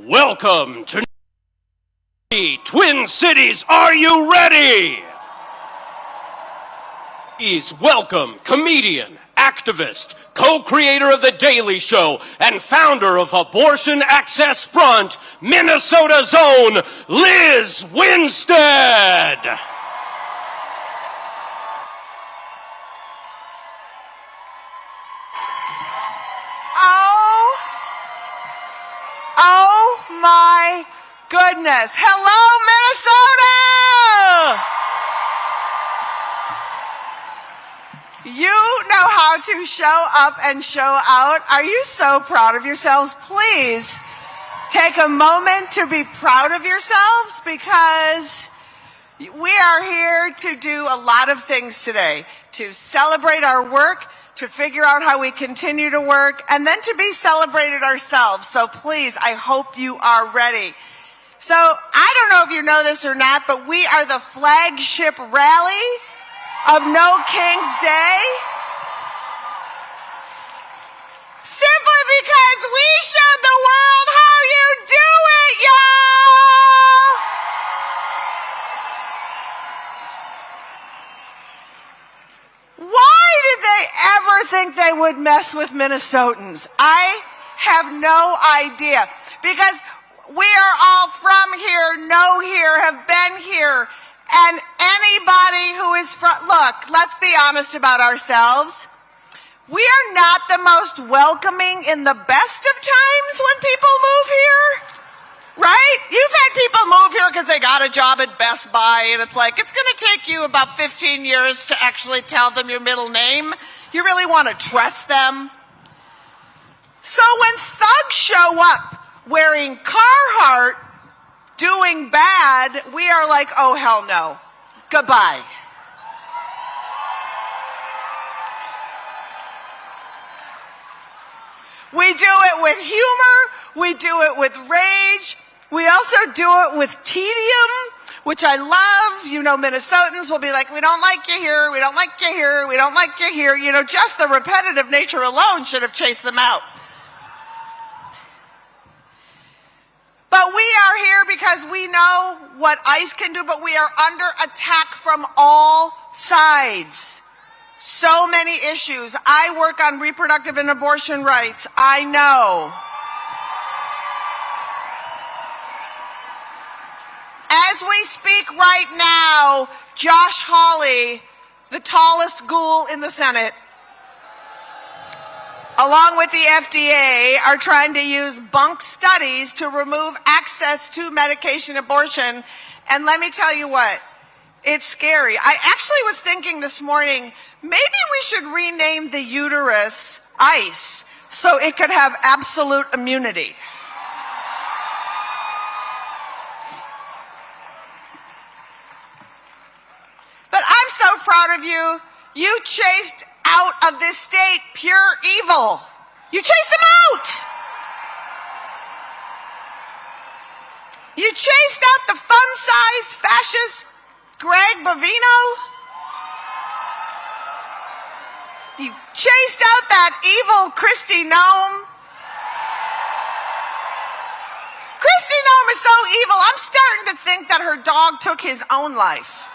Welcome to Twin Cities. Are you ready? Please welcome comedian, activist, co-creator of The Daily Show, and founder of Abortion Access Front, Minnesota's own Liz Winstead. Oh my goodness. Hello, Minnesota! You know how to show up and show out. Are you so proud of yourselves? Please take a moment to be proud of yourselves, because we are here to do a lot of things today, to celebrate our work, to figure out how we continue to work, and then to be celebrated ourselves. So please, I hope you are ready. So I don't know if you know this or not, but we are the flagship rally of No King's Day, simply because we showed the world how you do it, y'all! Why did they ever think they would mess with Minnesotans? I have no idea, because we are all from here, know here, have been here, and anybody who is from, look, let's be honest about ourselves. We are not the most welcoming in the best of times when people move here, right? You've had people move here because they got a job at Best Buy, and it's like, it's going to take you about 15 years to actually tell them your middle name. You really want to trust them. So when thugs show up wearing Carhartt, doing bad, we are like, oh, hell no. Goodbye. We do it with humor. We do it with rage. We also do it with tedium, which I love. You know, Minnesotans will be like, we don't like you here. We don't like you here. We don't like you here. You know, just the repetitive nature alone should have chased them out. But we are here because we know what ICE can do, but we are under attack from all sides. So many issues. I work on reproductive and abortion rights. I know. As we speak right now, Josh Hawley, the tallest ghoul in the Senate, along with the FDA, are trying to use bunk studies to remove access to medication abortion. And let me tell you what, it's scary. I actually was thinking this morning, maybe we should rename the uterus ICE so it could have absolute immunity. But I'm so proud of you. You chased out of this state pure evil. You chased them out. You chased out the fun-sized fascist Greg Bovino. You chased out that evil Kristi Noem. Kristi Noem is so evil, I'm starting to think that her dog took his own life.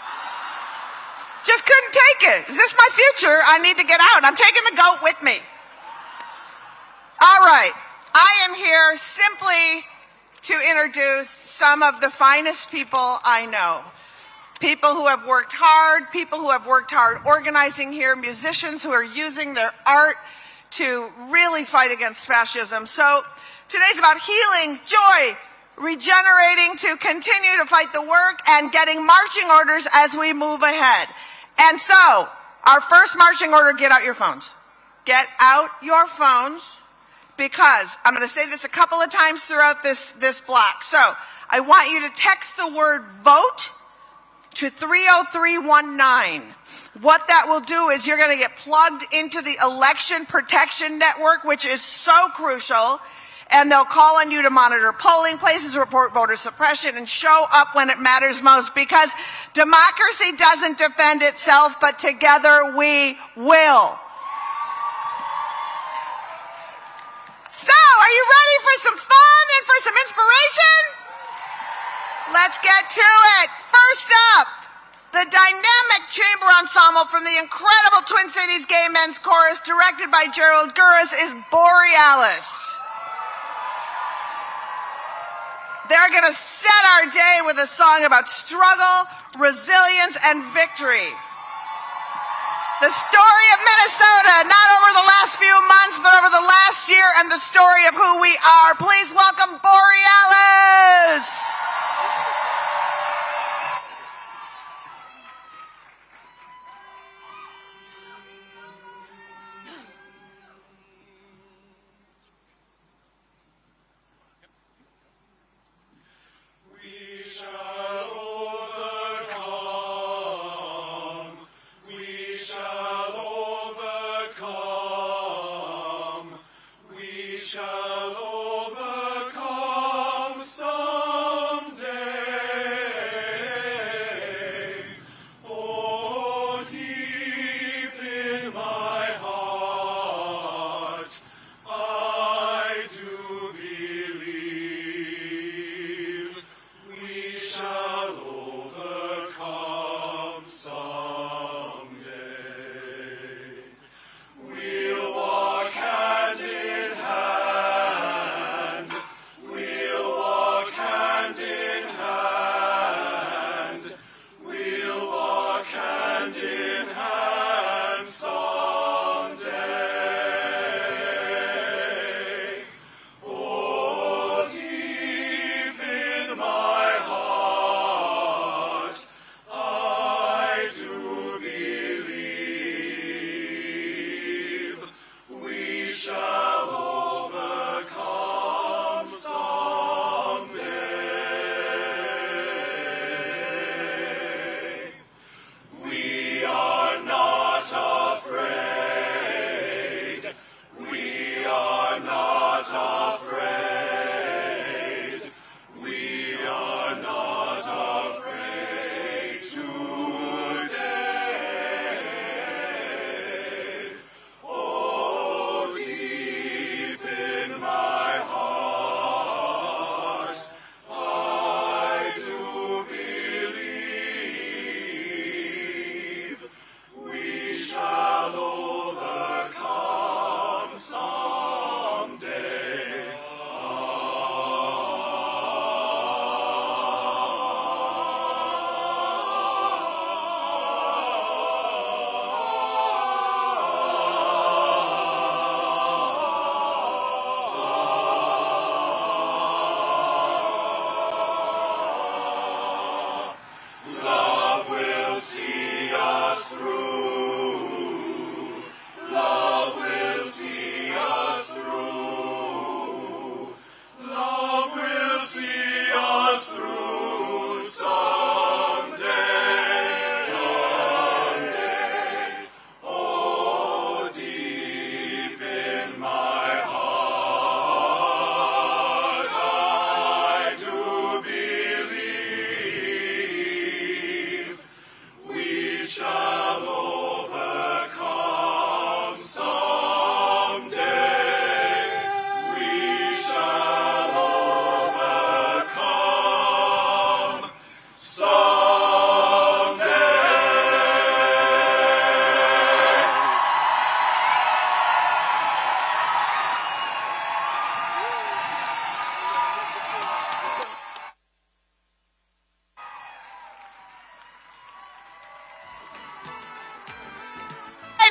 Just couldn't take it. Is this my future? I need to get out. I'm taking the goat with me. All right. I am here simply to introduce some of the finest people I know. People who have worked hard, people who have worked hard organizing here, musicians who are using their art to really fight against fascism. So today's about healing, joy, regenerating to continue to fight the work, and getting marching orders as we move ahead. And so, our first marching order, get out your phones. Get out your phones, because I'm going to say this a couple of times throughout this block. So, I want you to text the word VOTE to 30319. What that will do is you're going to get plugged into the Election Protection Network, which is so crucial. And they'll call on you to monitor polling places, report voter suppression, and show up when it matters most, because democracy doesn't defend itself, but together we will. So, are you ready for some fun and for some inspiration? Let's get to it. First up, the dynamic chamber ensemble from the incredible Twin Cities Gay Men's Chorus, directed by Gerald Gurris, is Borealis. They're going to set our day with a song about struggle, resilience, and victory. The story of Minnesota, not over the last few months, but over the last year, and the story of who we are. Please welcome Borealis.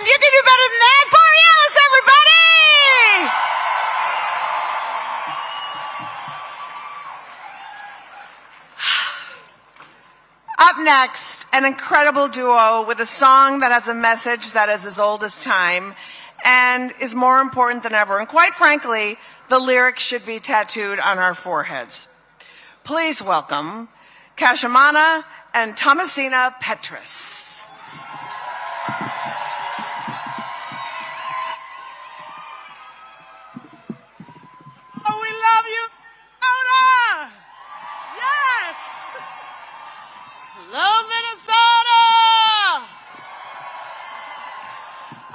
You can do better than that. Borealis, everybody! Up next, an incredible duo with a song that has a message that is as old as time and is more important than ever. And quite frankly, the lyrics should be tattooed on our foreheads. Please welcome Cashimana and Cashimana Petrus. Oh, we love you, Minnesota! Yes! Love Minnesota!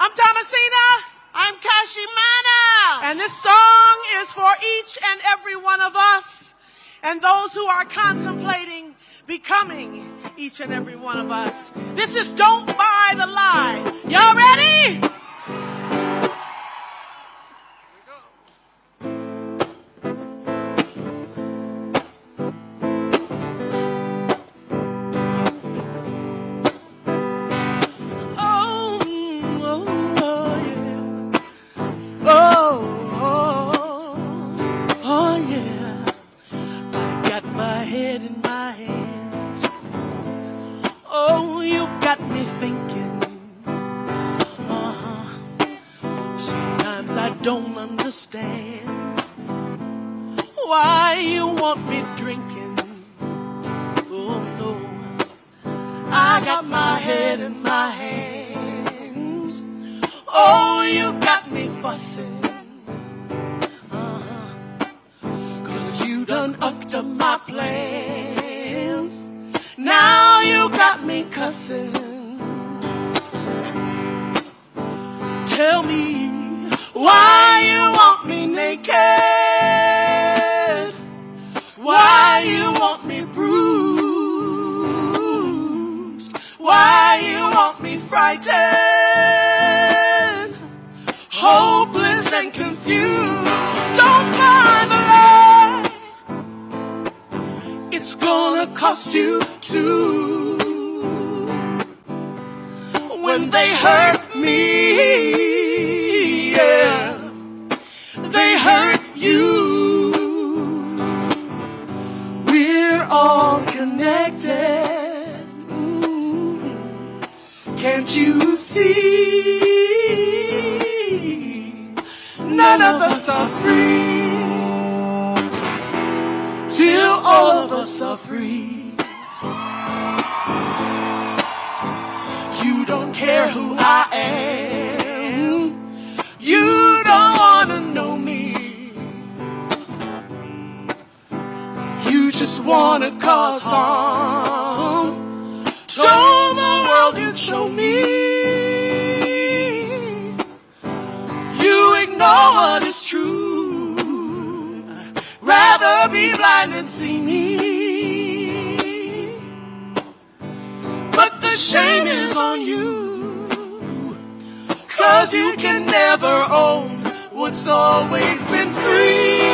I'm Thomasina. I'm Cashimana. And this song is for each and every one of us and those who are contemplating becoming each and every one of us. This is Don't Buy the Lie. Y'all ready? Don't understand why you want me drinking. Oh no, I got my head in my hands. Oh, you got me fussing. 'Cause you done upped up my plans. Now you got me cussing. Tell me why you want me naked? Why you want me bruised? Why you want me frightened? Hopeless and confused. Don't buy the lie. It's gonna cost you too. When they hurt me, they hurt you. We're all connected. Can't you see? None of us are free till all of us are free. You don't care who I am. You don't wanna know me. You just wanna cause harm. Told the world you'd show me. You ignore what is true. Rather be blind than see me. But the shame is on you. 'Cause you can never own what's always been free.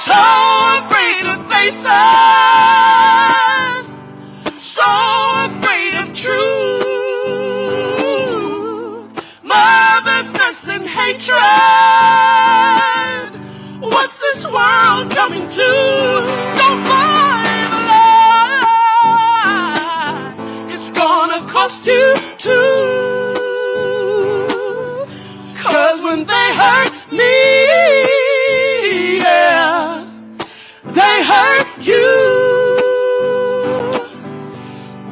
So afraid to face it. So afraid of truth. Motherlessness and hatred. What's this world coming to? Don't buy the lie. It's gonna cost you too. 'Cause when they hurt me, yeah, they hurt you.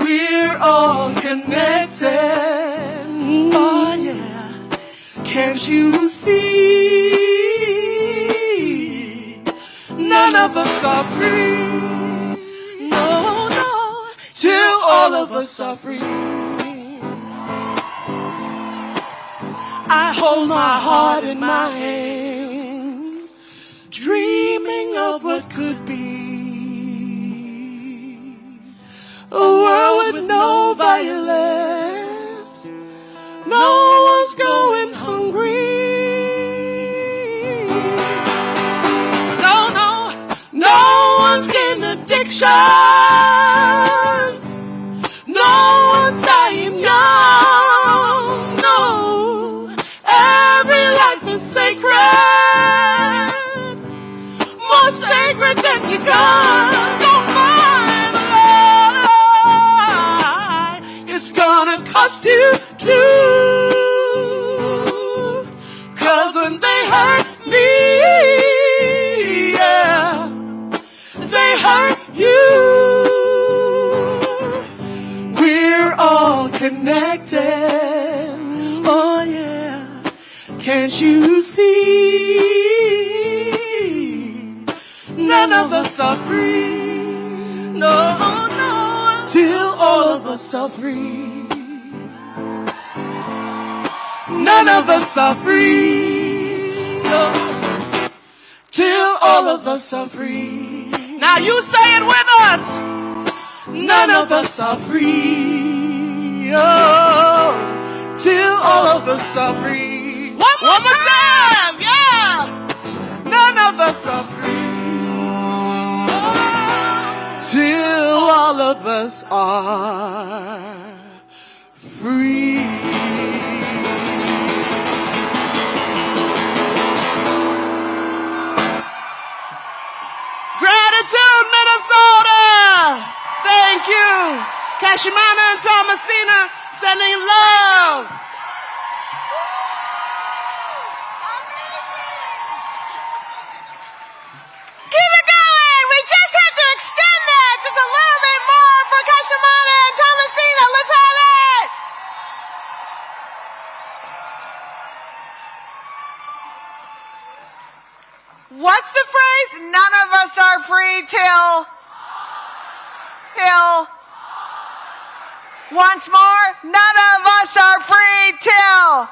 We're all connected. Oh yeah, can't you see? None of us are free. No, no, till all of us are free. I hold my heart in my hands, dreaming of what could be. A world with no violence, no one's going hungry. No, no, no one's in addictions. No one's dying young. No, every life is sacred, more sacred than your gun. Don't buy the lie. It's gonna cost you too. 'Cause when they hurt me, yeah, they hurt you. We're all connected. Oh yeah, can't you see? None of us are free. No, no, till all of us are free. None none of us are free. Oh, till all of us are free. Now you say it with us. None of us are free. Oh, till all of us are free. One more time. Yeah. None of us are free. Till all of us are free. Gratitude, Minnesota! Thank you. Cashimana and Thomasina sending love. Keep it going. We just have to extend that just a little bit more for Cashimana and Thomasina. Let's have it. What's the phrase? None of us are free till. Once more. None of us are free till.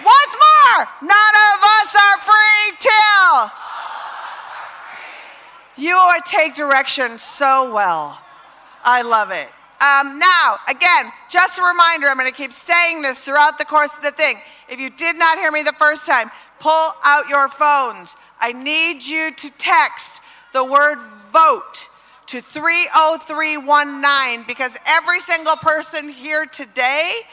Once more. None of us are free till. You take direction so well. I love it. Now, again, just a reminder, I'm going to keep saying this throughout the course of the thing. If you did not hear me the first time, pull out your phones. I need you to text the word vote to 30319 because every single person here today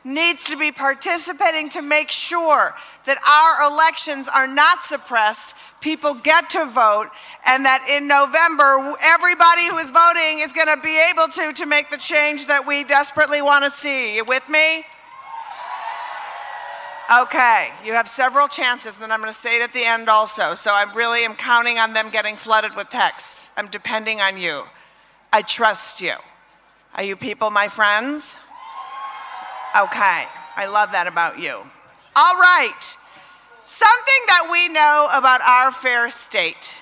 needs to be participating to make sure that our elections are not suppressed, people get to vote, and that in November, everybody who is voting is going to be able to make the change that we desperately want to see. You with me? Okay, you have several chances, and then I'm going to say it at the end also. So I really am counting on them getting flooded with texts. I'm depending on you. I trust you. Are you people my friends? Okay, I love that about you. All right, something that we know about our fair state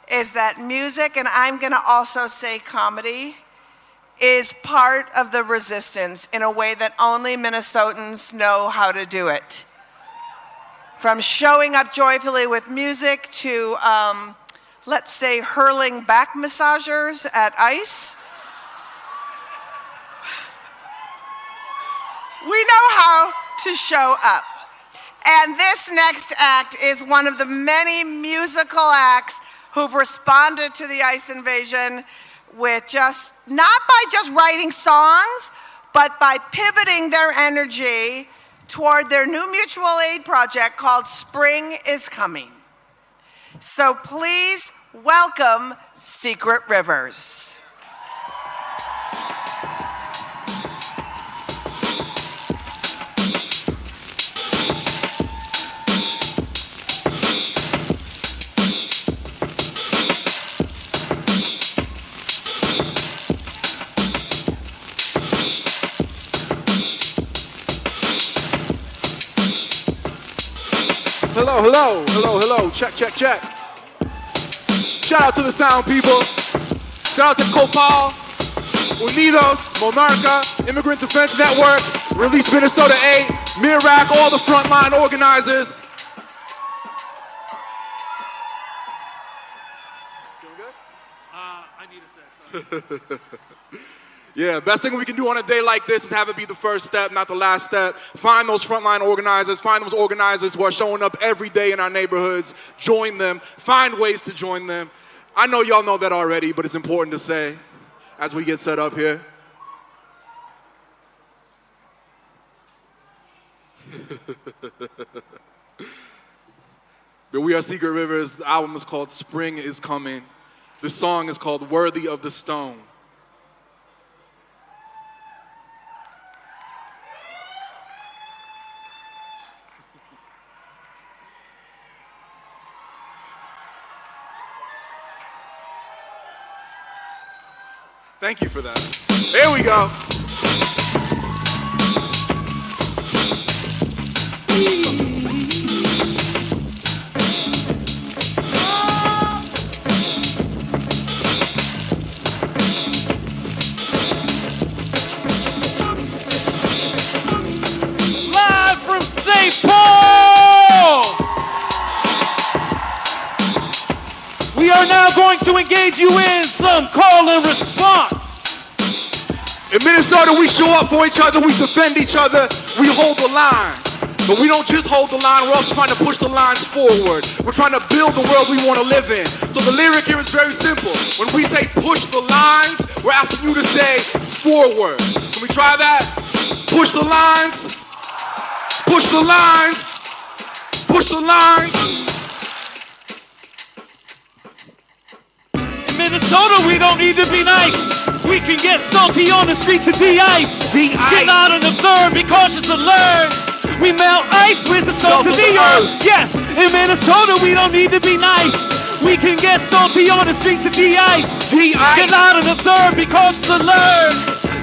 is that music, and I'm going to also say comedy, is part of the resistance in a way that only Minnesotans know how to do it. From showing up joyfully with music to, let's say, hurling back massagers at ICE. We know how to show up. And this next act is one of the many musical acts who've responded to the ICE invasion with not by just writing songs, but by pivoting their energy toward their new mutual aid project called Spring is Coming. So please welcome Secret Rivers. Hello, hello, hello, hello, check, check, check. Shout out to the sound people. Shout out to Copal, Unidos, Monarca, Immigrant Defense Network, Release Minnesota 8, Mirac, all the frontline organizers. Feeling good? I need a sec. Yeah, best thing we can do on a day like this is have it be the first step, not the last step. Find those frontline organizers, find those organizers who are showing up every day in our neighborhoods, join them, find ways to join them. I know y'all know that already, but it's important to say as we get set up here. But we are Secret Rivers. The album is called Spring is Coming. The song is called Worthy of the Stone. Thank you for that. There we go. going to engage you in some call and response. In Minnesota, we show up for each other, we defend each other, we hold the line. But we don't just hold the line, we're also trying to push the lines forward. We're trying to build the world we want to live in. So the lyric here is very simple. When we say push the lines, we're asking you to say forward. Can we try that? Push the lines. Push the lines. Push the lines. In Minnesota, we don't need to be nice. We can get salty on the streets of de-ice. Get out and observe, be cautious and learn. We melt ice with the salt of the earth. Yes, in Minnesota, we don't need to be nice. We can get salty on the streets of de-ice. Get out and observe, be cautious and learn.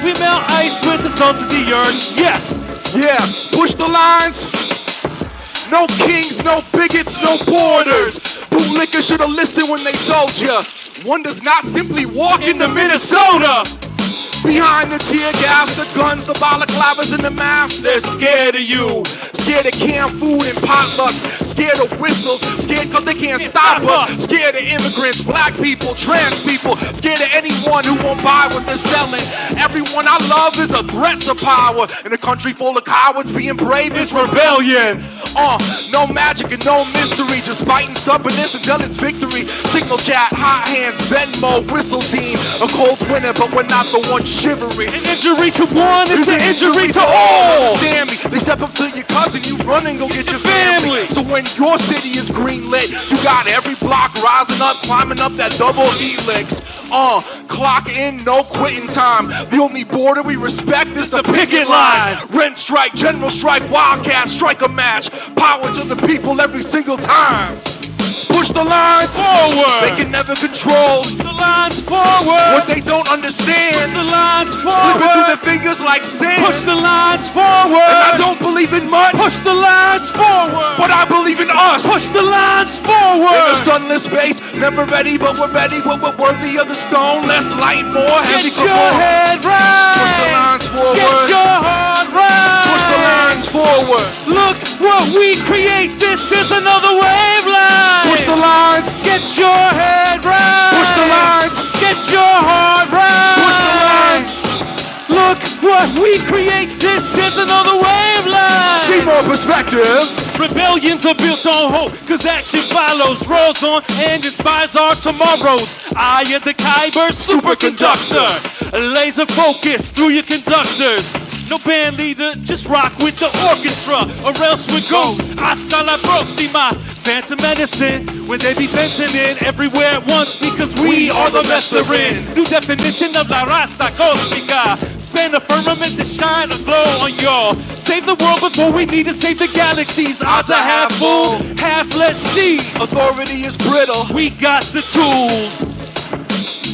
We melt ice with the salt of the earth. Yes. Yeah, push the lines. No kings, no bigots, no borders. Bootlickers should have listened when they told you. One does not simply walk into Minnesota. Behind the tear gas, the guns, the balaclavas, and the masks, they're scared of you. Scared of canned food and potlucks. Scared of whistles. Scared because they can't stop us. Scared of immigrants, black people, trans people. Scared of anyone who won't buy what they're selling. Everyone I love is a threat to power. In a country full of cowards, being brave is rebellion. No magic and no mystery. Just fighting stubbornness until it's victory. Signal chat, hot hands, Venmo, whistle team. A cold winter, but we're not the ones shivering. An injury to one is an injury to all. Understand me? They step up to your cousin, you run and go get your family. So when your city is green lit, you got every block rising up, climbing up that double helix. Clock in, no quitting time. The only border we respect is the picket line. Rent strike, general strike, wildcat, strike a match. Power to the people every single time. Push the lines forward. They can never control. Push the lines forward. What they don't understand. Push the lines forward. Slipping through their fingers like sand. Push the lines forward. And I don't believe in much. Push the lines forward. But I believe in us. Push the lines forward. In the sunless space, never ready, but we're ready. We're worthy of the stone. Less light, more heavy. Get your head right. Push the lines forward. Get your heart right. Push the lines forward. Look what we create. This is another waveline. Push the lines. Get your head right. Push the lines. Get your heart right. Push the lines. Look what we create. This is another waveline. See more perspective. Rebellions are built on hope, cause action follows, draws on and inspires our tomorrows. I am the Kyber superconductor, laser focus through your conductors. No band leader, just rock with the orchestra, or else with ghosts. Hasta la próxima. Phantom medicine, where they be fencing in everywhere at once, because we are the mess they're in. New definition of la raza cósmica. Span a firmament to shine a glow on y'all. Save the world before we need to save the galaxies. Odds are half full, half let's see. Authority is brittle. We got the tools.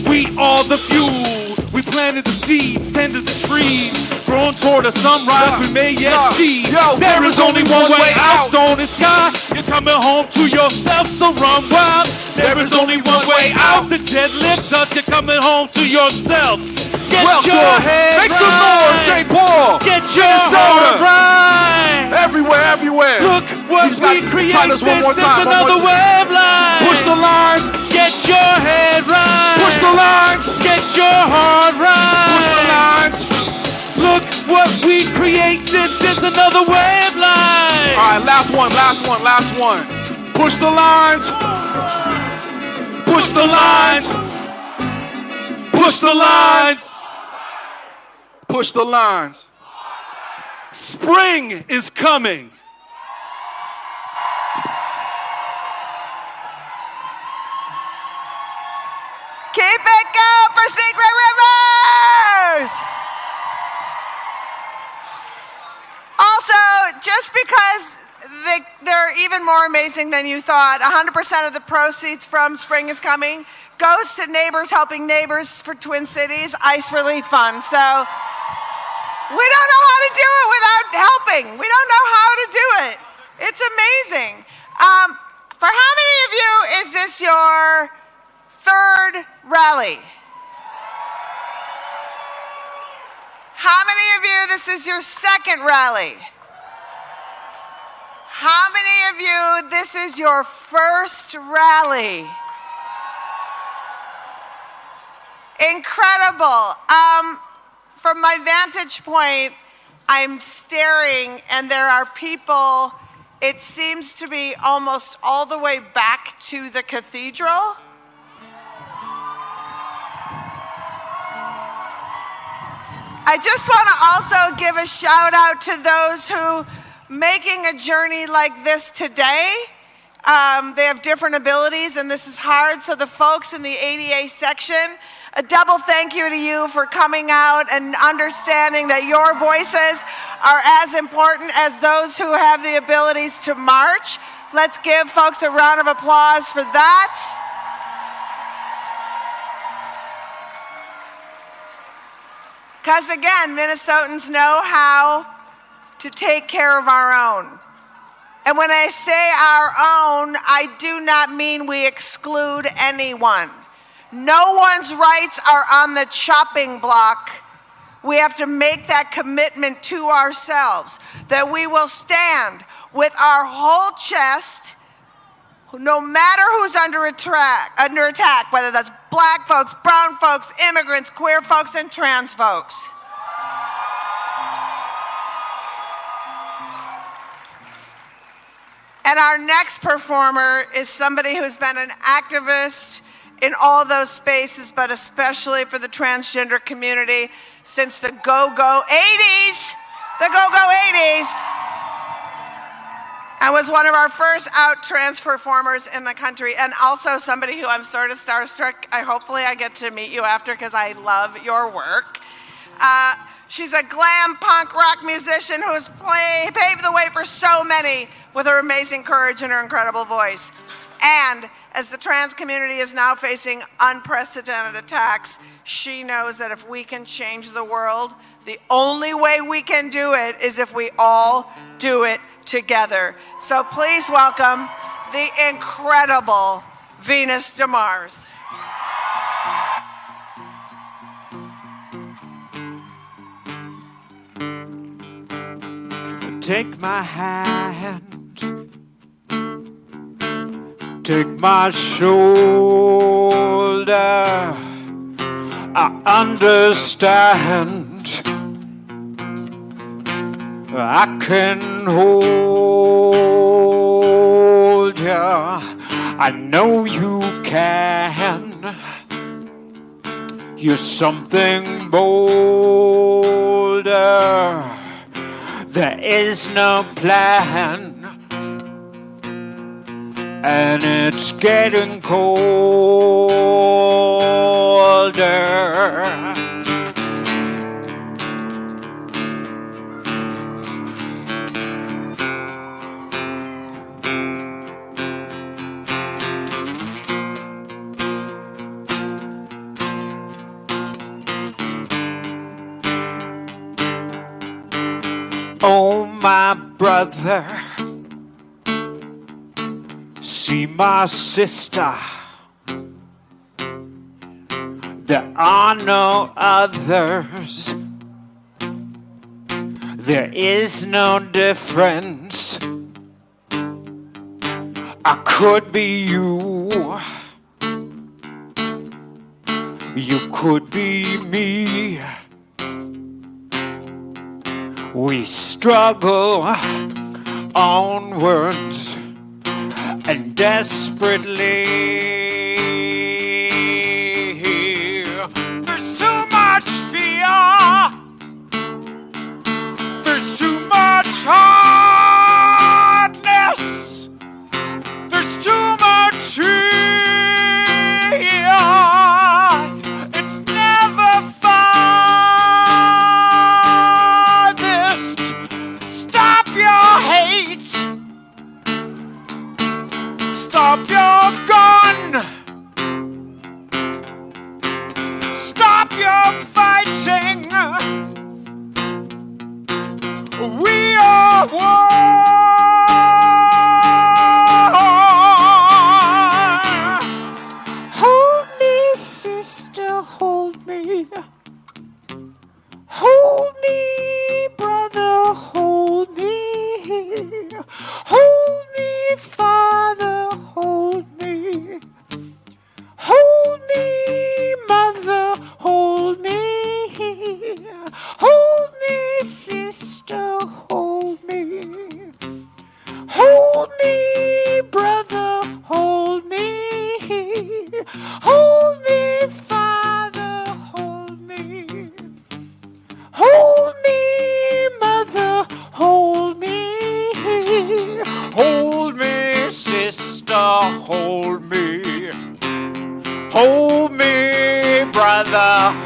We are the fuel. We planted the seeds, tended the trees. Growing toward a sunrise we may yet see. There is only one way out. Stone and sky, you're coming home to yourself, so run wild. There is only one way out. The deadlift us, you're coming home to yourself. Get your head Make right. some noise, St. Paul. Get your heart right. Everywhere, everywhere. Look what we create. This is another waveline. Push the lines. Get your head right. Push the lines. Get your heart right. Push the lines. Look what we create. This is another waveline. All right, last one. Push the lines. Push the lines. Push the lines. Push the lines. Spring is coming. Keep it going for Secret Rivers! Also, just because they're even more amazing than you thought, 100% of the proceeds from Spring is Coming goes to Neighbors Helping Neighbors for Twin Cities Ice Relief Fund. So we don't know how to do it without helping. We don't know how to do it. It's amazing. For how many of you is this your third rally? How many of you this is your second rally? How many of you this is your first rally? Incredible. From my vantage point, I'm staring and there are people, it seems to be almost all the way back to the cathedral. I just want to also give a shout out to those who making a journey like this today. They have different abilities and this is hard, so the folks in the ADA section, a double thank you to you for coming out and understanding that your voices are as important as those who have the abilities to march. Let's give folks a round of applause for that. Because again, Minnesotans know how to take care of our own. And when I say our own, I do not mean we exclude anyone. No one's rights are on the chopping block. We have to make that commitment to ourselves, that we will stand with our whole chest, no matter who's under attack, whether that's black folks, brown folks, immigrants, queer folks, and trans folks. And our next performer is somebody who's been an activist in all those spaces, but especially for the transgender community since the go-go 80s. The go-go 80s. And was one of our first out trans performers in the country, and also somebody who I'm sort of starstruck. Hopefully I get to meet you after because I love your work. She's a glam punk rock musician who's paved the way for so many with her amazing courage and her incredible voice. And as the trans community is now facing unprecedented attacks, she knows that if we can change the world, the only way we can do it is if we all do it together. So please welcome the incredible Venus DeMars. Take my hand, take my shoulder. I understand. I can hold you. I know you can. You're something bolder. There is no plan, and it's getting colder. Oh, my brother, see my sister. There are no others. There is no difference. I could be you. You could be me. We struggle onwards and desperately. There's too much fear. There's too much hardness. There's too much fear. It's never stop your hate. Stop your gun.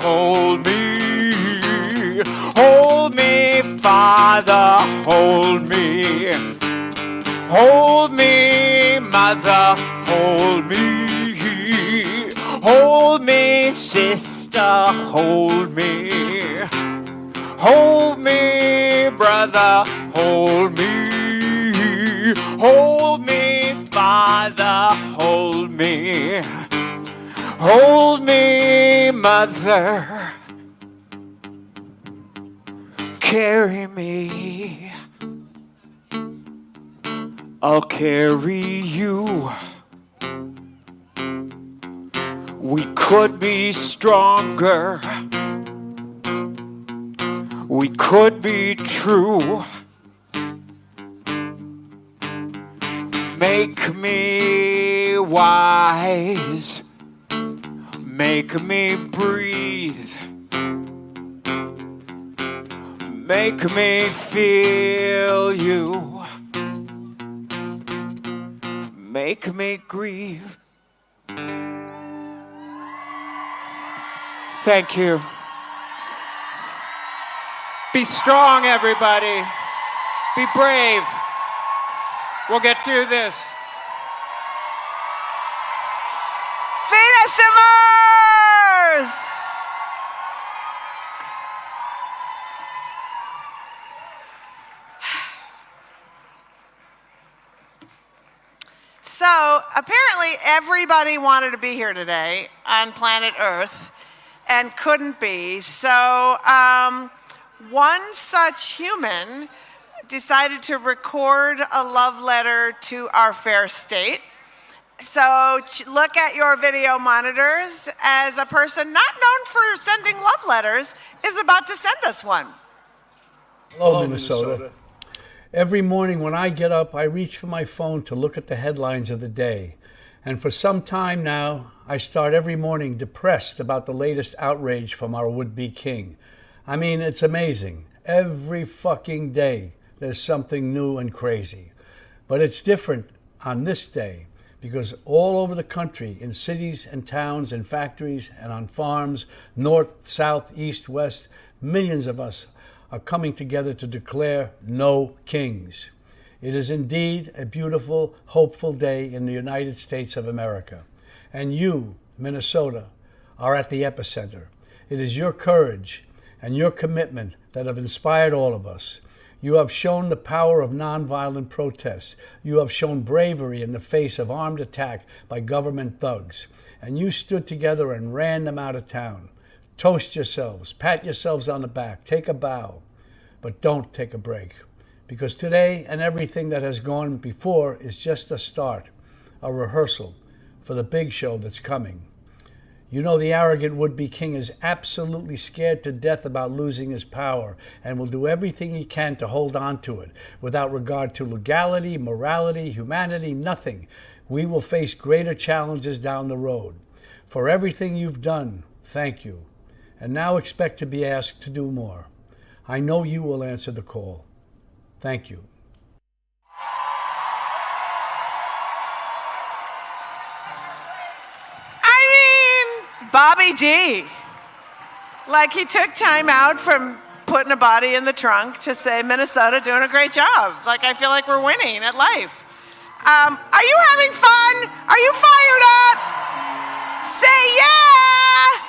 hold me. Hold me, Father, hold me. Hold me, Mother, hold me. Hold me, sister, hold me. Hold me, brother, hold me. Hold me, Father, hold me. Hold me, Mother. Carry me. I'll carry you. We could be stronger. We could be true. Make me wise. Make me breathe. Make me feel you. Make me grieve. Thank you. Be strong, everybody. Be brave. We'll get through this. Venus Simmers! So apparently everybody wanted to be here today on planet Earth and couldn't be. So one such human decided to record a love letter to our fair state. So look at your video monitors as a person not known for sending love letters is about to send us one. Hello, Minnesota. Every morning when I get up, I reach for my phone to look at the headlines of the day. And for some time now, I start every morning depressed about the latest outrage from our would-be king. I mean, it's amazing. Every fucking day, there's something new and crazy. But it's different on this day because all over the country, in cities and towns and factories and on farms, north, south, east, west, millions of us are coming together to declare no kings. It is indeed a beautiful, hopeful day in the United States of America. And you, Minnesota, are at the epicenter. It is your courage and your commitment that have inspired all of us. You have shown the power of nonviolent protest. You have shown bravery in the face of armed attack by government thugs. And you stood together and ran them out of town. Toast yourselves, pat yourselves on the back, take a bow, but don't take a break. Because today and everything that has gone before is just a start, a rehearsal for the big show that's coming. You know the arrogant would-be king is absolutely scared to death about losing his power and will do everything he can to hold on to it without regard to legality, morality, humanity, nothing. We will face greater challenges down the road. For everything you've done, thank you. And now expect to be asked to do more. I know you will answer the call. Thank you. Bobby D. Like he took time out from putting a body in the trunk to say Minnesota doing a great job. Like I feel like we're winning at life. Are you having fun? Are you fired up? Say yeah!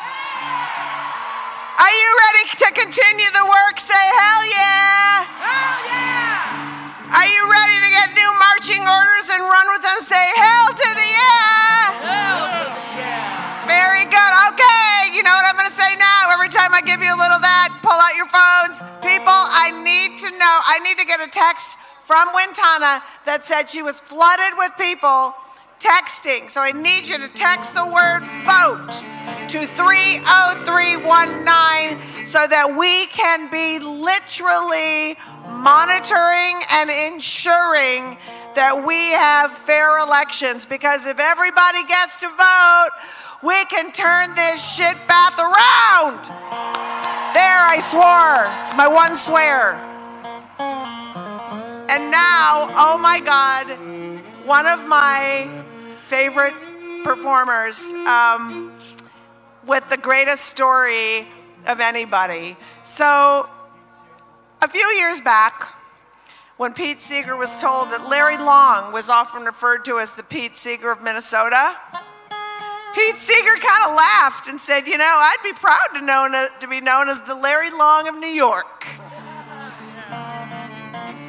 Are you ready to continue the work? Say hell yeah! Hell yeah! Are you ready to get new marching orders and run with them? Say hell to the yeah! Hell to the yeah! Very good. Okay, you know what I'm going to say now. Every time I give you a little that, pull out your phones. People, I need to know. I need to get a text from Wintana that said she was flooded with people texting. So I need you to text the word vote to 30319 so that we can be literally monitoring and ensuring that we have fair elections. Because if everybody gets to vote, we can turn this shit back around. There, I swore. It's my one swear. And now, oh my God, one of my favorite performers. with the greatest story of anybody. So, a few years back, when Pete Seeger was told that Larry Long was often referred to as the Pete Seeger of Minnesota, Pete Seeger kind of laughed and said, you know, I'd be proud to be known as the Larry Long of New York.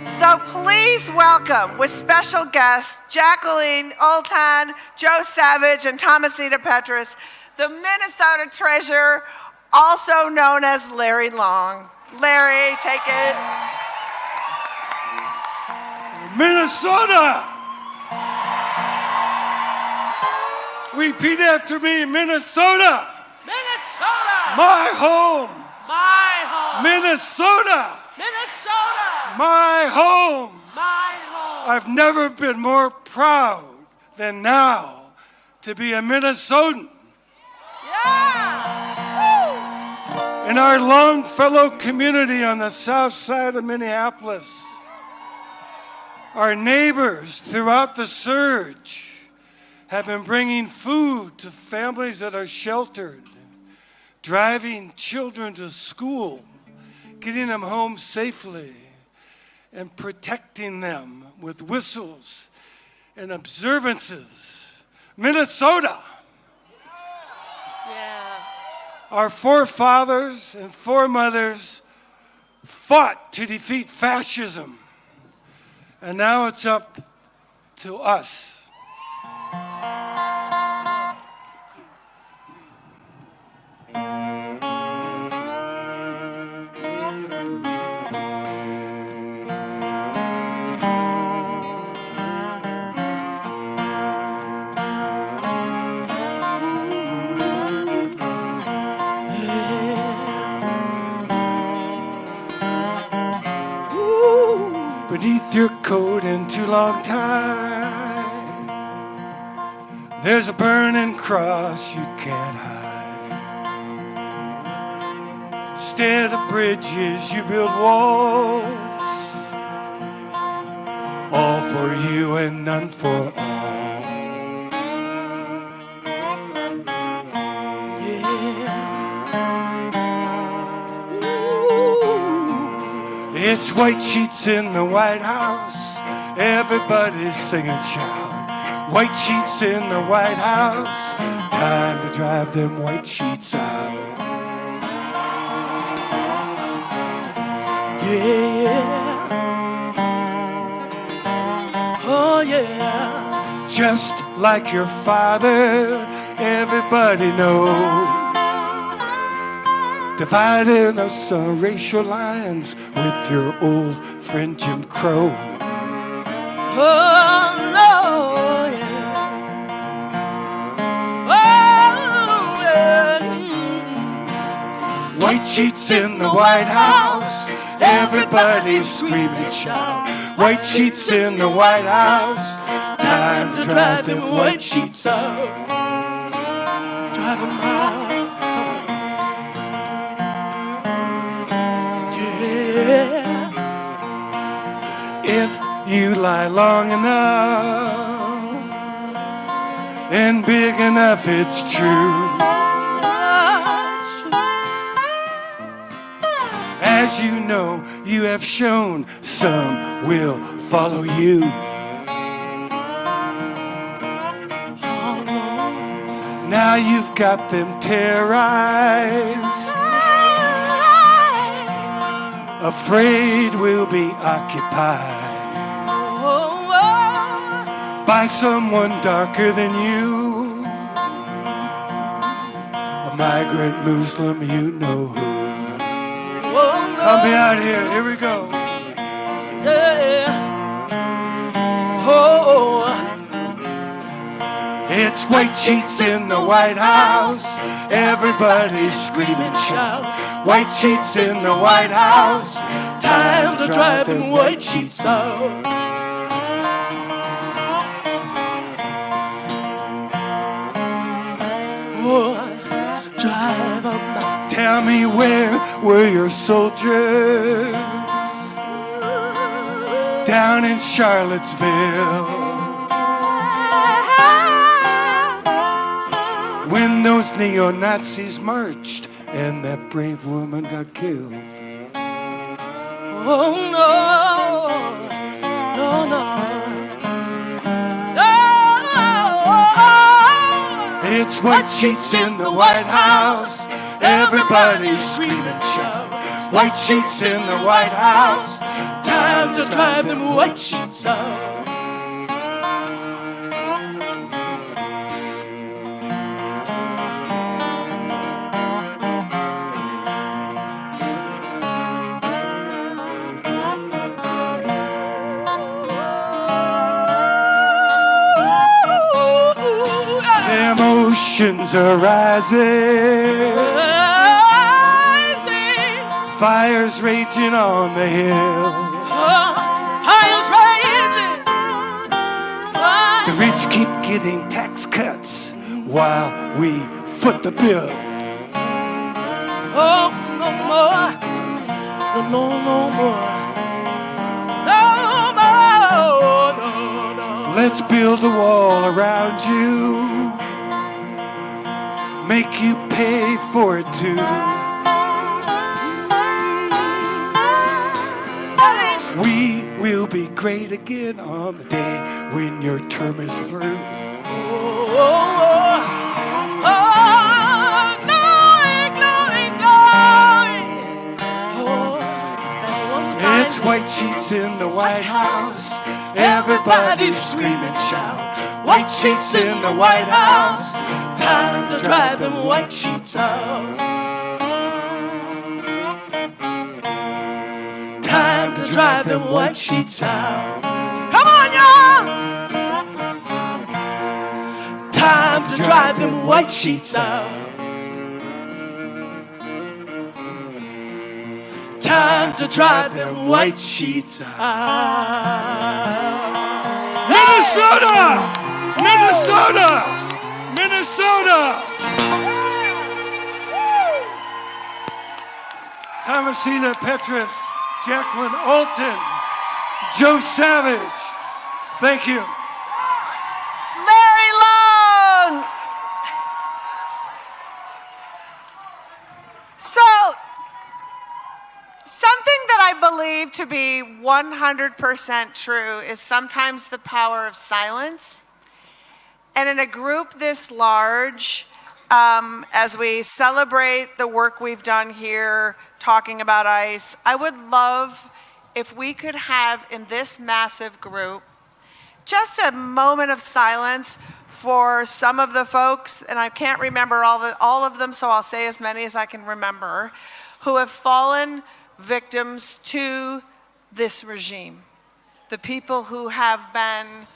So please welcome, with special guests, Jacqueline Oltan, Joe Savage, and Thomasita Petrus, the Minnesota treasure, also known as Larry Long. Larry, take it. Minnesota! Repeat after me, Minnesota! Minnesota! My home! My home! Minnesota! Minnesota! My home! My home! I've never been more proud than now to be a Minnesotan. Yeah! In our Longfellow community on the south side of Minneapolis, our neighbors throughout the surge have been bringing food to families that are sheltered, driving children to school, getting them home safely, and protecting them with whistles and observances. Minnesota. Yeah. Our forefathers and foremothers fought to defeat fascism, and now it's up to us. Beneath your coat and too long tie, there's a burning cross you can't hide. Instead of bridges, you build walls, all for you and none for all. It's white sheets in the White House, everybody's singing shout. White sheets in the White House, time to drive them white sheets out. Yeah, oh yeah. Just like your father, everybody knows, dividing us on racial lines with your old friend Jim Crow. Oh, Lord, yeah. Oh, yeah. White sheets in the White House, everybody's screaming shout. White sheets in the White House, time to drive them white sheets out. Drive them out. If you lie long enough and big enough, it's true. As you know, you have shown, some will follow you. Now you've got them terrorized, afraid we'll be occupied by someone darker than you, a migrant Muslim, you know who. Help me out here we go. Yeah. Oh, it's white sheets in the White House, everybody's screaming shout. White sheets in the White House, time to drive them white sheets out. Oh, drive them out. Tell me, where were your soldiers down in Charlottesville when those neo-Nazis marched and that brave woman got killed. Oh no, no, no. It's white sheets in the White House. Everybody's screaming, shout. White sheets in the White House. Time to drive them white sheets out. Emotions are rising. Fires raging on the hill. Fires raging. The rich keep getting tax cuts while we foot the bill. Oh, no more. No, no, no more. No more. No, no. Let's build a wall around you. Make you pay for it too. We will be great again on the day when your term is through. Oh, glory, glory, glory. It's white sheets in the White House. Everybody's screaming, shout. White sheets in the White House. Time to drive them white sheets out. Time to drive them white sheets out. Come on, y'all! Time to drive them white sheets out. Time to drive them white sheets out. Minnesota! Minnesota! Minnesota! Cashimana Petrus, Jacqueline Alton, Joe Savage. Thank you. Larry Long. So, something that I believe to be 100% true is sometimes the power of silence. And in a group this large, as we celebrate the work we've done here, talking about ICE, I would love if we could have in this massive group just a moment of silence for some of the folks, and I can't remember all of them, so I'll say as many as I can remember, who have fallen victims to this regime. The people who have been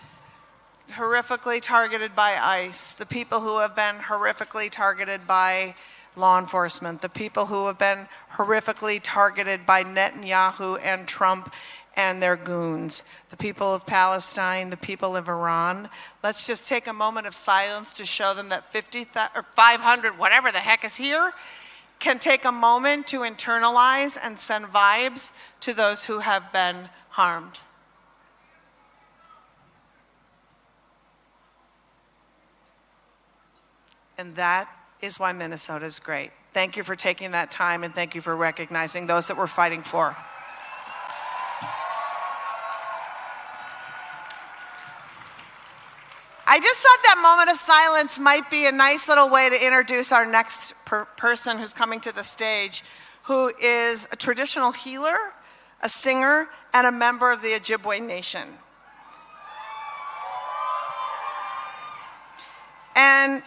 horrifically targeted by ICE, the people who have been horrifically targeted by law enforcement, the people who have been horrifically targeted by Netanyahu and Trump and their goons, the people of Palestine, the people of Iran. Let's just take a moment of silence to show them that 500, whatever the heck is here, can take a moment to internalize and send vibes to those who have been harmed. And that is why Minnesota is great. Thank you for taking that time, and thank you for recognizing those that we're fighting for. I just thought that moment of silence might be a nice little way to introduce our next person who's coming to the stage, who is a traditional healer, a singer, and a member of the Ojibwe Nation. And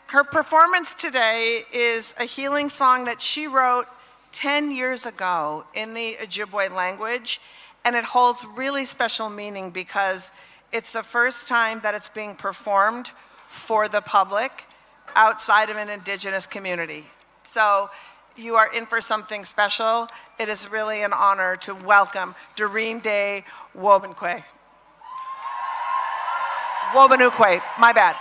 her performance today is a healing song that she wrote 10 years ago in the Ojibwe language, and it holds really special meaning because it's the first time that it's being performed for the public outside of an indigenous community. So you are in for something special. It is really an honor to welcome Dorene Day Wobanukwe. Wobanukwe, my bad.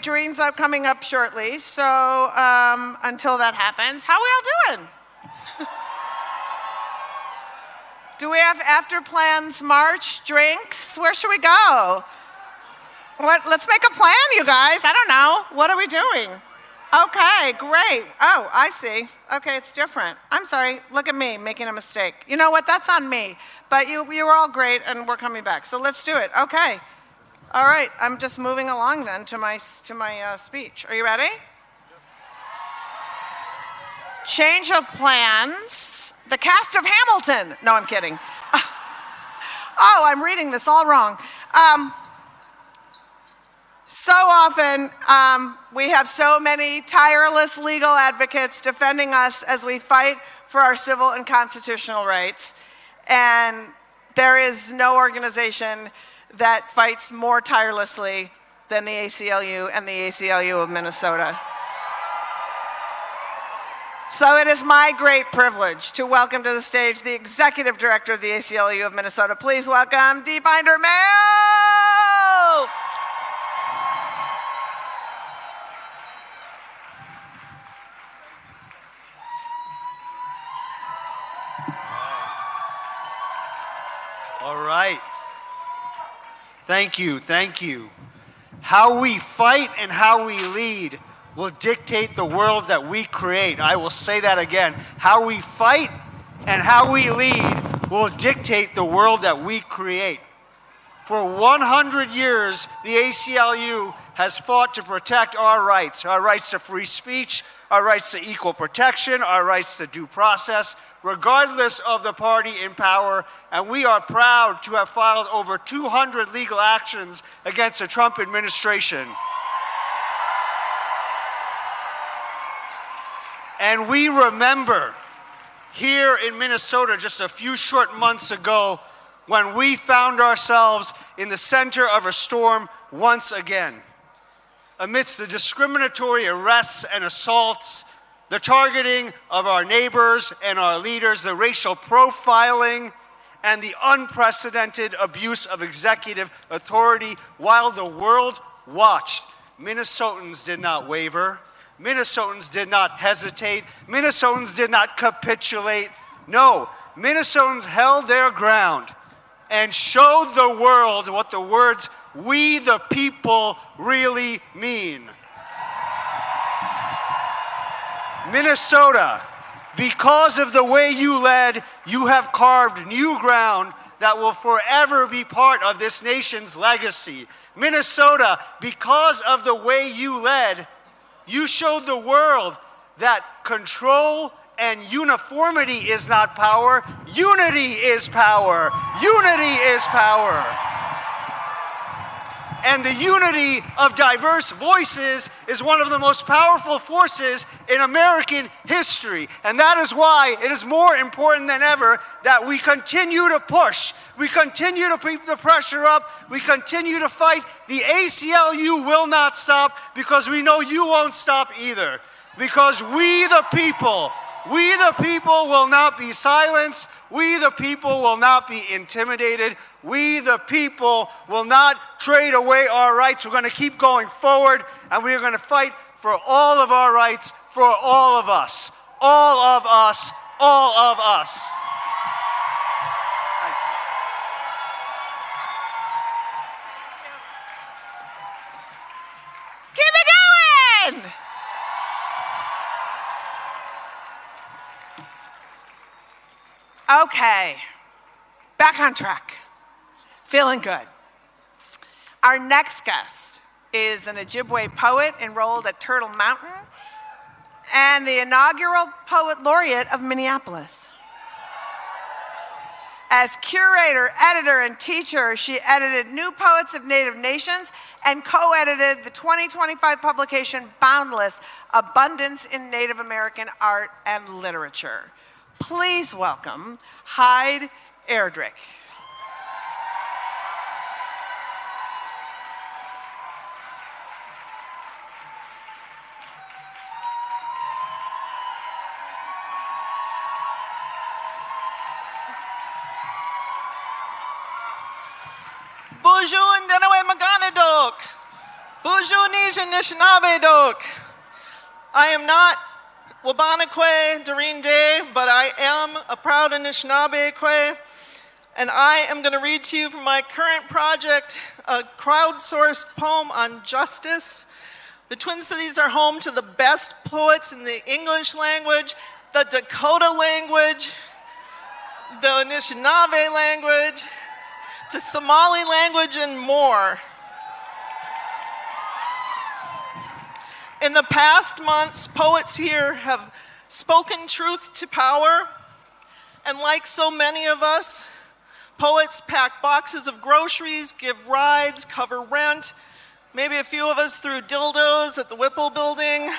Dorene's coming up shortly, so until that happens, how are we all doing? Do we have after plans, march, drinks? Where should we go? What? Let's make a plan, you guys. I don't know. What are we doing? Okay, great. Oh, I see. Okay, it's different. I'm sorry. Look at me making a mistake. You know what? That's on me. But you were all great, and we're coming back. So let's do it. Okay. All right. I'm just moving along then to my speech. Are you ready? Change of plans. The cast of Hamilton. No, I'm kidding. Oh, I'm reading this all wrong. So often, we have so many tireless legal advocates defending us as we fight for our civil and constitutional rights. And there is no organization that fights more tirelessly than the ACLU and the ACLU of Minnesota. So it is my great privilege to welcome to the stage the Executive Director of the ACLU of Minnesota. Please welcome Dee Binder-Mayo! All right. Thank you, thank you. How we fight and how we lead will dictate the world that we create. I will say that again. How we fight and how we lead will dictate the world that we create. For 100 years, the ACLU has fought to protect our rights to free speech, our rights to equal protection, our rights to due process, regardless of the party in power, and we are proud to have filed over 200 legal actions against the Trump administration. And we remember here in Minnesota just a few short months ago when we found ourselves in the center of a storm once again. Amidst the discriminatory arrests and assaults, the targeting of our neighbors and our leaders, the racial profiling, and the unprecedented abuse of executive authority while the world watched, Minnesotans did not waver. Minnesotans did not hesitate. Minnesotans did not capitulate. No, Minnesotans held their ground and showed the world what the words "we the people" really mean. Minnesota, because of the way you led, you have carved new ground that will forever be part of this nation's legacy. Minnesota, because of the way you led, you showed the world that control and uniformity is not power. Unity is power. Unity is power. And the unity of diverse voices is one of the most powerful forces in American history. And that is why it is more important than ever that we continue to push. We continue to keep the pressure up. We continue to fight. The ACLU will not stop because we know you won't stop either. Because we the people will not be silenced. We the people will not be intimidated. We the people will not trade away our rights. We're going to keep going forward, and we are going to fight for all of our rights, for all of us. All of us. All of us. Thank you. Keep it going! Okay, back on track. Feeling good. Our next guest is an Ojibwe poet enrolled at Turtle Mountain and the inaugural Poet Laureate of Minneapolis. As curator, editor, and teacher, she edited New Poets of Native Nations and co-edited the 2025 publication Boundless: Abundance in Native American Art and Literature. Please welcome Heid Erdrich. Bonjour and Danawe Maganadok. Bujunisha Nishnabedok. I am not Wabanakwe Dorene Day, but I am a proud Anishinaabe, and I am going to read to you from my current project, a crowdsourced poem on justice. The Twin Cities are home to the best poets in the English language, the Dakota language, the Anishinaabe language, the Somali language, and more. In the past months, poets here have spoken truth to power, and like so many of us, poets pack boxes of groceries, give rides, cover rent. Maybe a few of us threw dildos at the Whipple building.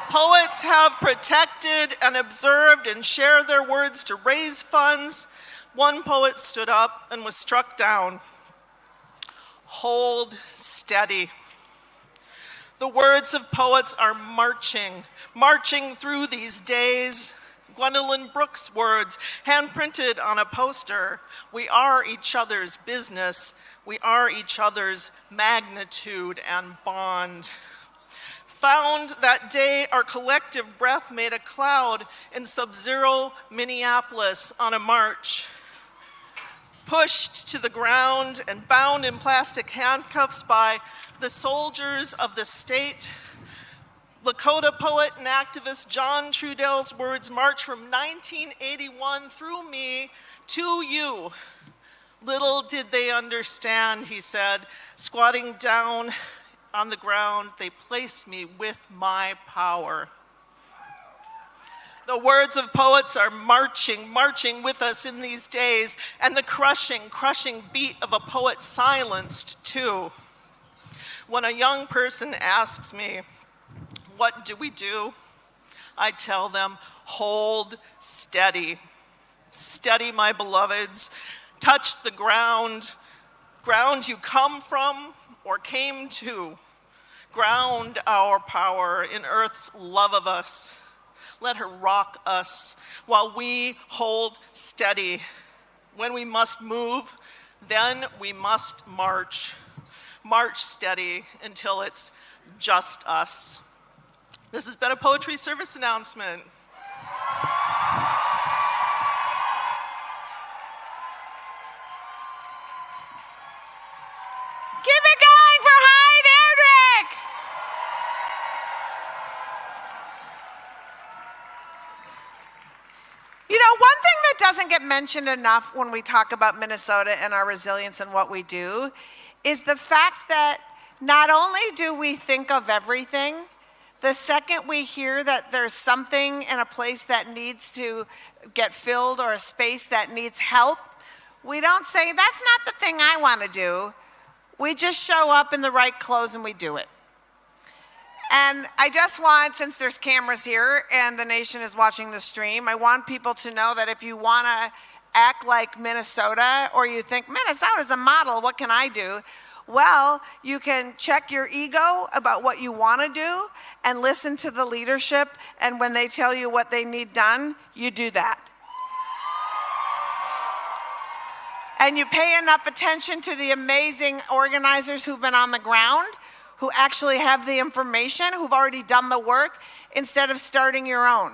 Poets have protected and observed and shared their words to raise funds. One poet stood up and was struck down. Hold steady. The words of poets are marching through these days. Gwendolyn Brooks' words, hand-printed on a poster. We are each other's business. We are each other's magnitude and bond. Found that day, our collective breath made a cloud in sub-zero Minneapolis on a march. Pushed to the ground and bound in plastic handcuffs by the soldiers of the state. Lakota poet and activist John Trudell's words march from 1981 through me to you. Little did they understand, he said, squatting down on the ground, they placed me with my power. The words of poets are marching with us in these days, and the crushing beat of a poet silenced too. When a young person asks me, what do we do? I tell them, hold steady. Steady, my beloveds. Touch the ground you come from or came to. Ground our power in Earth's love of us. Let her rock us while we hold steady. When we must move, then we must march. March steady until it's just us. This has been a poetry service announcement. Keep it going for Heid Erdrich! You know, one thing that doesn't get mentioned enough when we talk about Minnesota and our resilience and what we do is the fact that not only do we think of everything, the second we hear that there's something in a place that needs to get filled or a space that needs help, we don't say, that's not the thing I want to do. We just show up in the right clothes and we do it. And I just want, since there's cameras here and the nation is watching the stream, I want people to know that if you want to act like Minnesota, or you think, Minnesota's a model, what can I do? Well, you can check your ego about what you want to do and listen to the leadership, and when they tell you what they need done, you do that. And you pay enough attention to the amazing organizers who've been on the ground, who actually have the information, who've already done the work, instead of starting your own.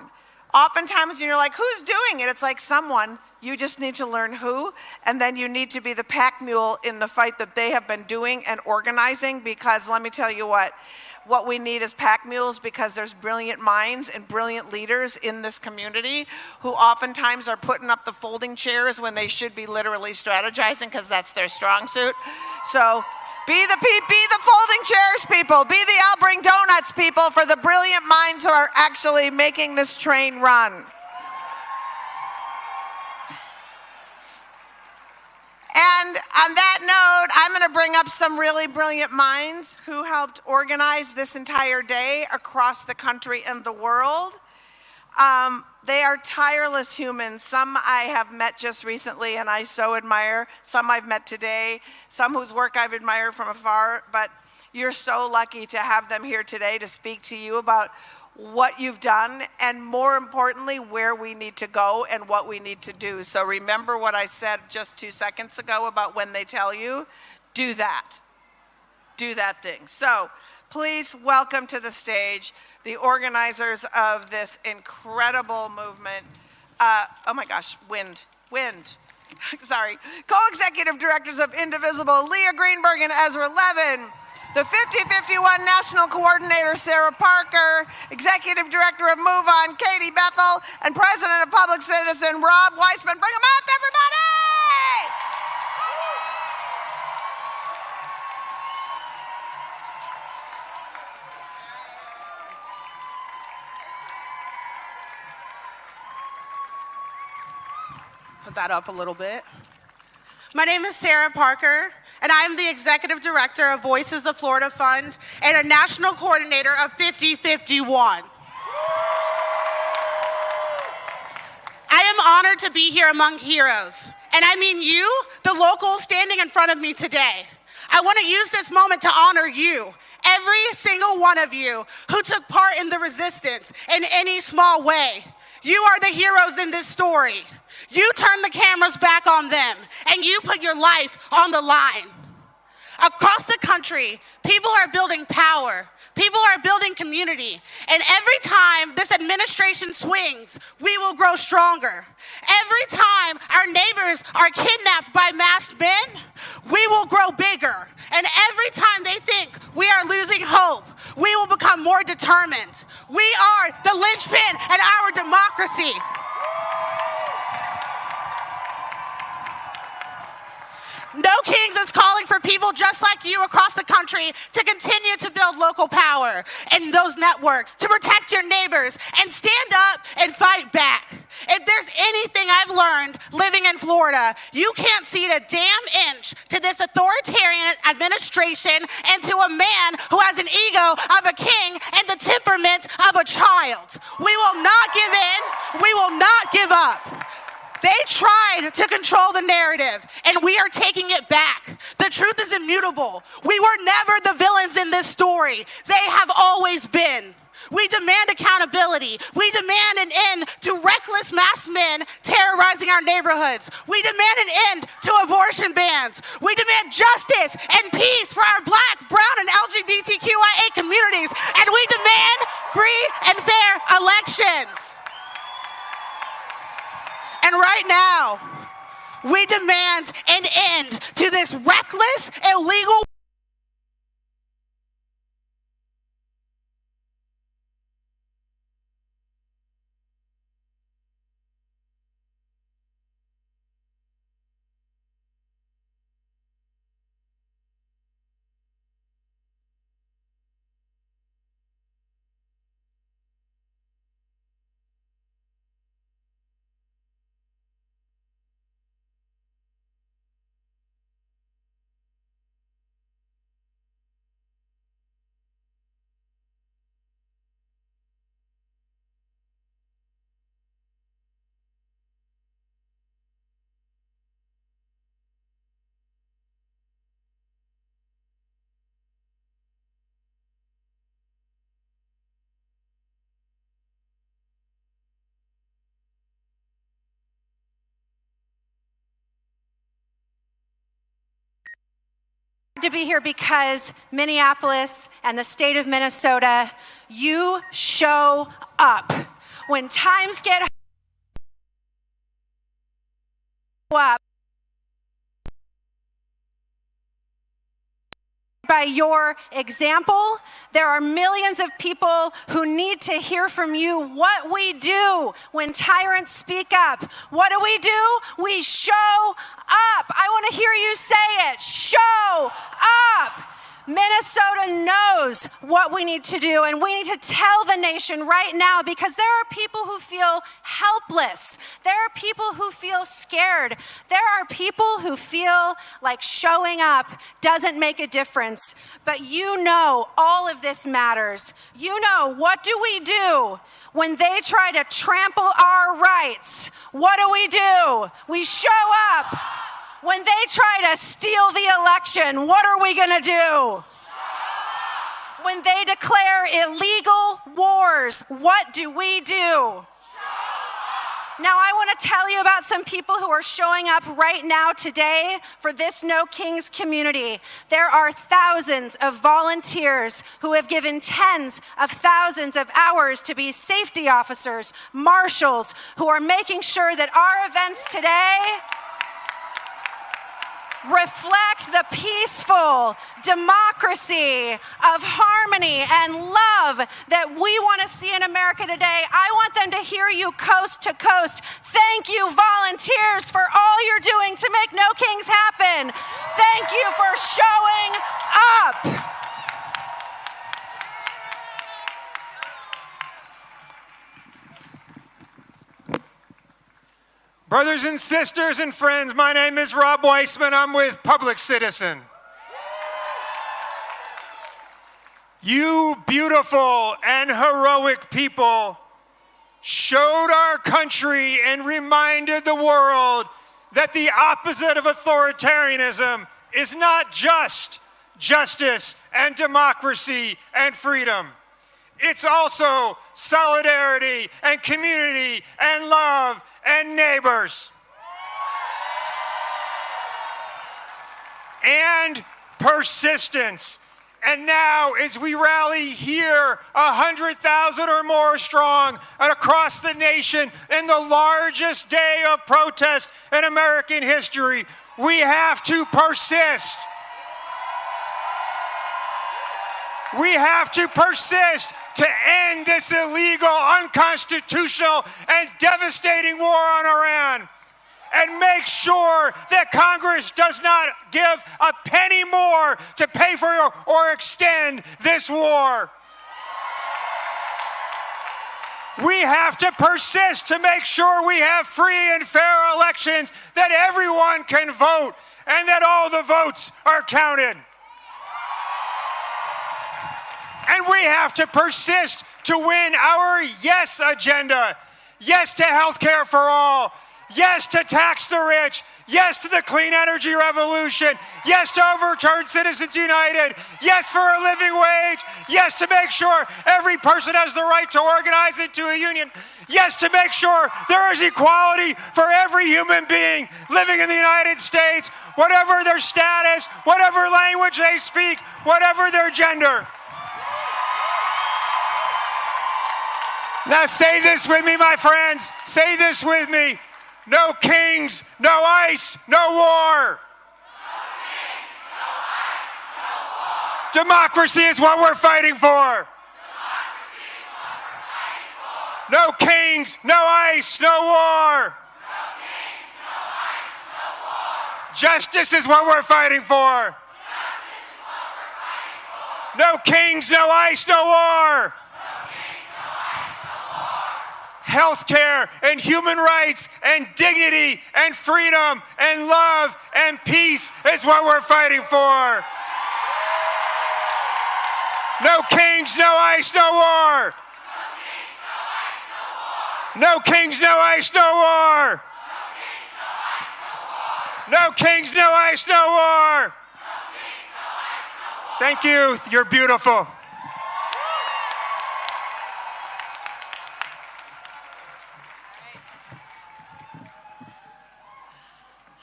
Oftentimes when you're like, who's doing it? It's like someone. You just need to learn who, and then you need to be the pack mule in the fight that they have been doing and organizing, because let me tell you what we need is pack mules, because there's brilliant minds and brilliant leaders in this community who oftentimes are putting up the folding chairs when they should be literally strategizing, because that's their strong suit. So be the folding chairs people, be the I'll bring donuts people for the brilliant minds who are actually making this train run. And on that note, I'm going to bring up some really brilliant minds who helped organize this entire day across the country and the world. They are tireless humans. Some I have met just recently and I so admire. Some I've met today. Some whose work I've admired from afar. But you're so lucky to have them here today to speak to you about what you've done, and more importantly, where we need to go and what we need to do. So remember what I said just 2 seconds ago about when they tell you, do that. Do that thing. So please welcome to the stage the organizers of this incredible movement. Oh my gosh, wind. Sorry. Co-executive directors of Indivisible, Leah Greenberg and Ezra Levin. The 5051 National Coordinator, Sarah Parker. Executive Director of Move On, Katie Bethel. And President of Public Citizen, Rob Weissman. Bring them up, everybody! Put that up a little bit. My name is Sarah Parker, and I'm the Executive Director of Voices of Florida Fund and a National Coordinator of 5051. I am honored to be here among heroes, and I mean you, the locals standing in front of me today. I want to use this moment to honor you, every single one of you who took part in the resistance in any small way. You are the heroes in this story. You turned the cameras back on them, and you put your life on the line. Across the country, people are building power. People are building community. And every time this administration swings, we will grow stronger. Every time our neighbors are kidnapped by masked men, we will grow bigger. And every time they think we are losing hope, we will become more determined. We are the linchpin in our democracy. No Kings is calling for people just like you across the country to continue to build local power and those networks, to protect your neighbors and stand up and fight back. If there's anything I've learned living in Florida, you can't cede a damn inch to this authoritarian administration and to a man who has an ego of a king and the temperament of a child. We will not give in. We will not give up. They tried to control the narrative, and we are taking it back. The truth is immutable. We were never the villains in this story. They have always been. We demand accountability. We demand an end to reckless masked men terrorizing our neighborhoods. We demand an end to abortion bans. We demand justice and peace for our Black, brown, and LGBTQIA communities. And we demand free and fair elections. And right now, we demand an end to this reckless, illegal to be here because Minneapolis and the state of Minnesota, you show up. When times get up, by your example, there are millions of people who need to hear from you what we do when tyrants speak up. What do? We show up. I want to hear you say it. Show up. Minnesota knows what we need to do, and we need to tell the nation right now, because there are people who feel helpless. There are people who feel scared. There are people who feel like showing up doesn't make a difference. But you know all of this matters. You know, what do we do when they try to trample our rights? What do? We show up. When they try to steal the election, what are we going to do? When they declare illegal wars, what do? Now Now, I want to tell you about some people who are showing up right now today for this No Kings community. There are thousands of volunteers who have given tens of thousands of hours to be safety officers, marshals, who are making sure that our events today reflect the peaceful democracy of harmony and love that we want to see in America today. I want them to hear you coast to coast. Thank you, volunteers, for all you're doing to make No Kings happen. Thank you for showing up. Brothers and sisters and friends, my name is Rob Weissman. I'm with Public Citizen. You beautiful and heroic people showed our country and reminded the world that the opposite of authoritarianism is not just justice and democracy and freedom. It's also solidarity and community and love and neighbors. And persistence. And now, as we rally here, 100,000 or more strong and across the nation in the largest day of protest in American history, we have to persist. We have to persist to end this illegal, unconstitutional, and devastating war on Iran, and make sure that Congress does not give a penny more to pay for or extend this war. We have to persist to make sure we have free and fair elections, that everyone can vote, and that all the votes are counted. And we have to persist to win our yes agenda. Yes to health care for all. Yes to tax the rich. Yes to the clean energy revolution. Yes to overturn Citizens United. Yes for a living wage. Yes to make sure every person has the right to organize into a union. Yes to make sure there is equality for every human being living in the United States, whatever their status, whatever language they speak, whatever their gender. Now say this with me, my friends. Say this with me. No kings, no ice, no war. Democracy is what we're fighting for. No kings, no ice, no war. Justice is what we're fighting for. No kings, no ice, no war. Healthcare and human rights and dignity and freedom and love and peace is what we're fighting for. No kings, no ice, no war. No kings, no ice, no war. No kings, no ice, no war. Thank you. You're beautiful.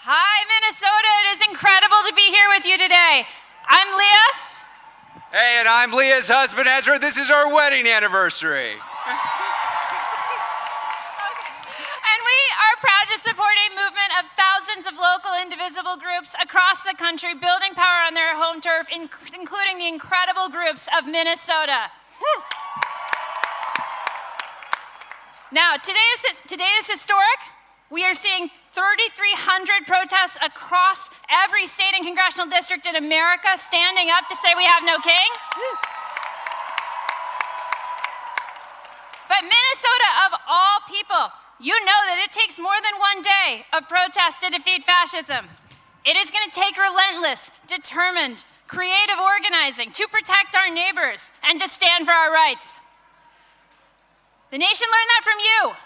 Hi, Minnesota. It is incredible to be here with you today. I'm Leah. Hey, and I'm Leah's husband, Ezra. This is our wedding anniversary. And we are proud to support a movement of thousands of local indivisible groups across the country building power on their home turf, including the incredible groups of Minnesota. Now, today is historic. We are seeing 3,300 protests across every state and congressional district in America standing up to say we have no king. But Minnesota, of all people, you know that it takes more than one day of protest to defeat fascism. It is going to take relentless, determined, creative organizing to protect our neighbors and to stand for our rights. The nation learned that from you.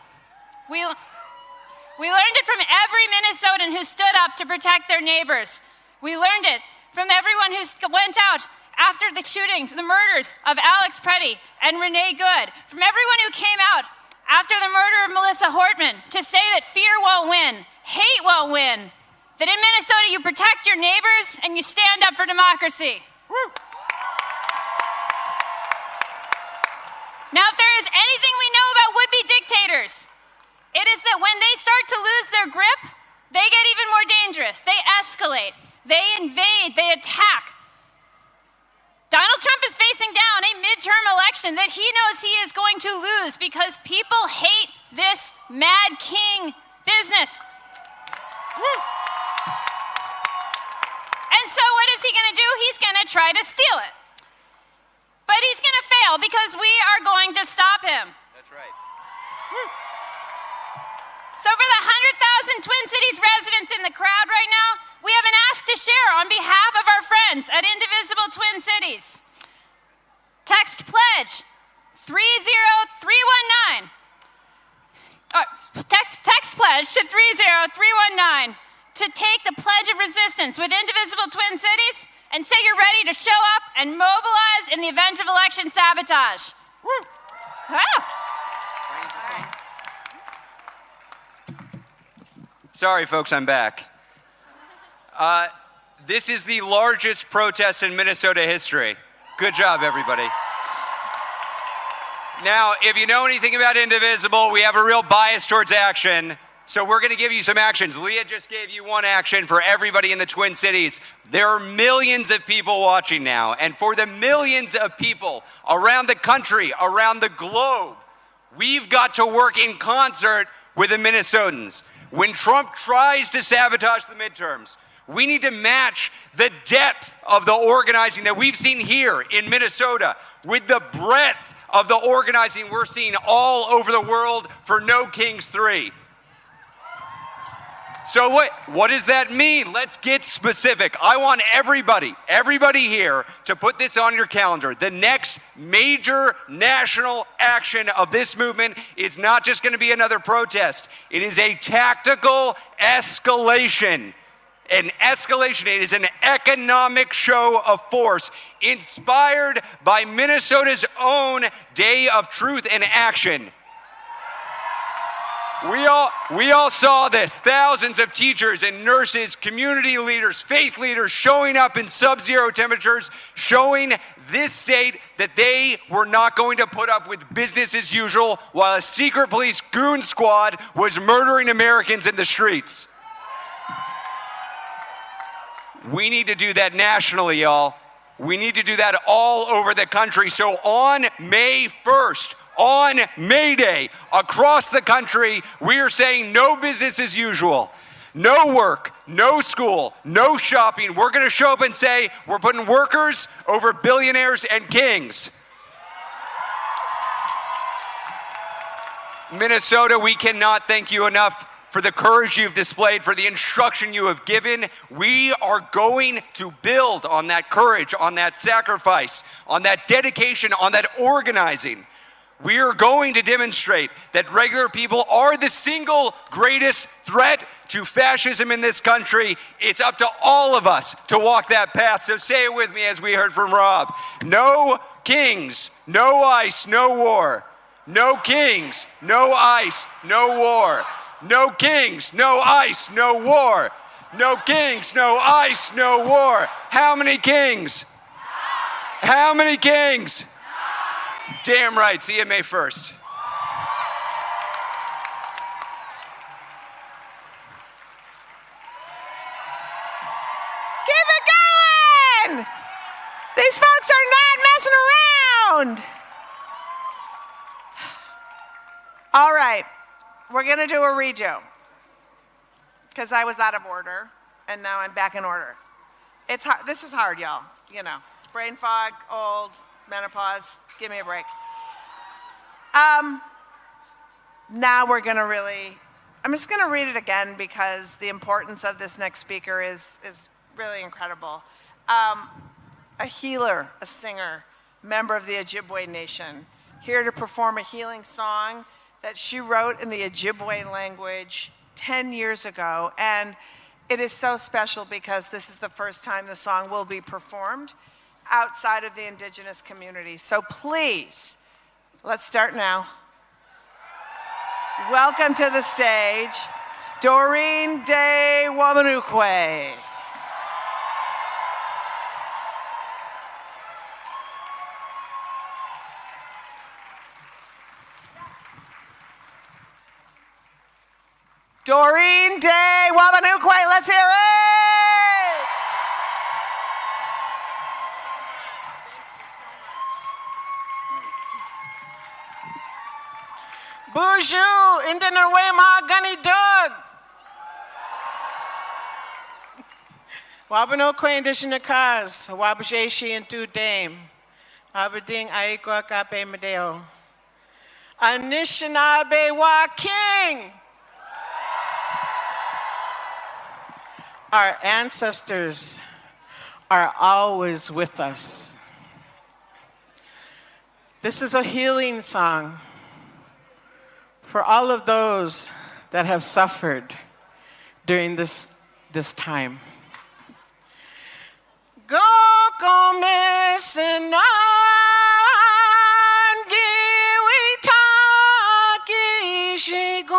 We learned it from every Minnesotan who stood up to protect their neighbors. We learned it from everyone who went out after the shootings, the murders of Alex Preddy and Renee Good, from everyone who came out after the murder of Melissa Hortman, to say that fear won't win, hate won't win, that in Minnesota you protect your neighbors and you stand up for democracy. Woo. Now, if there is anything we know about would-be dictators, it is that when they start to lose their grip, they get even more dangerous. They escalate, they invade, they attack. Donald Trump is facing down a midterm election that he knows he is going to lose because people hate this mad king business. Woo. And so what is he going to do? He's going to try to steal it. But he's going to fail because we are going to stop him. That's right. Woo. So for the 100,000 Twin Cities residents in the crowd right now, we have an ask to share on behalf of our friends at Indivisible Twin Cities. Text pledge 30319. Text pledge to 30319 to take the Pledge of Resistance with Indivisible Twin Cities and say you're ready to show up and mobilize in the event of election sabotage. Woo. Ah. Sorry, folks, I'm back. This is the largest protest in Minnesota history. Good job, everybody. Now, if you know anything about Indivisible, we have a real bias towards action. So we're going to give you some actions. Leah just gave you one action for everybody in the Twin Cities. There are millions of people watching now. And for the millions of people around the country, around the globe, we've got to work in concert with the Minnesotans. When Trump tries to sabotage the midterms, we need to match the depth of the organizing that we've seen here in Minnesota with the breadth of the organizing we're seeing all over the world for No Kings 3. So what does that mean? Let's get specific. I want everybody here to put this on your calendar. The next major national action of this movement is not just going to be another protest. It is a tactical escalation. An escalation. It is an economic show of force inspired by Minnesota's own Day of Truth and Action. We all saw this. Thousands of teachers and nurses, community leaders, faith leaders showing up in sub-zero temperatures, showing this state that they were not going to put up with business as usual while a secret police goon squad was murdering Americans in the streets. We need to do that nationally, y'all. We need to do that all over the country. So on May 1st, on May Day, across the country, we are saying no business as usual. No work, no school, no shopping. We're going to show up and say we're putting workers over billionaires and kings. Minnesota, we cannot thank you enough for the courage you've displayed, for the instruction you have given. We are going to build on that courage, on that sacrifice, on that dedication, on that organizing. We are going to demonstrate that regular people are the single greatest threat to fascism in this country. It's up to all of us to walk that path. So say it with me as we heard from Rob. No kings, no ice, no war. No kings, no ice, no war. No kings, no ice, no war. No kings, no ice, no war. How many kings? How many kings? Damn right. See you May 1st. Keep it going! These folks are not messing around. All right. We're going to do a redo because I was out of order and now I'm back in order. It's hard. This is hard, y'all. You know, brain fog, old, menopause. Give me a break. Now we're going to I'm just going to read it again because the importance of this next speaker is really incredible. A healer, a singer, member of the Ojibwe Nation, here to perform a healing song that she wrote in the Ojibwe language 10 years ago. And it is so special because this is the first time the song will be performed outside of the indigenous community. So please, let's start now. welcome to the stage, Dorene de Wamanukwe. Dorene de Wamanukwe, let's hear it! Bonjour, Indenerwema Gunny Dog. Wabanokwe Indishinakaz, Wabajeshi and Tu Dame, Aberdeen Aikwa Kape Medeo. Anishinaabe Wa King. Our ancestors are always with us. This is a healing song for all of those that have suffered during this time. Go come sinan giwitaki shigung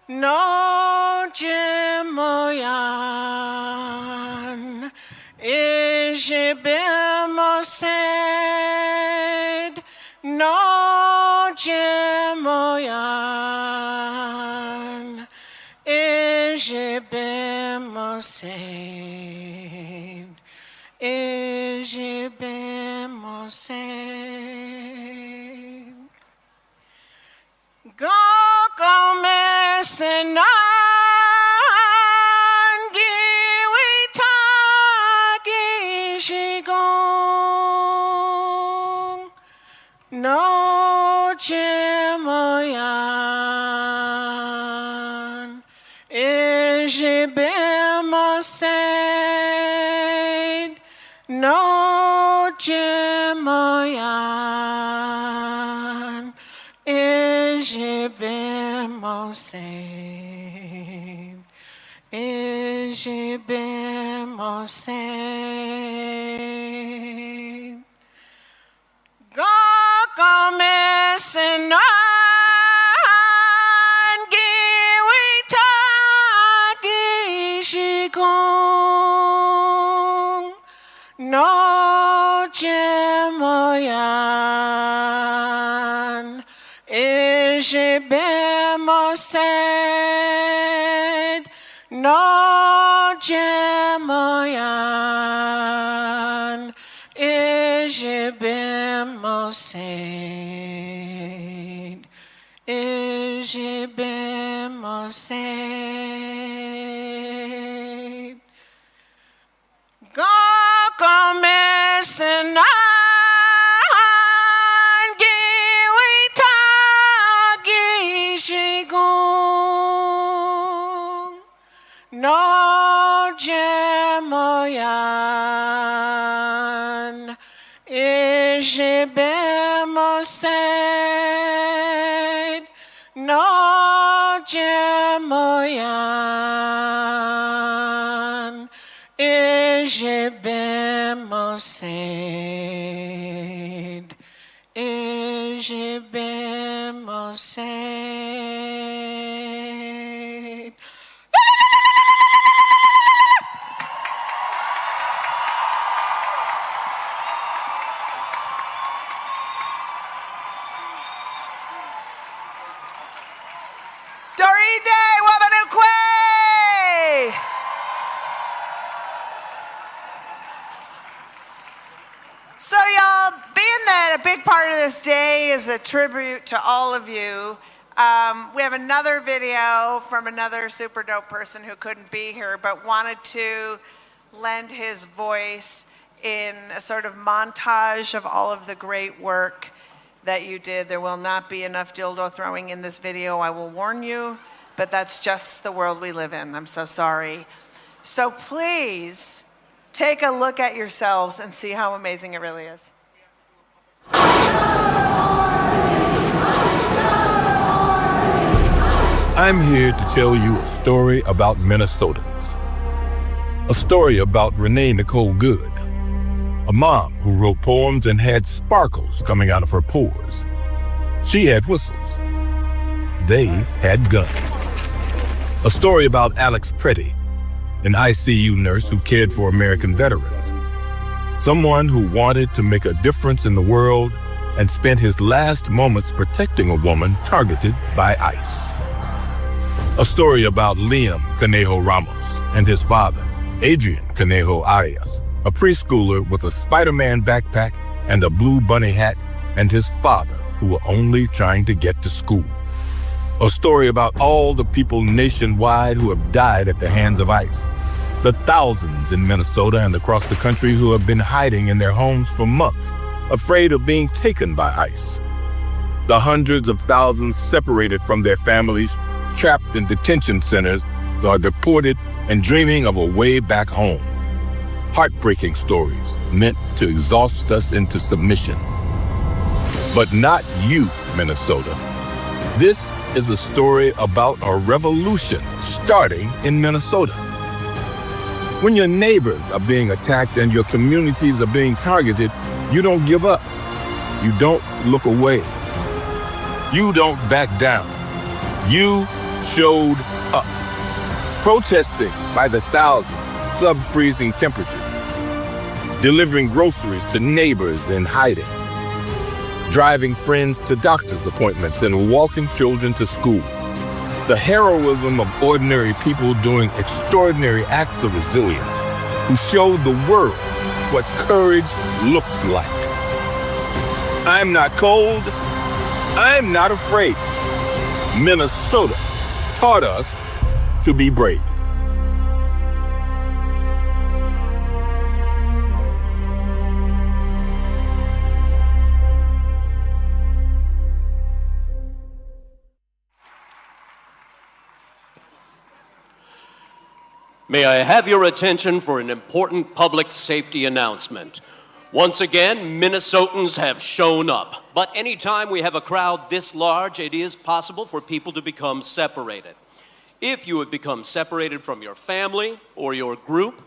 no jimoyan ishibimosed no jimoyan ishibimosed ishibimosed go come sinan giwitaki shigung no jimoyan ishibimosed no jimoyan ishibimosed ishibimosed go come sinan giwitaki shigung no jimoyan ishibimosed no jimoyan ishibimosed ishibimosed go come sinan giwitaki shigung no jimoyan ishibimosed no jimoyan ishibimosed ishibimosed. Dorene de Wamanukwe! So y'all, being that a big part of this day is a tribute to all of you, we have another video from another super dope person who couldn't be here but wanted to lend his voice in a sort of montage of all of the great work that you did. There will not be enough dildo throwing in this video, I will warn you, but that's just the world we live in. I'm so sorry. So please take a look at yourselves and see how amazing it really is. I'm here to tell you a story about Minnesotans. A story about Renee Nicole Good, a mom who wrote poems and had sparkles coming out of her pores. She had whistles. They had guns. A story about Alex Pretty, an ICU nurse who cared for American veterans. Someone who wanted to make a difference in the world and spent his last moments protecting a woman targeted by ICE. A story about Liam Conejo Ramos and his father, Adrian Conejo Arias, a preschooler with a Spider-Man backpack and a blue bunny hat, and his father, who were only trying to get to school. A story about all the people nationwide who have died at the hands of ICE. The thousands in Minnesota and across the country who have been hiding in their homes for months, afraid of being taken by ICE. The hundreds of thousands separated from their families, trapped in detention centers, or deported and dreaming of a way back home. Heartbreaking stories meant to exhaust us into submission. But not you, Minnesota. This is a story about a revolution starting in Minnesota. When your neighbors are being attacked and your communities are being targeted, you don't give up. You don't look away. You don't back down. You showed up. Protesting by the thousands, sub-freezing temperatures. Delivering groceries to neighbors in hiding. Driving friends to doctor's appointments and walking children to school. The heroism of ordinary people doing extraordinary acts of resilience who showed the world what courage looks like. I'm not cold. I'm not afraid. Minnesota taught us to be brave. May I have your attention for an important public safety announcement. Once again, Minnesotans have shown up. But anytime we have a crowd this large, it is possible for people to become separated. If you have become separated from your family or your group,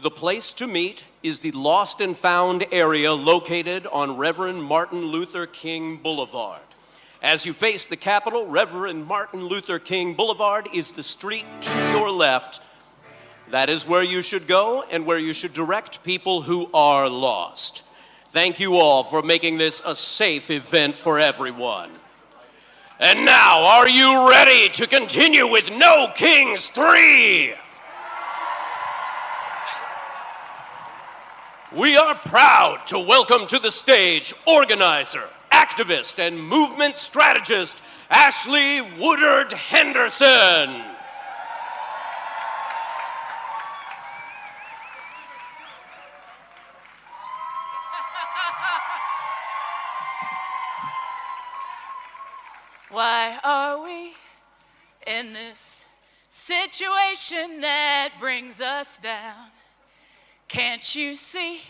the place to meet is the Lost and Found area located on Reverend Martin Luther King Boulevard. As you face the Capitol, Reverend Martin Luther King Boulevard is the street to your left. That is where you should go and where you should direct people who are lost. Thank you all for making this a safe event for everyone. And now, are you ready to continue with No Kings 3? We are proud to welcome to the stage organizer, activist, and movement strategist, Ashley Woodard Henderson. Why are we in this situation that brings us down? Can't you see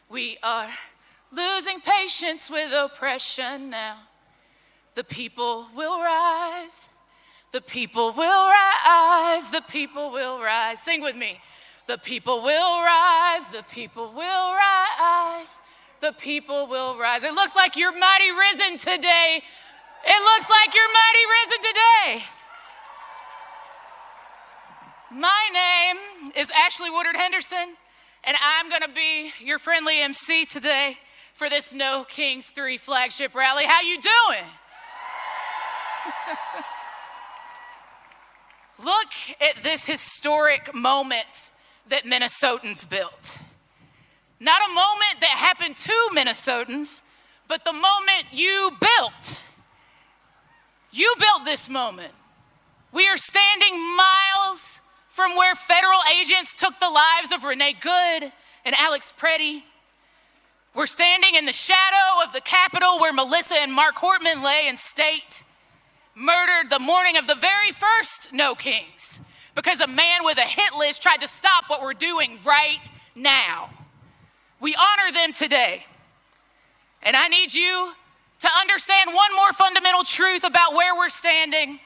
we are losing patience with oppression now? The people will rise, the people will rise, the people will rise. Sing with me. The people will rise, the people will rise, the people will rise. It looks like you're mighty risen today. It looks like you're mighty risen today. My name is Ashley Woodard Henderson, and I'm going to be your friendly MC today for this No Kings 3 flagship rally. How you doing? Look at this historic moment that Minnesotans built. Not a moment that happened to Minnesotans, but the moment you built. You built this moment. We are standing miles from where federal agents took the lives of Renee Good and Alex Pretty. We're standing in the shadow of the Capitol where Melissa and Mark Hortman lay in state, murdered the morning of the very first No Kings, because a man with a hit list tried to stop what we're doing right now. We honor them today. And I need you to understand one more fundamental truth about where we're standing.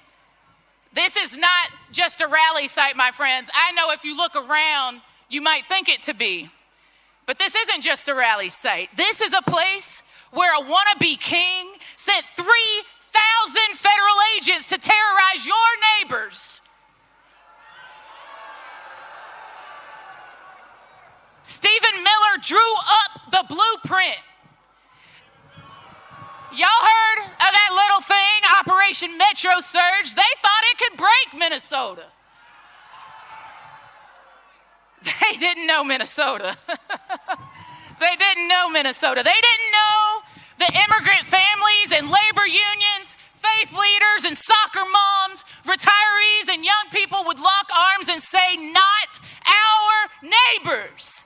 This is not just a rally site, my friends. I know if you look around, you might think it to be. But this isn't just a rally site. This is a place where a wannabe king sent 3,000 federal agents to terrorize your neighbors. Stephen Miller drew up the blueprint. Y'all heard of that little thing, Operation Metro Surge? They thought it could break Minnesota. They didn't know Minnesota. They didn't know Minnesota. They didn't know the immigrant families and labor unions, faith leaders and soccer moms, retirees and young people would lock arms and say, not our neighbors.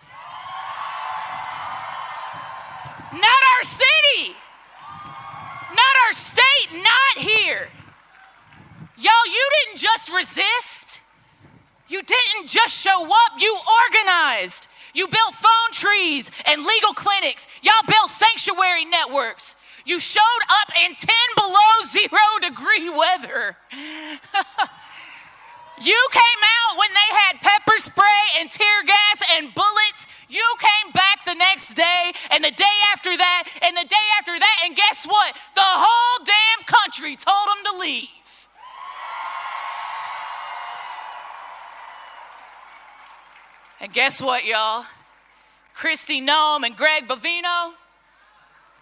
Not our city. Not our state, not here. Y'all, you didn't just resist. You didn't just show up, you organized. You built phone trees and legal clinics. Y'all built sanctuary networks. You showed up in 10 below 0 degree weather. You came out when they had pepper spray and tear gas and bullets. You came back the next day and the day after that and the day after that, and guess what? The whole damn country told them to leave. And guess what, y'all? Kristi Noem and Greg Bovino,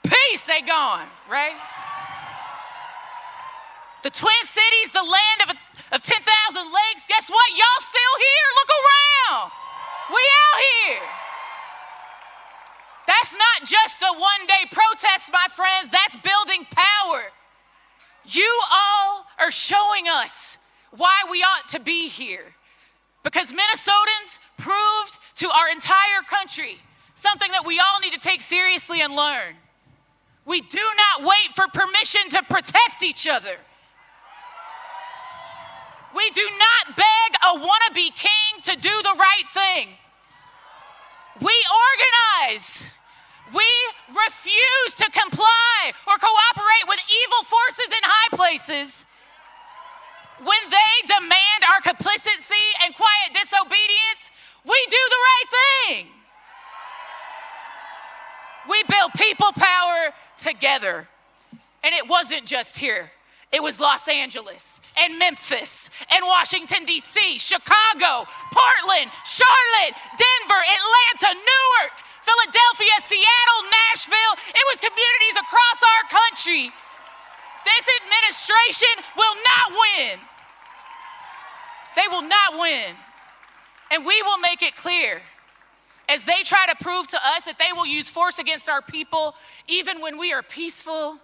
peace, they gone, right? The Twin Cities, the land of 10,000 lakes, guess what? Y'all still here, look around. We out here. That's not just a one-day protest, my friends, that's building power. You all are showing us why we ought to be here. Because Minnesotans proved to our entire country something that we all need to take seriously and learn. We do not wait for permission to protect each other. We do not beg a wannabe king to do the right thing. We organize. We refuse to comply or cooperate with evil forces in high places. When they demand our complicity and quiet disobedience, we do the right thing. We build people power together. And it wasn't just here. It was Los Angeles and Memphis and Washington, D.C., Chicago, Portland, Charlotte, Denver, Atlanta, Newark, Philadelphia, Seattle, Nashville. It was communities across our country. This administration will not win. They will not win. And we will make it clear as they try to prove to us that they will use force against our people, even when we are peaceful.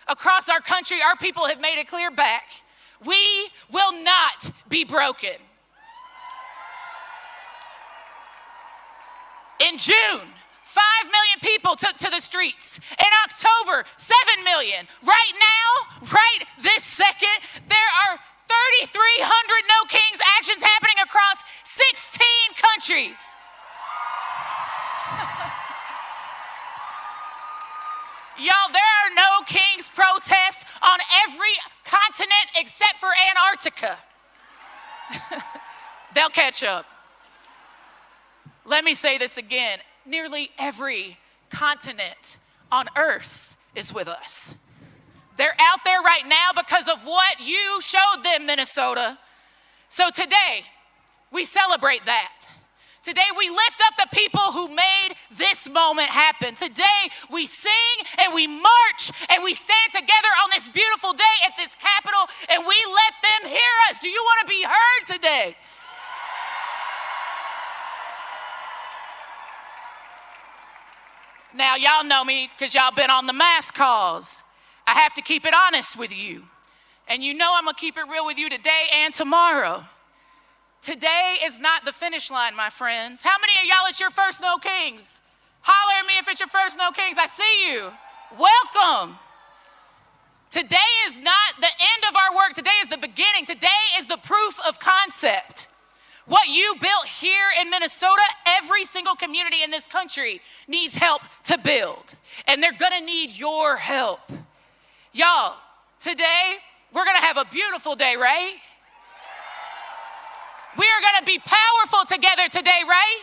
Across our country, our people have made it clear back. We will not be broken. In June, 5 million people took to the streets. In October, 7 million. Right now, right this second, there are 3,300 No Kings actions happening across 16 countries. Y'all, there are No Kings protests on every continent except for Antarctica. They'll catch up. Let me say this again. Nearly every continent on earth is with us. They're out there right now because of what you showed them, Minnesota. So today, we celebrate that. Today, we lift up the people who made this moment happen. Today, we sing and we march and we stand together on this beautiful day at this Capitol and we let them hear us. Do you want to be heard today? Now, y'all know me because y'all been on the mass calls. I have to keep it honest with you. And you know I'm going to keep it real with you today and tomorrow. Today is not the finish line, my friends. How many of y'all, it's your first No Kings? Holler at me if it's your first No Kings. I see you. Welcome. Today is not the end of our work. Today is the beginning. Today is the proof of concept. What you built here in Minnesota, every single community in this country needs help to build. And they're gonna need your help. Y'all, today, we're gonna have a beautiful day, right? We are gonna be powerful together today, right?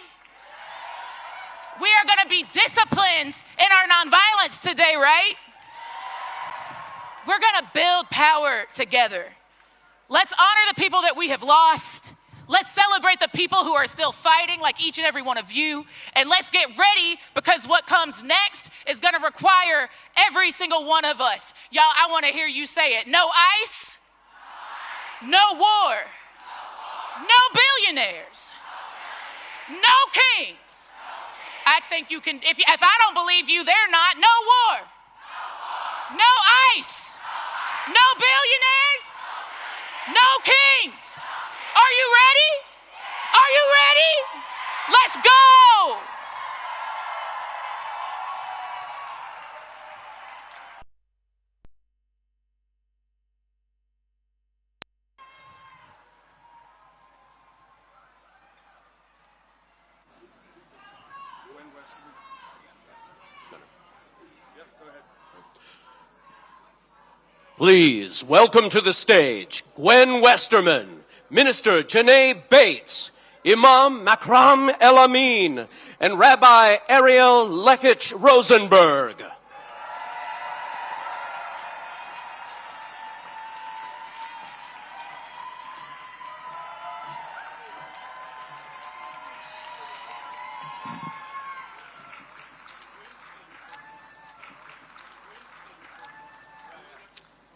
We are going to be disciplined in our nonviolence today, right? We're going to build power together. Let's honor the people that we have lost. Let's celebrate the people who are still fighting, like each and every one of you. And let's get ready, because what comes next is going to require every single one of us. Y'all, I want to hear you say it. No ICE, no war, no billionaires, no kings. I think you can, if I don't believe you, they're not. No war, no ICE, no billionaires, no kings. Are you ready? Are you ready? Let's go! Please welcome to the stage Gwen Westerman, Minister Janae Bates, Imam Makram El-Amin, and Rabbi Ariel Lekich Rosenberg.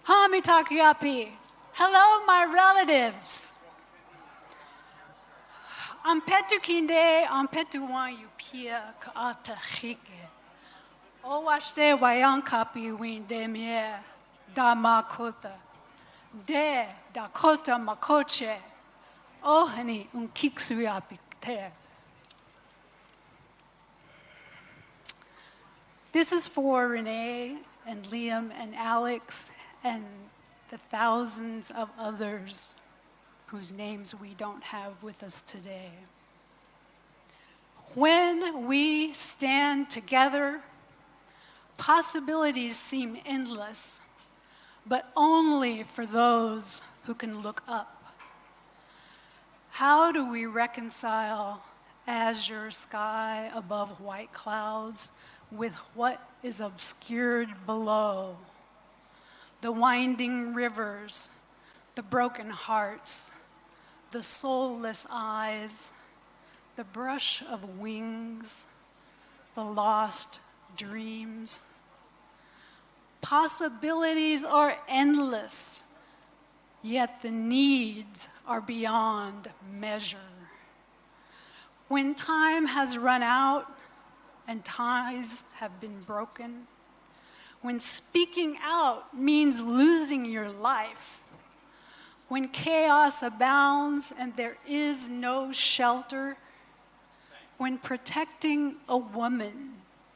Hamitakiapi. Hello, my relatives. Ampetukinde ampetuwan yupia kaata chike. Owashte wayankapi windemie damakota. De dakota makoche. Ohani unkiksuapikte. This is for Renee and Liam and Alex and the thousands of others whose names we don't have with us today. When we stand together, possibilities seem endless, but only for those who can look up. How do we reconcile azure sky above white clouds with what is obscured below? The winding rivers, the broken hearts, the soulless eyes, the brush of wings, the lost dreams. Possibilities are endless, yet the needs are beyond measure. When time has run out and ties have been broken, when speaking out means losing your life, when chaos abounds and there is no shelter, when protecting a woman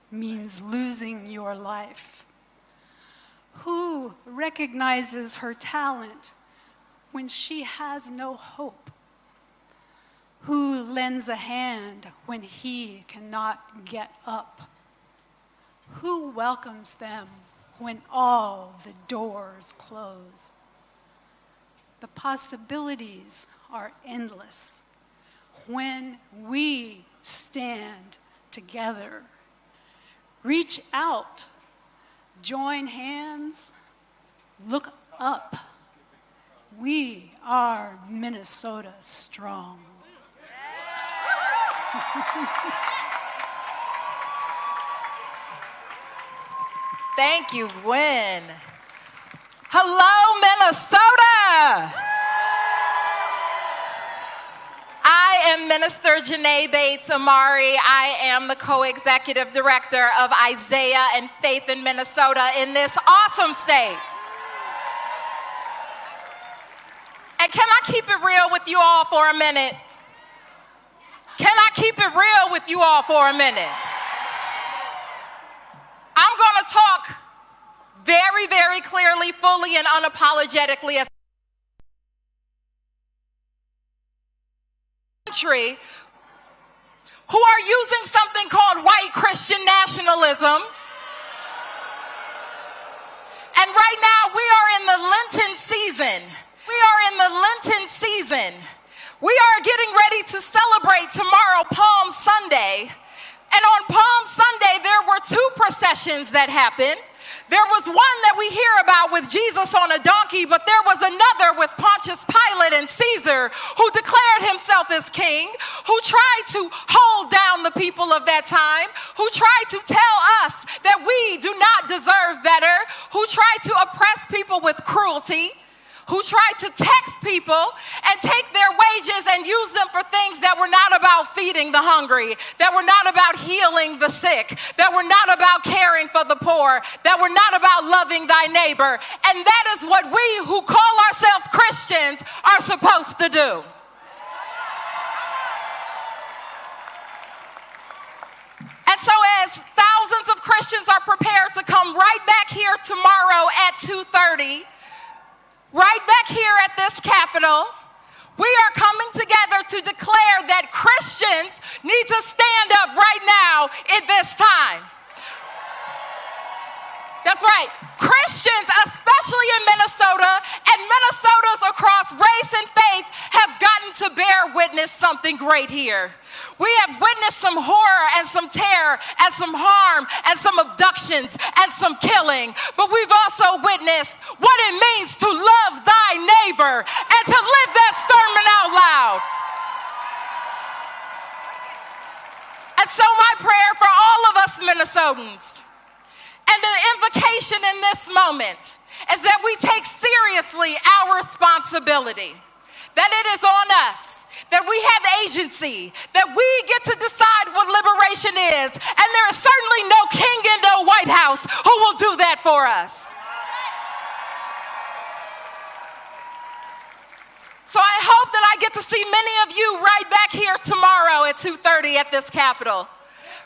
means losing your life, who recognizes her talent when she has no hope? Who lends a hand when he cannot get up? Who welcomes them when all the doors close? The possibilities are endless when we stand together. Reach out, join hands, look up. We are Minnesota strong. Thank you, Gwen. Hello, Minnesota. I am Minister Janae Bates Amari. I am the co-executive director of Isaiah and Faith in Minnesota in this awesome state. And can I keep it real with you all for a minute? Can I keep it real with you all for a minute? I'm going to talk very, very clearly, fully, and unapologetically as a country who are using something called white Christian nationalism. And right now we are in the Lenten season. We are getting ready to celebrate tomorrow, Palm Sunday. And on Palm Sunday, there were 2 processions that happened. There was one that we hear about with Jesus on a donkey, but there was another with Pontius Pilate and Caesar, who declared himself as king, who tried to hold down the people of that time, who tried to tell us that we do not deserve better, who tried to oppress people with cruelty, who tried to tax people and take their wages and use them for things that were not about feeding the hungry, that were not about healing the sick, that were not about caring for the poor, that were not about loving thy neighbor. And that is what we who call ourselves Christians are supposed to do. And so as thousands of Christians are prepared to come right back here tomorrow at 2:30, right back here at this Capitol, we are coming together to declare that Christians need to stand up right now at this time. That's right. Christians, especially in Minnesota, and Minnesotans across race and faith, have gotten to bear witness something great here. We have witnessed some horror and some terror and some harm and some abductions and some killing. But we've also witnessed what it means to love thy neighbor and to live that sermon out loud. And so my prayer for all of us Minnesotans, and the invocation in this moment, is that we take seriously our responsibility, that it is on us, that we have agency, that we get to decide what liberation is, and there is certainly no king in no White House who will do that for us. So I hope that I get to see many of you right back here tomorrow at 2:30 at this Capitol.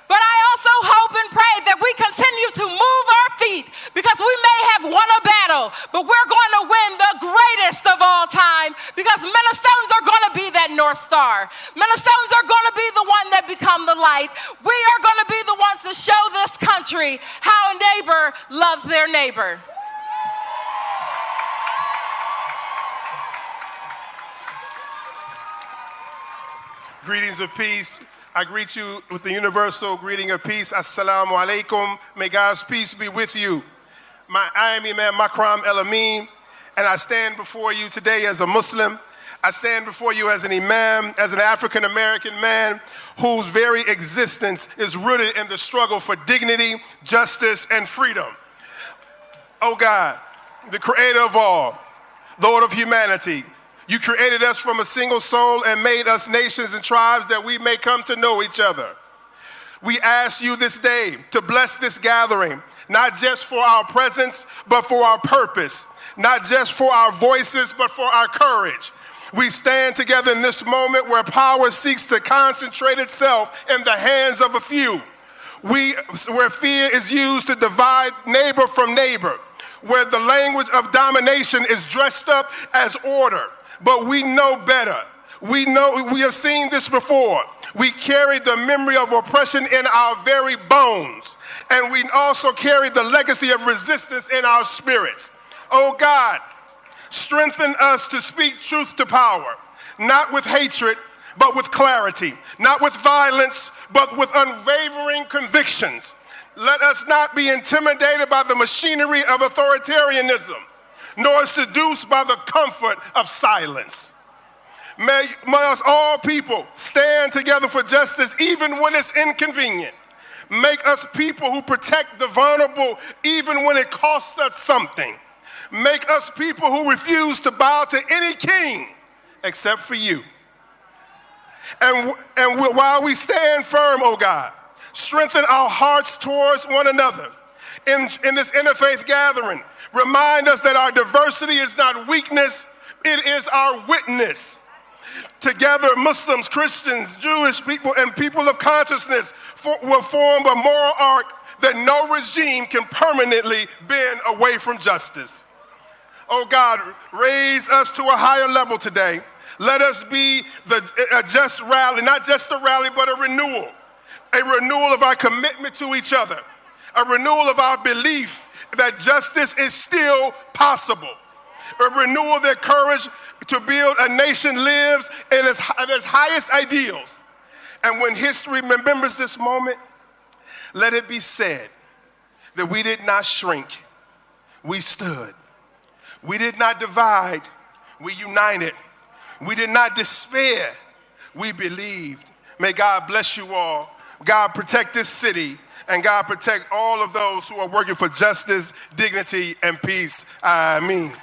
But I also hope and pray that we continue to move our feet, because we may have won a battle, but we're going to win the greatest of all time, because Minnesotans are going to be that North Star. Minnesotans are going to be the one that become the light. We are going to be the ones to show this country how a neighbor loves their neighbor. Greetings of peace. I greet you with the universal greeting of peace. Assalamu alaikum. May God's peace be with you. I am Imam Makram El-Amin, and I stand before you today as a Muslim. I stand before you as an imam, as an African-American man whose very existence is rooted in the struggle for dignity, justice, and freedom. Oh God, the creator of all, Lord of humanity, you created us from a single soul and made us nations and tribes that we may come to know each other. We ask you this day to bless this gathering, not just for our presence, but for our purpose, not just for our voices, but for our courage. We stand together in this moment where power seeks to concentrate itself in the hands of a few. Where fear is used to divide neighbor from neighbor, where the language of domination is dressed up as order. But we know better. We have seen this before. We carry the memory of oppression in our very bones. And we also carry the legacy of resistance in our spirits. Oh God, strengthen us to speak truth to power, not with hatred, but with clarity, not with violence, but with unwavering convictions. Let us not be intimidated by the machinery of authoritarianism, nor seduced by the comfort of silence. May us all people stand together for justice even when it's inconvenient. Make us people who protect the vulnerable even when it costs us something. Make us people who refuse to bow to any king except for you. And while we stand firm, oh God, strengthen our hearts towards one another. In this interfaith gathering, remind us that our diversity is not weakness, it is our witness. Together, Muslims, Christians, Jewish people, and people of consciousness will form a moral arc that no regime can permanently bend away from justice. Oh God, raise us to a higher level today. Let us be a just rally, not just a rally, but a renewal of our commitment to each other, a renewal of our belief that justice is still possible, a renewal of their courage to build a nation lives in its highest ideals. And when history remembers this moment, Let it be said that we did not shrink, we stood. We did not divide, we united. We did not despair, we believed. May God bless you all. God protect this city, and God protect all of those who are working for justice, dignity, and peace. Amen.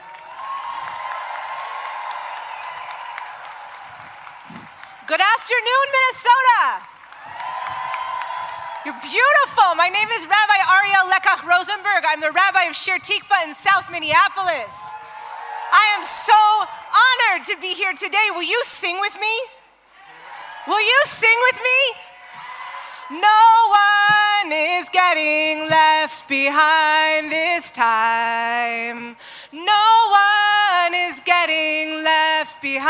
Good afternoon, Minnesota. You're beautiful. My name is Rabbi Ariel Lekach Rosenberg. I'm the rabbi of Sher Tikva in South Minneapolis. I am so honored to be here today. Will you sing with me? Will you sing with me? No one is getting left behind this time. No one is getting left behind.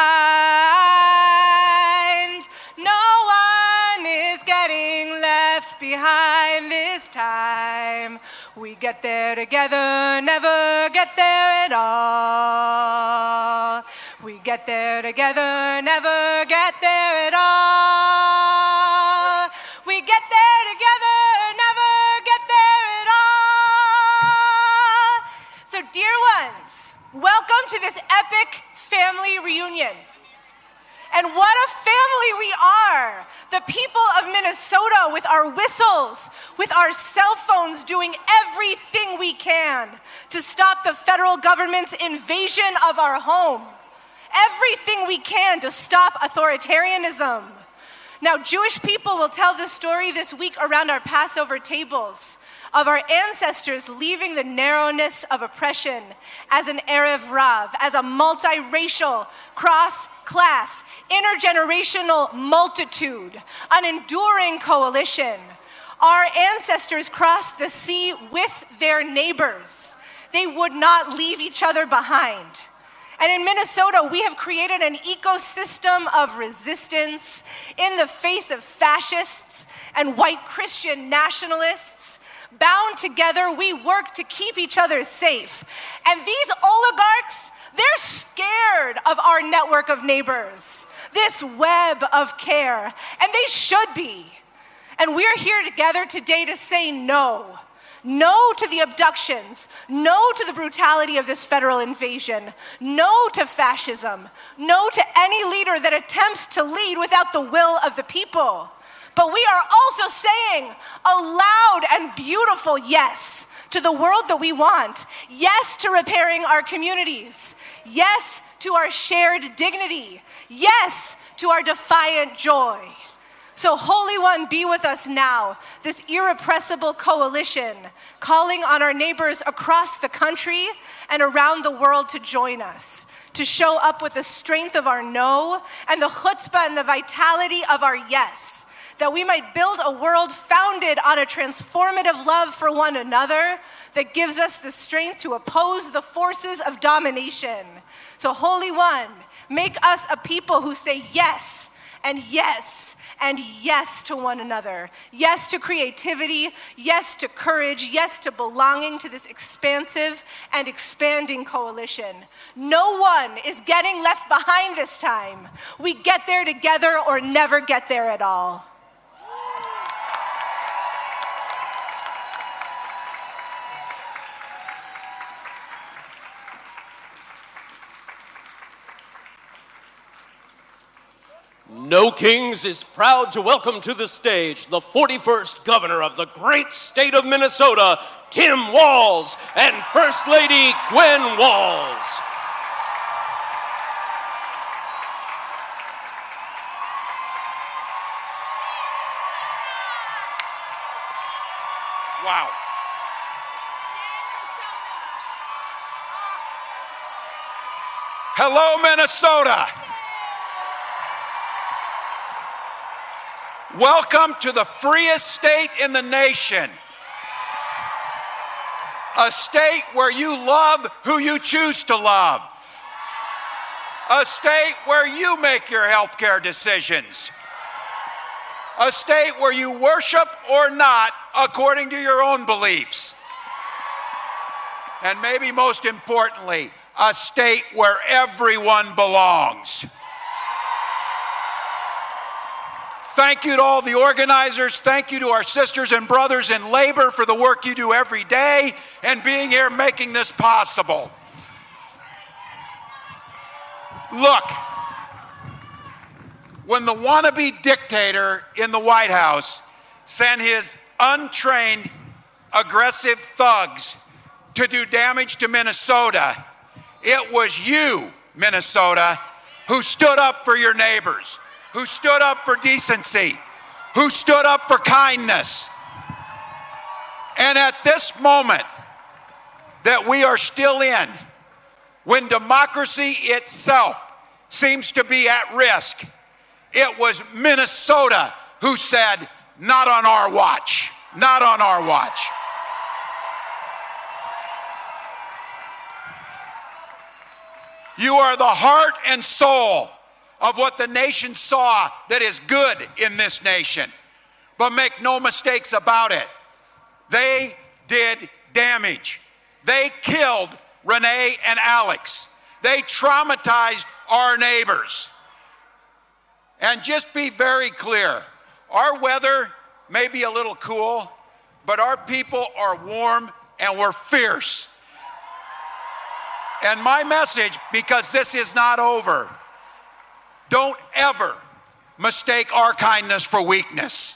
No one is getting left behind this time. We get there together, never get there at all. We get there together, never get there at all. We get there together, never get there at all. So dear ones, welcome to this epic family reunion. And what a family we are. The people of Minnesota, with our whistles, with our cell phones, doing everything we can to stop the federal government's invasion of our home. Everything we can to stop authoritarianism. Now, Jewish people will tell the story this week around our Passover tables of our ancestors leaving the narrowness of oppression as an Erev Rav, as a multiracial, cross-class, intergenerational multitude, an enduring coalition. Our ancestors crossed the sea with their neighbors. They would not leave each other behind. And in Minnesota, we have created an ecosystem of resistance in the face of fascists and white Christian nationalists. Bound together, we work to keep each other safe. And these oligarchs, they're scared of our network of neighbors, this web of care, and they should be. And we're here together today to say no. No to the abductions, no to the brutality of this federal invasion, no to fascism, no to any leader that attempts to lead without the will of the people. But we are also saying a loud and beautiful yes to the world that we want, yes to repairing our communities, yes to our shared dignity, yes to our defiant joy. So Holy One, be with us now, this irrepressible coalition, calling on our neighbors across the country and around the world to join us, to show up with the strength of our no and the chutzpah and the vitality of our yes, that we might build a world founded on a transformative love for one another that gives us the strength to oppose the forces of domination. So Holy One, make us a people who say yes and yes and yes to one another. Yes to creativity, yes to courage, yes to belonging to this expansive and expanding coalition. No one is getting left behind this time. We get there together or never get there at all. No Kings is proud to welcome to the stage the 41st governor of the great state of Minnesota, Tim Walz, and First Lady Gwen Walz. Wow. Hello, Minnesota. Welcome to the freest state in the nation. A state where you love who you choose to love. A state where you make your healthcare decisions. A state where you worship or not according to your own beliefs. And maybe most importantly, a state where everyone belongs. Thank you to all the organizers. Thank you to our sisters and brothers in labor for the work you do every day and being here making this possible. Look, when the wannabe dictator in the White House sent his untrained, aggressive thugs to do damage to Minnesota, it was you, Minnesota, who stood up for your neighbors, who stood up for decency, who stood up for kindness. And at this moment that we are still in, when democracy itself seems to be at risk, it was Minnesota who said, not on our watch, not on our watch. You are the heart and soul of what the nation saw that is good in this nation. But make no mistakes about it. They did damage. They killed Renee and Alex. They traumatized our neighbors. And just be very clear, our weather may be a little cool, but our people are warm and we're fierce. And my message, because this is not over, don't ever mistake our kindness for weakness.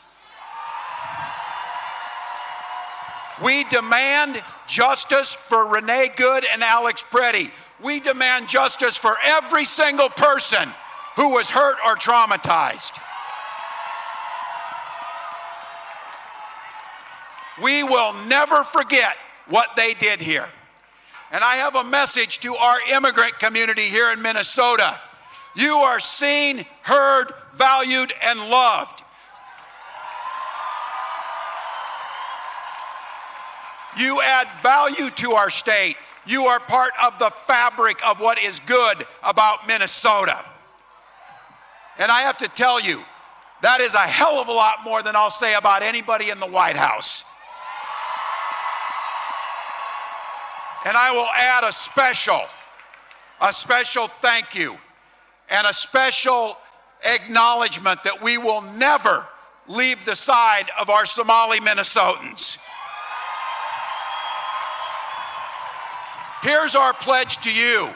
We demand justice for Renee Good and Alex Pretty. We demand justice for every single person who was hurt or traumatized. We will never forget what they did here. And I have a message to our immigrant community here in Minnesota. You are seen, heard, valued, and loved. You add value to our state. You are part of the fabric of what is good about Minnesota. And I have to tell you, that is a hell of a lot more than I'll say about anybody in the White House. And I will add a special thank you and a special acknowledgement that we will never leave the side of our Somali Minnesotans. Here's our pledge to you.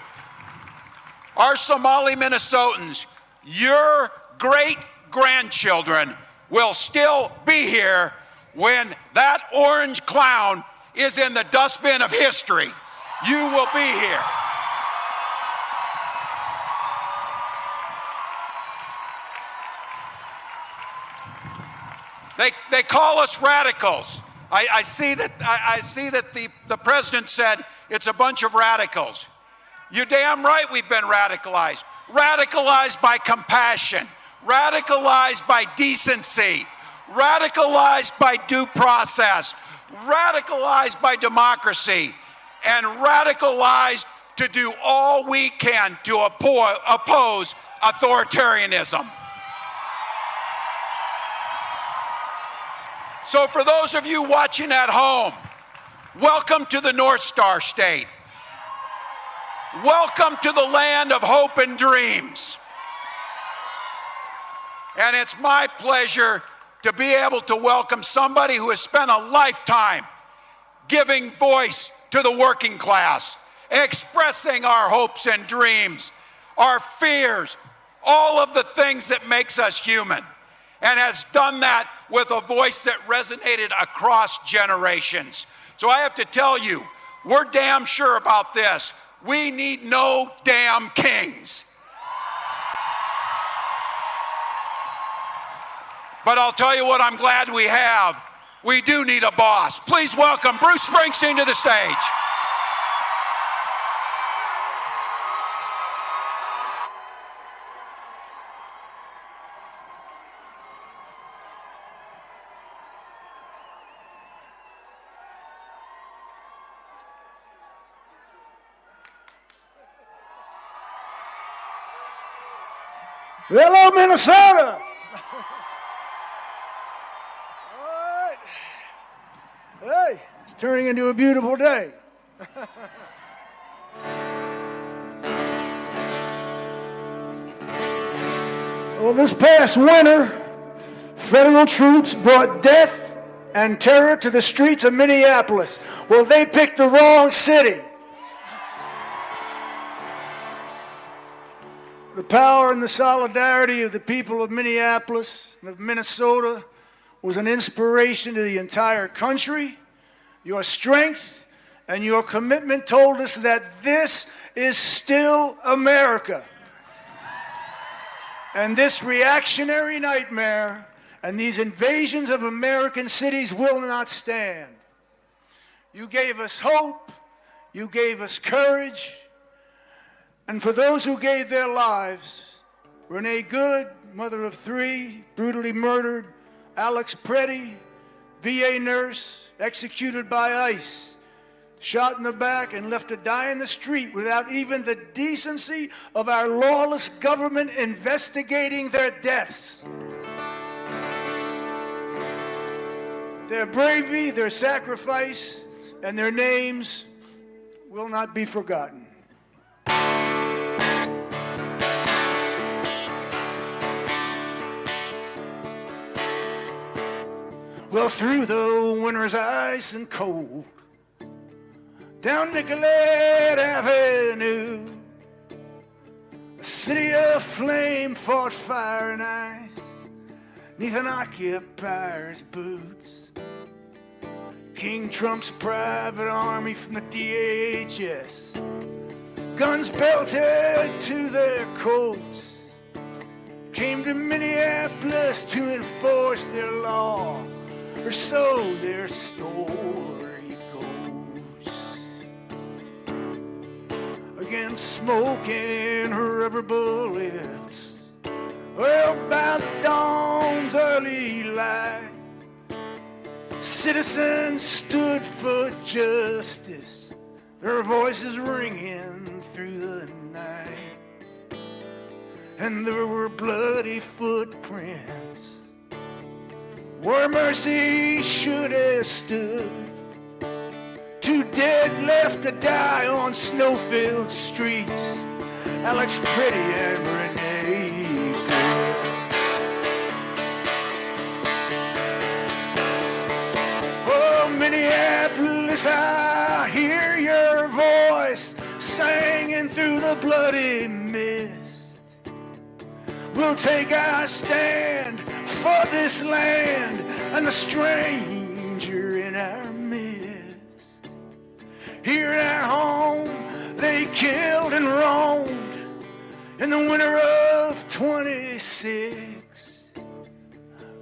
Our Somali Minnesotans, your great-grandchildren will still be here when that orange clown is in the dustbin of history. You will be here. They call us radicals. I see that the president said it's a bunch of radicals. You're damn right we've been radicalized. Radicalized by compassion, radicalized by decency, radicalized by due process, radicalized by democracy, and radicalized to do all we can to oppose authoritarianism. So for those of you watching at home, welcome to the North Star State. Welcome to the land of hope and dreams. And it's my pleasure to be able to welcome somebody who has spent a lifetime giving voice to the working class, expressing our hopes and dreams, our fears, all of the things that makes us human, and has done that with a voice that resonated across generations. So I have to tell you, we're damn sure about this. We need no damn kings. But I'll tell you what I'm glad we have. We do need a boss. Please welcome Bruce Springsteen to the stage. Hello, Minnesota. Hey, it's turning into a beautiful day. Well, this past winter, federal troops brought death and terror to the streets of Minneapolis. Well, they picked the wrong city. The power and the solidarity of the people of Minneapolis and of Minnesota was an inspiration to the entire country. Your strength and your commitment told us that this is still America. And this reactionary nightmare and these invasions of American cities will not stand. You gave us hope, you gave us courage, and for those who gave their lives, Renee Good, mother of 3, brutally murdered, Alex Pretty, VA nurse, executed by ICE, shot in the back and left to die in the street without even the decency of our lawless government investigating their deaths. Their bravery, their sacrifice, and their names will not be forgotten. Well, through the winter's ice and cold, down Nicollet Avenue, a city of flame fought fire and ice, 'neath an occupier's boots. King Trump's private army from the DHS, guns belted to their coats, came to Minneapolis to enforce their law, or so their story goes. Against smoke and rubber bullets, well, by the dawn's early light, citizens stood for justice, their voices ringing through the night. And there were bloody footprints where mercy should have stood. 2 dead left to die on snow-filled streets, Alex Pretty and Renee Good. Oh, Minneapolis, I hear your voice singing through the bloody mist. We'll take our stand for this land and the stranger in our midst. Here in our home, they killed and roamed in the winter of 26.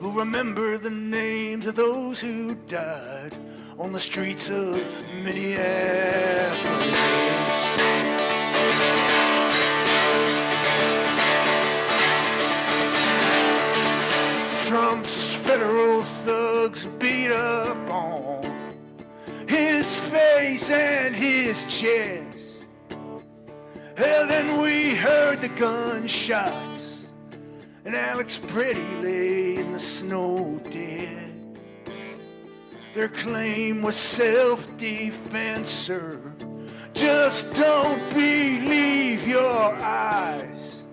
We'll remember the names of those who died on the streets of Minneapolis. Trump's federal thugs beat up on his face and his chest. And then we heard the gunshots, and Alex Pretty lay in the snow dead. Their claim was self-defense, sir. Just don't believe your eyes.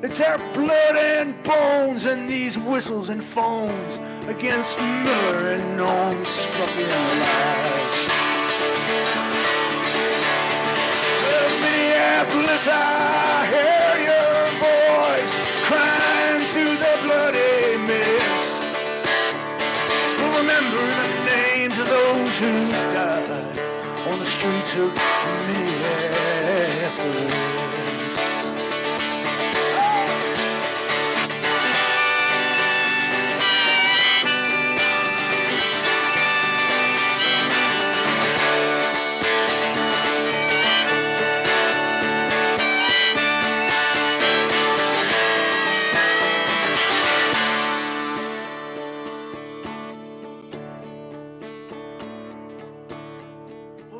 It's our blood and bones and these whistles and phones against Miller and Ohm's fucking lies. Well, Minneapolis, I hear your voice crying through the bloody mist. We'll remember the names of those who died on the streets of Minneapolis.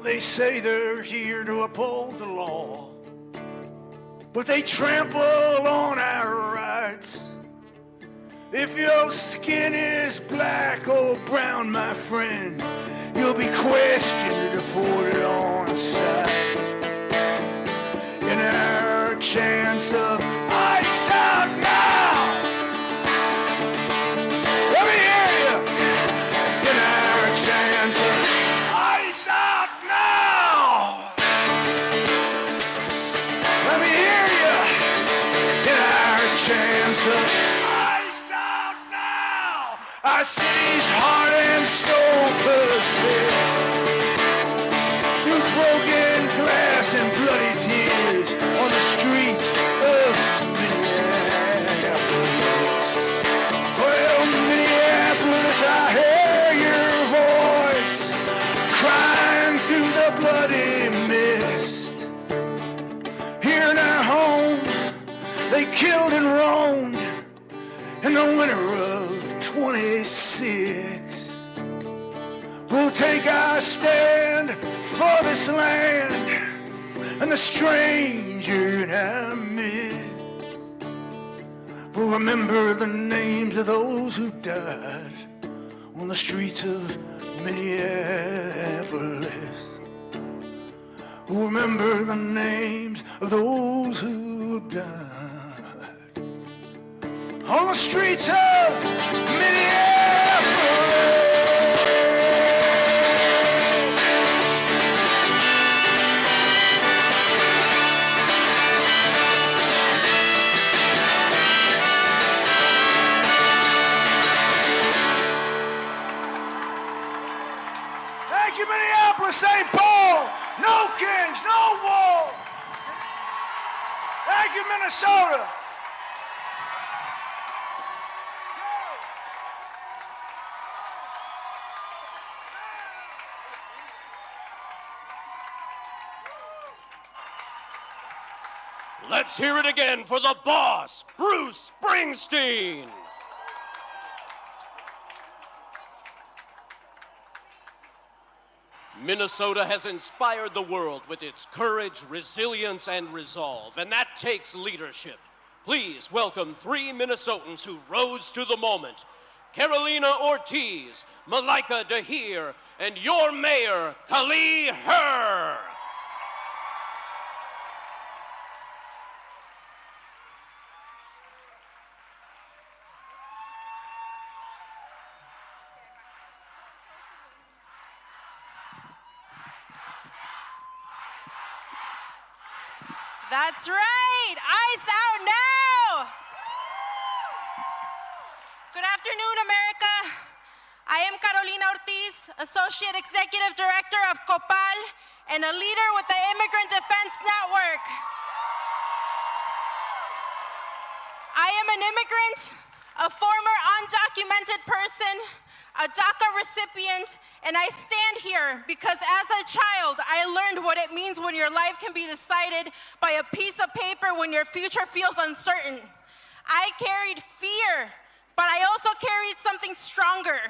They say they're here to uphold the law, but they trample on our rights. If your skin is black or brown, my friend, you'll be questioned or deported on sight. In our chance of ice out now, chance of ice out now. Our city's heart and soul persist through broken glass and bloody tears on the streets of Minneapolis. Well, Minneapolis, I hear your voice crying through the bloody mist. Here in our home, they killed and roamed in the winter of 26. We'll take our stand for this land and the stranger in our midst. We'll remember the names of those who died on the streets of Minneapolis. We'll remember the names of those who died on the streets of Minneapolis. Thank you, Minneapolis, St. Paul. No kings, no war. Thank you, Minnesota. Let's hear it again for the boss, Bruce Springsteen. Minnesota has inspired the world with its courage, resilience, and resolve, and that takes leadership. Please welcome 3 Minnesotans who rose to the moment: Carolina Ortiz, Malika Dahir, and your mayor, Kali Herr. That's right, ice out now. Good afternoon, America. I am Carolina Ortiz, Associate Executive Director of COPAL and a leader with the Immigrant Defense Network. I am an immigrant, a former undocumented person, a DACA recipient, and I stand here because as a child, I learned what it means when your life can be decided by a piece of paper when your future feels uncertain. I carried fear, but I also carried something stronger,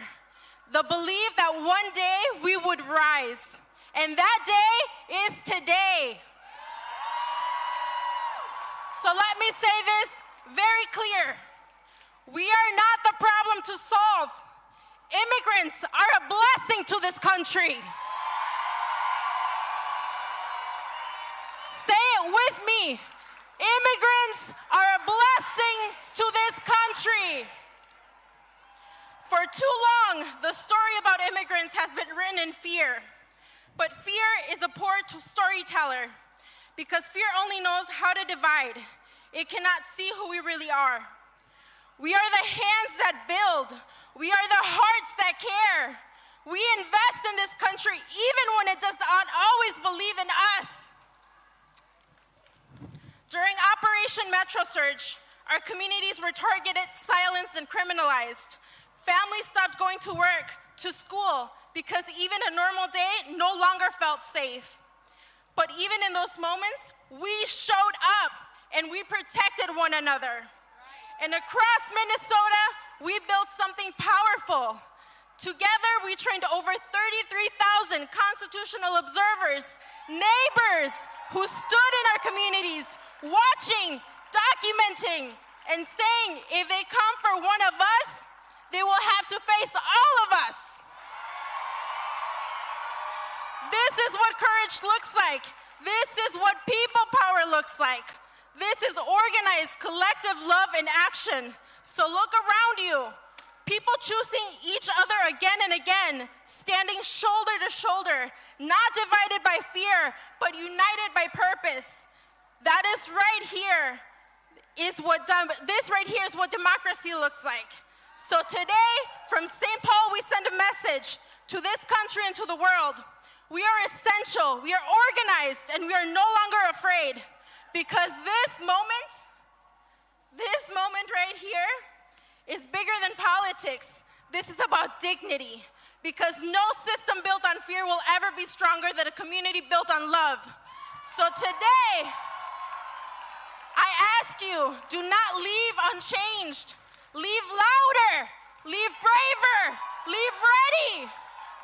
the belief that one day we would rise, and that day is today. So let me say this very clear. We are not the problem to solve. Immigrants are a blessing to this country. Say it with me. Immigrants are a blessing to this country. For too long, the story about immigrants has been written in fear. But fear is a poor storyteller because fear only knows how to divide. It cannot see who we really are. We are the hands that build. We are the hearts that care. We invest in this country even when it does not always believe in us. During Operation Metro Surge, our communities were targeted, silenced, and criminalized. Families stopped going to work, to school, because even a normal day no longer felt safe. But even in those moments, we showed up and we protected one another. And across Minnesota, we built something powerful. Together, we trained over 33,000 constitutional observers, neighbors who stood in our communities, watching, documenting, and saying if they come for one of us, they will have to face all of us. This is what courage looks like. This is what people power looks like. This is organized, collective love in action. So look around you. People choosing each other again and again, standing shoulder to shoulder, not divided by fear, but united by purpose. That is right here. this right here is what democracy looks like. So today, from St. Paul, we send a message to this country and to the world. We are essential, we are organized, and we are no longer afraid. Because this moment right here is bigger than politics. This is about dignity. Because no system built on fear will ever be stronger than a community built on love. So today, I ask you, do not leave unchanged. Leave louder, leave braver, leave ready.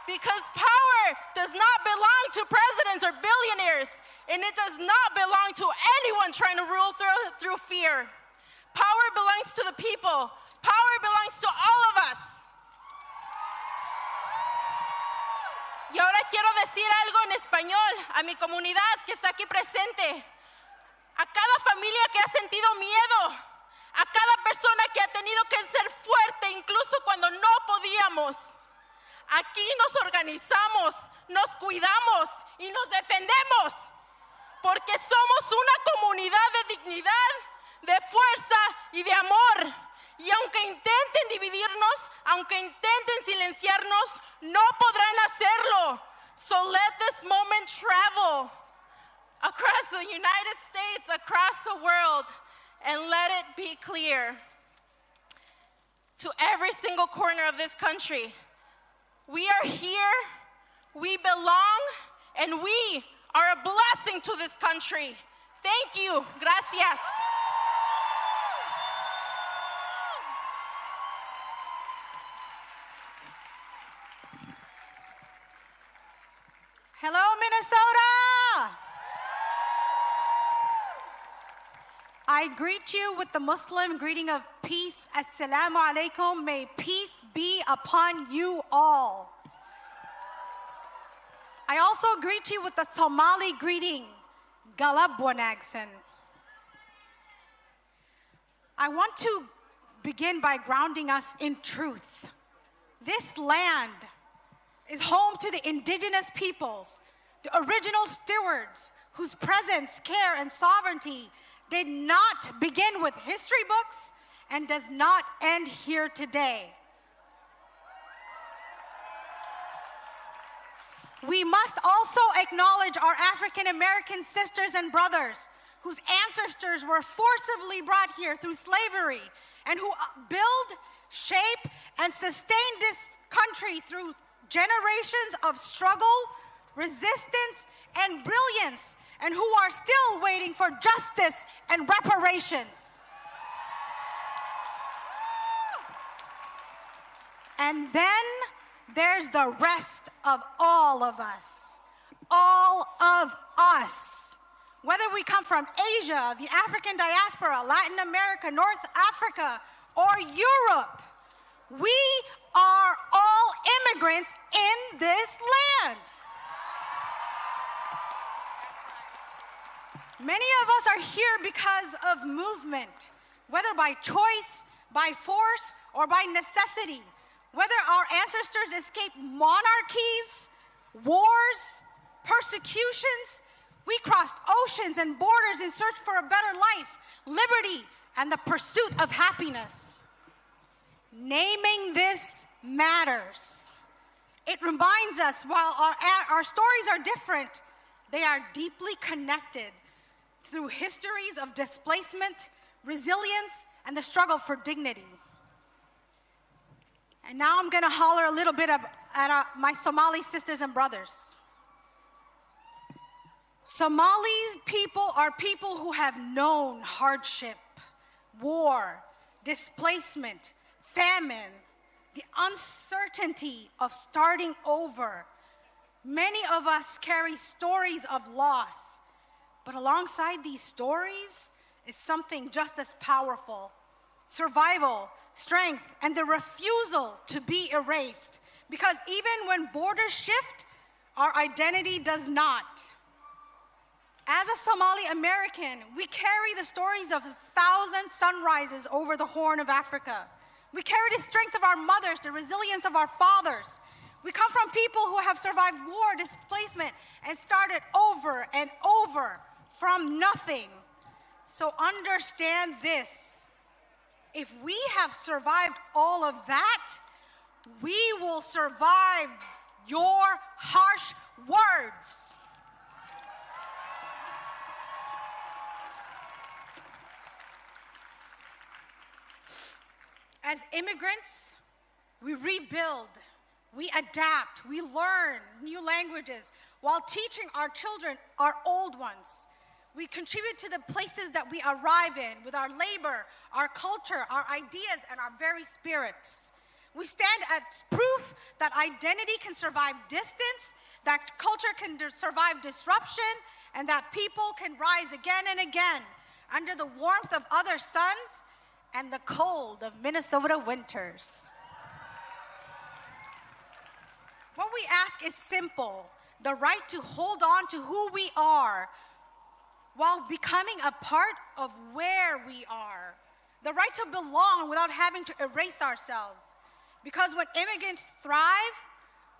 Because power does not belong to presidents or billionaires, and it does not belong to anyone trying to rule through fear. Power belongs to the people. Power belongs to all of us. Y ahora quiero decir algo en español a mi comunidad que está aquí presente. A cada familia que ha sentido miedo, a cada persona que ha tenido que ser fuerte incluso cuando no podíamos. Aquí nos organizamos, nos cuidamos y nos defendemos porque somos una comunidad de dignidad, de fuerza y de amor. Y aunque intenten dividirnos, aunque intenten silenciarnos, no podrán hacerlo. So let this moment travel across the United States, across the world, and let it be clear to every single corner of this country. We are here, we belong, and we are a blessing to this country. Thank you. Gracias. Hello, Minnesota! I greet you with the Muslim greeting of peace. Assalamu alaikum. May peace be upon you all. I also greet you with the Somali greeting, Galab Wanagsan. I want to begin by grounding us in truth. This land is home to the indigenous peoples, the original stewards whose presence, care, and sovereignty did not begin with history books and does not end here today. We must also acknowledge our African American sisters and brothers whose ancestors were forcibly brought here through slavery and who build, shape, and sustain this country through generations of struggle, resistance, and brilliance, and who are still waiting for justice and reparations. And then there's the rest of all of us. All of us. Whether we come from Asia, the African diaspora, Latin America, North Africa, or Europe, we are all immigrants in this land. Many of us are here because of movement, whether by choice, by force, or by necessity. Whether our ancestors escaped monarchies, wars, persecutions, we crossed oceans and borders in search for a better life, liberty, and the pursuit of happiness. Naming this matters. It reminds us while our stories are different, they are deeply connected through histories of displacement, resilience, and the struggle for dignity. And now I'm gonna holler a little bit at my Somali sisters and brothers. Somali people are people who have known hardship, war, displacement, famine, the uncertainty of starting over. Many of us carry stories of loss, but alongside these stories is something just as powerful: survival, strength, and the refusal to be erased. Because even when borders shift, our identity does not. As a Somali American, we carry the stories of 1,000 sunrises over the Horn of Africa. We carry the strength of our mothers, the resilience of our fathers. We come from people who have survived war, displacement, and started over and over from nothing. So understand this. If we have survived all of that, we will survive your harsh words. As immigrants, we rebuild, we adapt, we learn new languages while teaching our children our old ones. We contribute to the places that we arrive in with our labor, our culture, our ideas, and our very spirits. We stand as proof that identity can survive distance, that culture can survive disruption, and that people can rise again and again under the warmth of other suns and the cold of Minnesota winters. What we ask is simple: the right to hold on to who we are while becoming a part of where we are. The right to belong without having to erase ourselves. Because when immigrants thrive,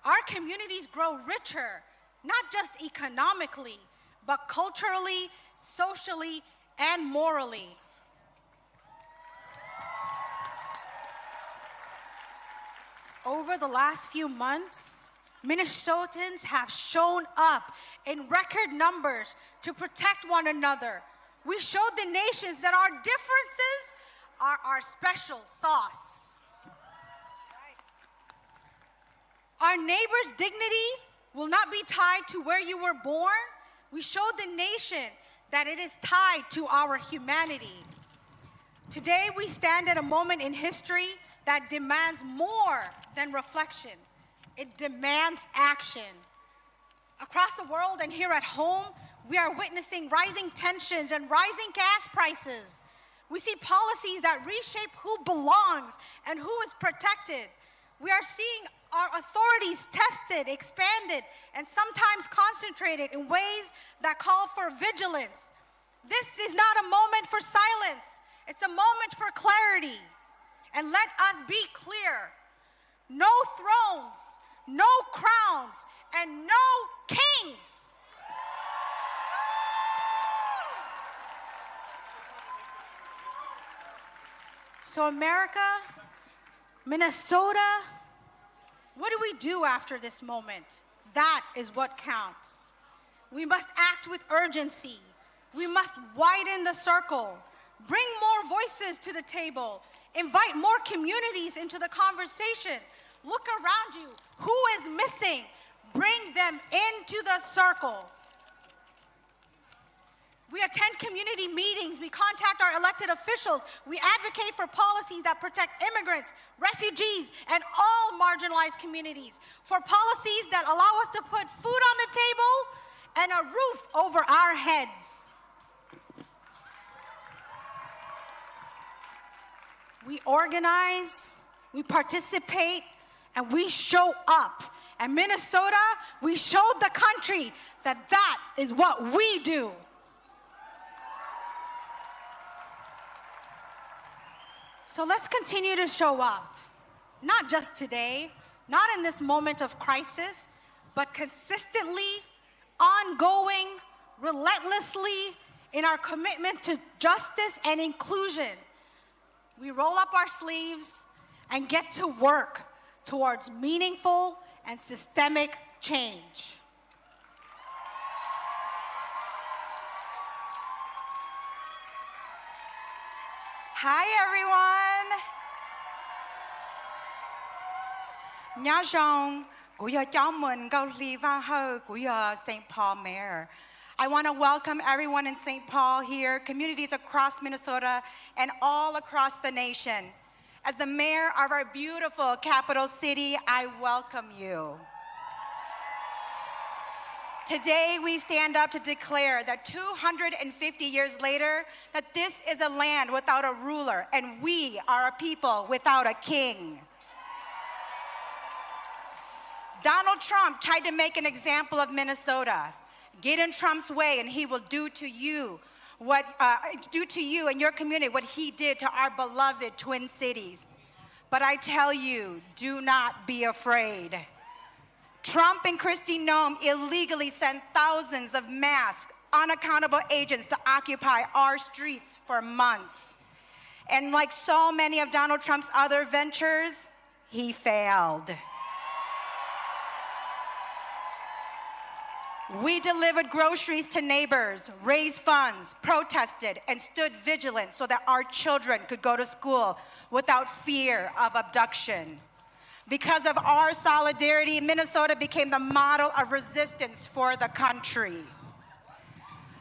our communities grow richer, not just economically, but culturally, socially, and morally. Over the last few months, Minnesotans have shown up in record numbers to protect one another. We showed the nations that our differences are our special sauce. Our neighbor's dignity will not be tied to where you were born. We showed the nation that it is tied to our humanity. Today, we stand at a moment in history that demands more than reflection. It demands action. Across the world and here at home, we are witnessing rising tensions and rising gas prices. We see policies that reshape who belongs and who is protected. We are seeing our authorities tested, expanded, and sometimes concentrated in ways that call for vigilance. This is not a moment for silence. It's a moment for clarity. And let us be clear: no thrones, no crowns, and no kings. So America, Minnesota, what do we do after this moment? That is what counts. We must act with urgency. We must widen the circle, bring more voices to the table, invite more communities into the conversation. Look around you. Who is missing? Bring them into the circle. We attend community meetings. We contact our elected officials. We advocate for policies that protect immigrants, refugees, and all marginalized communities. For policies that allow us to put food on the table and a roof over our heads. We organize, we participate, and we show up. And Minnesota, we showed the country that that is what we do. So let's continue to show up, not just today, not in this moment of crisis, but consistently, ongoing, relentlessly in our commitment to justice and inclusion. We roll up our sleeves and get to work towards meaningful and systemic change. Hi, everyone. Nhớ rằng chào mừng các lý và hậu của St. Paul Mayor. I want to welcome everyone in St. Paul here, communities across Minnesota, and all across the nation. As the mayor of our beautiful capital city, I welcome you. Today, we stand up to declare that 250 years later, that this is a land without a ruler, and we are a people without a king. Donald Trump tried to make an example of Minnesota. Get in Trump's way, and he will do to you and your community what he did to our beloved Twin Cities. But I tell you, do not be afraid. Trump and Kristi Noem illegally sent thousands of masks unaccountable agents to occupy our streets for months. And like so many of Donald Trump's other ventures, he failed. We delivered groceries to neighbors, raised funds, protested, and stood vigilant so that our children could go to school without fear of abduction. Because of our solidarity, Minnesota became the model of resistance for the country.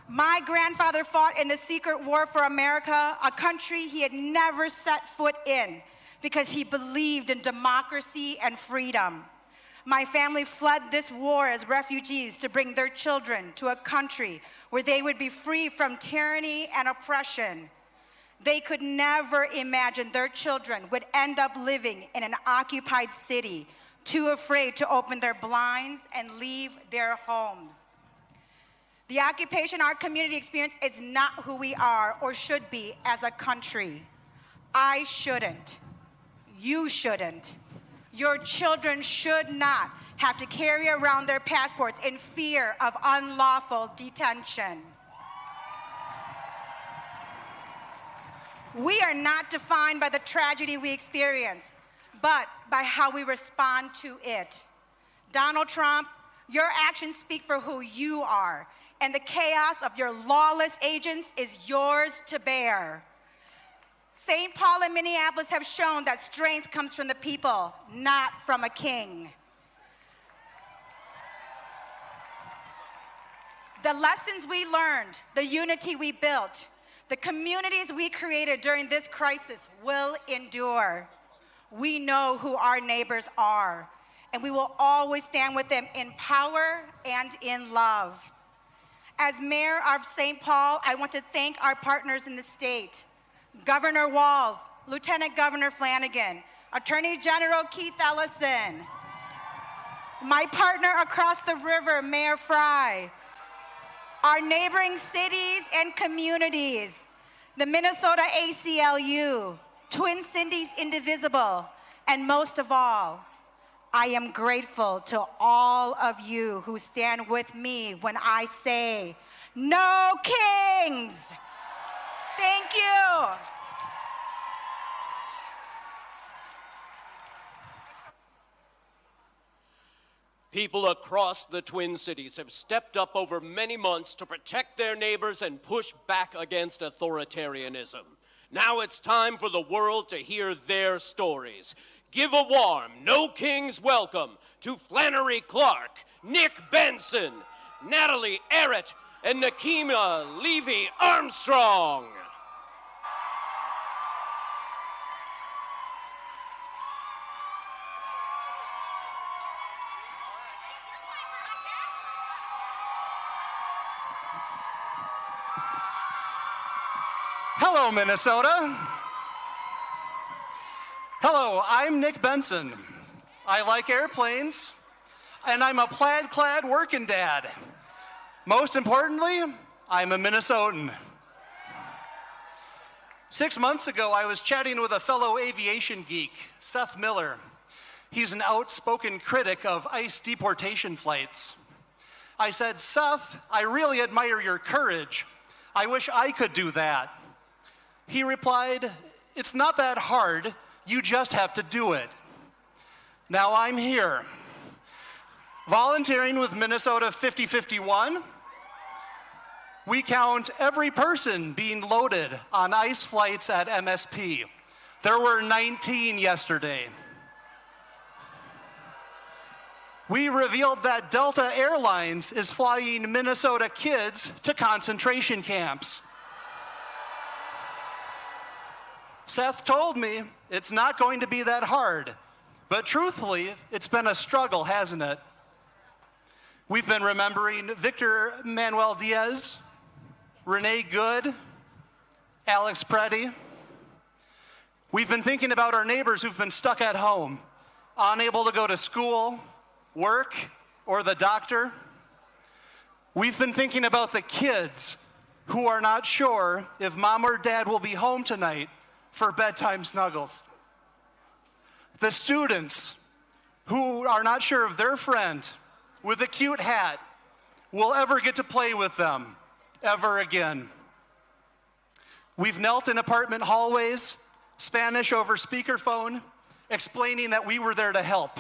My grandfather fought in the secret war for America, a country he had never set foot in, because he believed in democracy and freedom. My family fled this war as refugees to bring their children to a country where they would be free from tyranny and oppression. They could never imagine their children would end up living in an occupied city, too afraid to open their blinds and leave their homes. The occupation our community experienced is not who we are or should be as a country. I shouldn't. You shouldn't. Your children should not have to carry around their passports in fear of unlawful detention. We are not defined by the tragedy we experience, but by how we respond to it. Donald Trump, your actions speak for who you are, and the chaos of your lawless agents is yours to bear. St. Paul and Minneapolis have shown that strength comes from the people, not from a king. The lessons we learned, the unity we built, the communities we created during this crisis will endure. We know who our neighbors are, and we will always stand with them in power and in love. As mayor of St. Paul, I want to thank our partners in the state, Governor Walz, Lieutenant Governor Flanagan, Attorney General Keith Ellison, my partner across the river, Mayor Fry, our neighboring cities and communities, the Minnesota ACLU, Twin Cities Indivisible, and most of all, I am grateful to all of you who stand with me when I say, no kings! Thank you. People across the Twin Cities have stepped up over many months to protect their neighbors and push back against authoritarianism. Now it's time for the world to hear their stories. Give a warm, no kings welcome to Flannery Clark, Nick Benson, Natalie Verrett, and Nikima Levy Armstrong. Hello, Minnesota. Hello, I'm Nick Benson. I like airplanes, and I'm a plaid-clad working dad. Most importantly, I'm a Minnesotan. 6 months ago, I was chatting with a fellow aviation geek, Seth Miller. He's an outspoken critic of ICE deportation flights. I said, Seth, I really admire your courage. I wish I could do that. He replied, it's not that hard, you just have to do it. Now I'm here, volunteering with Minnesota 5051. We count every person being loaded on ICE flights at MSP. There were 19 yesterday. We revealed that Delta Airlines is flying Minnesota kids to concentration camps. Seth told me it's not going to be that hard, but truthfully, it's been a struggle, hasn't it? We've been remembering Victor Manuel Diaz, Renee Good, Alex Preddy. We've been thinking about our neighbors who've been stuck at home, unable to go to school, work, or the doctor. We've been thinking about the kids who are not sure if mom or dad will be home tonight for bedtime snuggles. The students who are not sure if their friend with a cute hat will ever get to play with them ever again. We've knelt in apartment hallways, Spanish over speakerphone, explaining that we were there to help.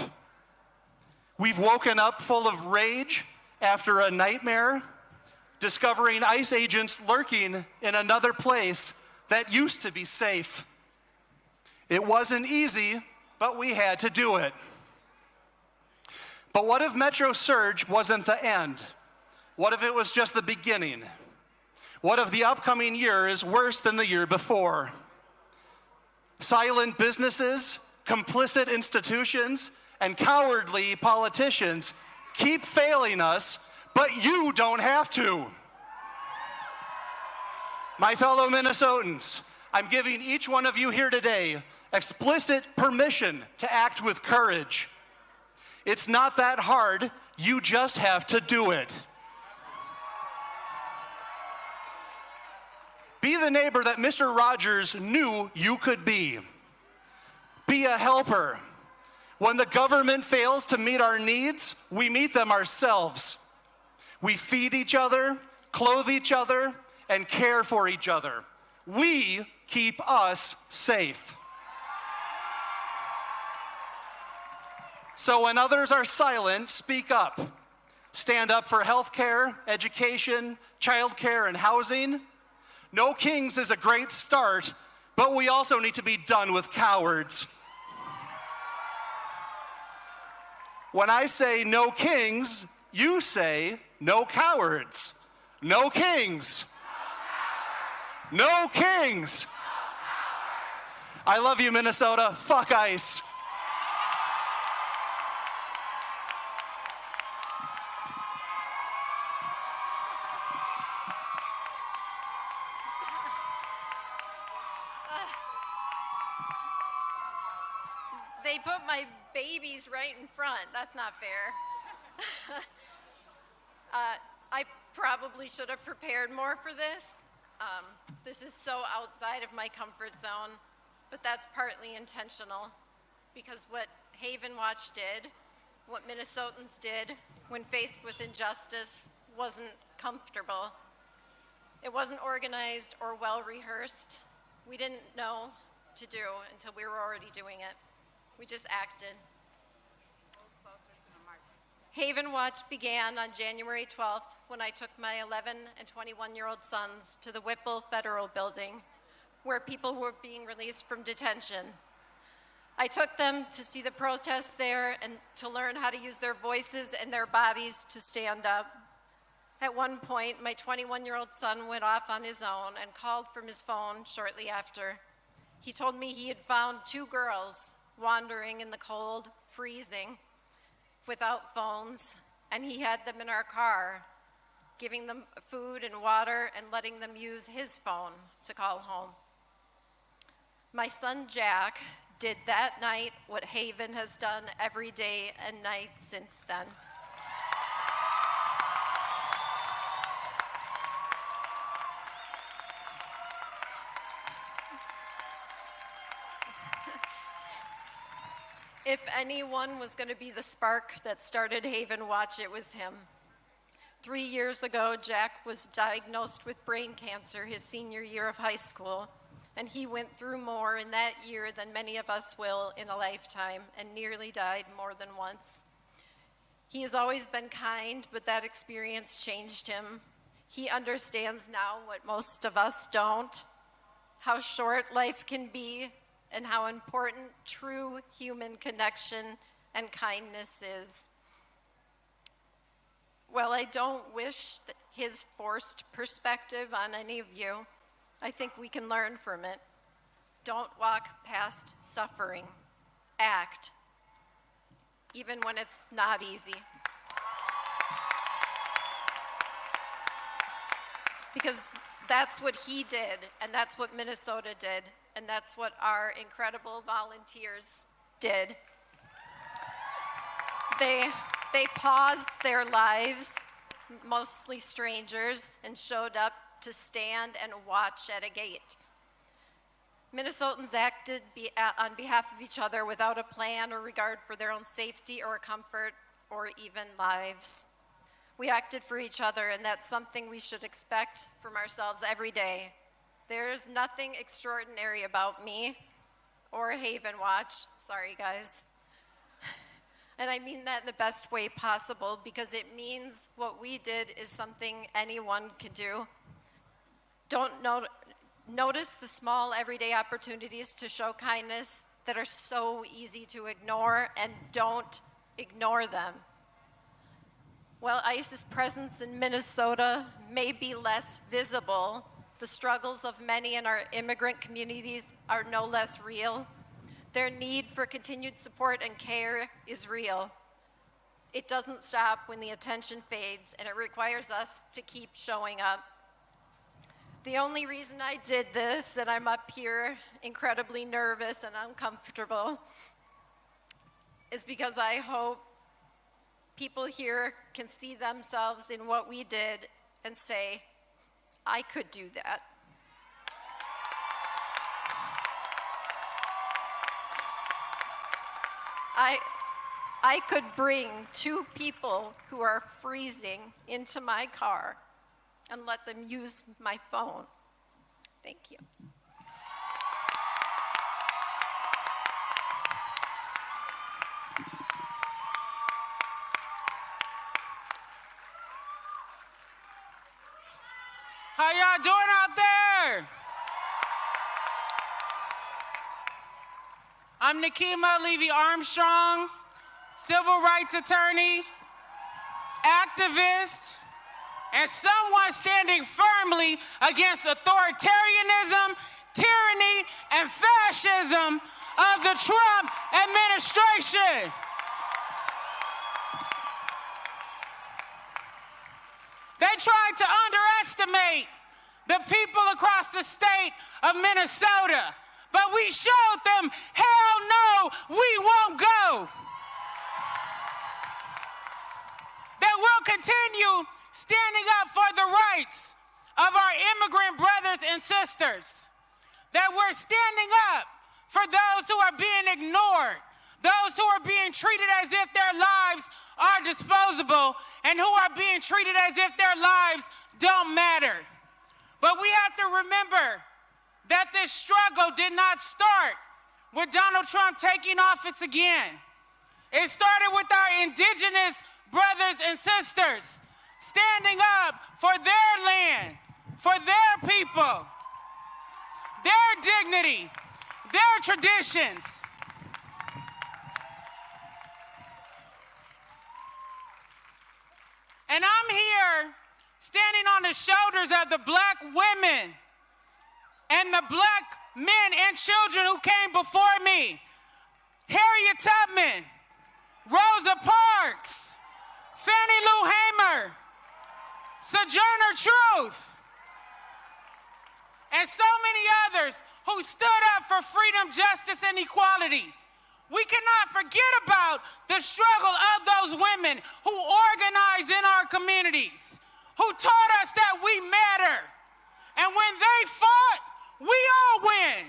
We've woken up full of rage after a nightmare, discovering ICE agents lurking in another place that used to be safe. It wasn't easy, but we had to do it. But what if Metro Surge wasn't the end? What if it was just the beginning? What if the upcoming year is worse than the year before? Silent businesses, complicit institutions, and cowardly politicians keep failing us, but you don't have to. My fellow Minnesotans, I'm giving each one of you here today explicit permission to act with courage. It's not that hard, you just have to do it. Be the neighbor that Mr. Rogers knew you could be. Be a helper. When the government fails to meet our needs, we meet them ourselves. We feed each other, clothe each other, and care for each other. We keep us safe. So when others are silent, speak up. Stand up for health care, education, childcare, and housing. No kings is a great start, but we also need to be done with cowards. When I say no kings, you say no cowards. No kings. No kings. I love you, Minnesota. Fuck ICE. They put my babies right in front. That's not fair. I probably should have prepared more for this. This is so outside of my comfort zone, but that's partly intentional because what Haven Watch did, what Minnesotans did when faced with injustice wasn't comfortable. It wasn't organized or well rehearsed. We didn't know to do until we were already doing it. We just acted. Haven Watch began on January 12th when I took my 11 and 21-year-old sons to the Whipple Federal Building, where people were being released from detention. I took them to see the protests there and to learn how to use their voices and their bodies to stand up. At one point, my 21-year-old son went off on his own and called from his phone shortly after. He told me he had found 2 girls wandering in the cold, freezing, without phones, and he had them in our car, giving them food and water and letting them use his phone to call home. My son Jack did that night what Haven has done every day and night since then. If anyone was going to be the spark that started Haven Watch, it was him. 3 years ago, Jack was diagnosed with brain cancer his senior year of high school, and he went through more in that year than many of us will in a lifetime, and nearly died more than once. He has always been kind, but that experience changed him. He understands now what most of us don't, how short life can be, and how important true human connection and kindness is. While I don't wish his forced perspective on any of you, I think we can learn from it. Don't walk past suffering. Act, even when it's not easy. Because that's what he did, and that's what Minnesota did, and that's what our incredible volunteers did. They paused their lives, mostly strangers, and showed up to stand and watch at a gate. Minnesotans acted on behalf of each other without a plan or regard for their own safety or comfort or even lives. We acted for each other, and that's something we should expect from ourselves every day. There's nothing extraordinary about me or Haven Watch. Sorry, guys. And I mean that in the best way possible, because it means what we did is something anyone can do. Don't notice the small everyday opportunities to show kindness that are so easy to ignore, and don't ignore them. While ICE's presence in Minnesota may be less visible, the struggles of many in our immigrant communities are no less real. Their need for continued support and care is real. It doesn't stop when the attention fades, and it requires us to keep showing up. The only reason I did this, and I'm up here incredibly nervous and uncomfortable, is because I hope people here can see themselves in what we did and say, I could do that. I could bring 2 people who are freezing into my car and let them use my phone. Thank you. How y'all doing out there? I'm Nikima Levy Armstrong, civil rights attorney, activist, and someone standing firmly against authoritarianism, tyranny, and fascism of the Trump administration. They tried to underestimate the people across the state of Minnesota, but we showed them, hell no, we won't go. That we'll continue standing up for the rights of our immigrant brothers and sisters. That we're standing up for those who are being ignored, those who are being treated as if their lives are disposable, and who are being treated as if their lives don't matter. But we have to remember that this struggle did not start with Donald Trump taking office again. It started with our indigenous brothers and sisters standing up for their land, for their people, their dignity, their traditions. And I'm here standing on the shoulders of the black women and the black men and children who came before me. Harriet Tubman, Rosa Parks, Fannie Lou Hamer, Sojourner Truth, and so many others who stood up for freedom, justice, and equality. We cannot forget about the struggle of those women who organized in our communities, who taught us that we matter. And when they fought, we all win.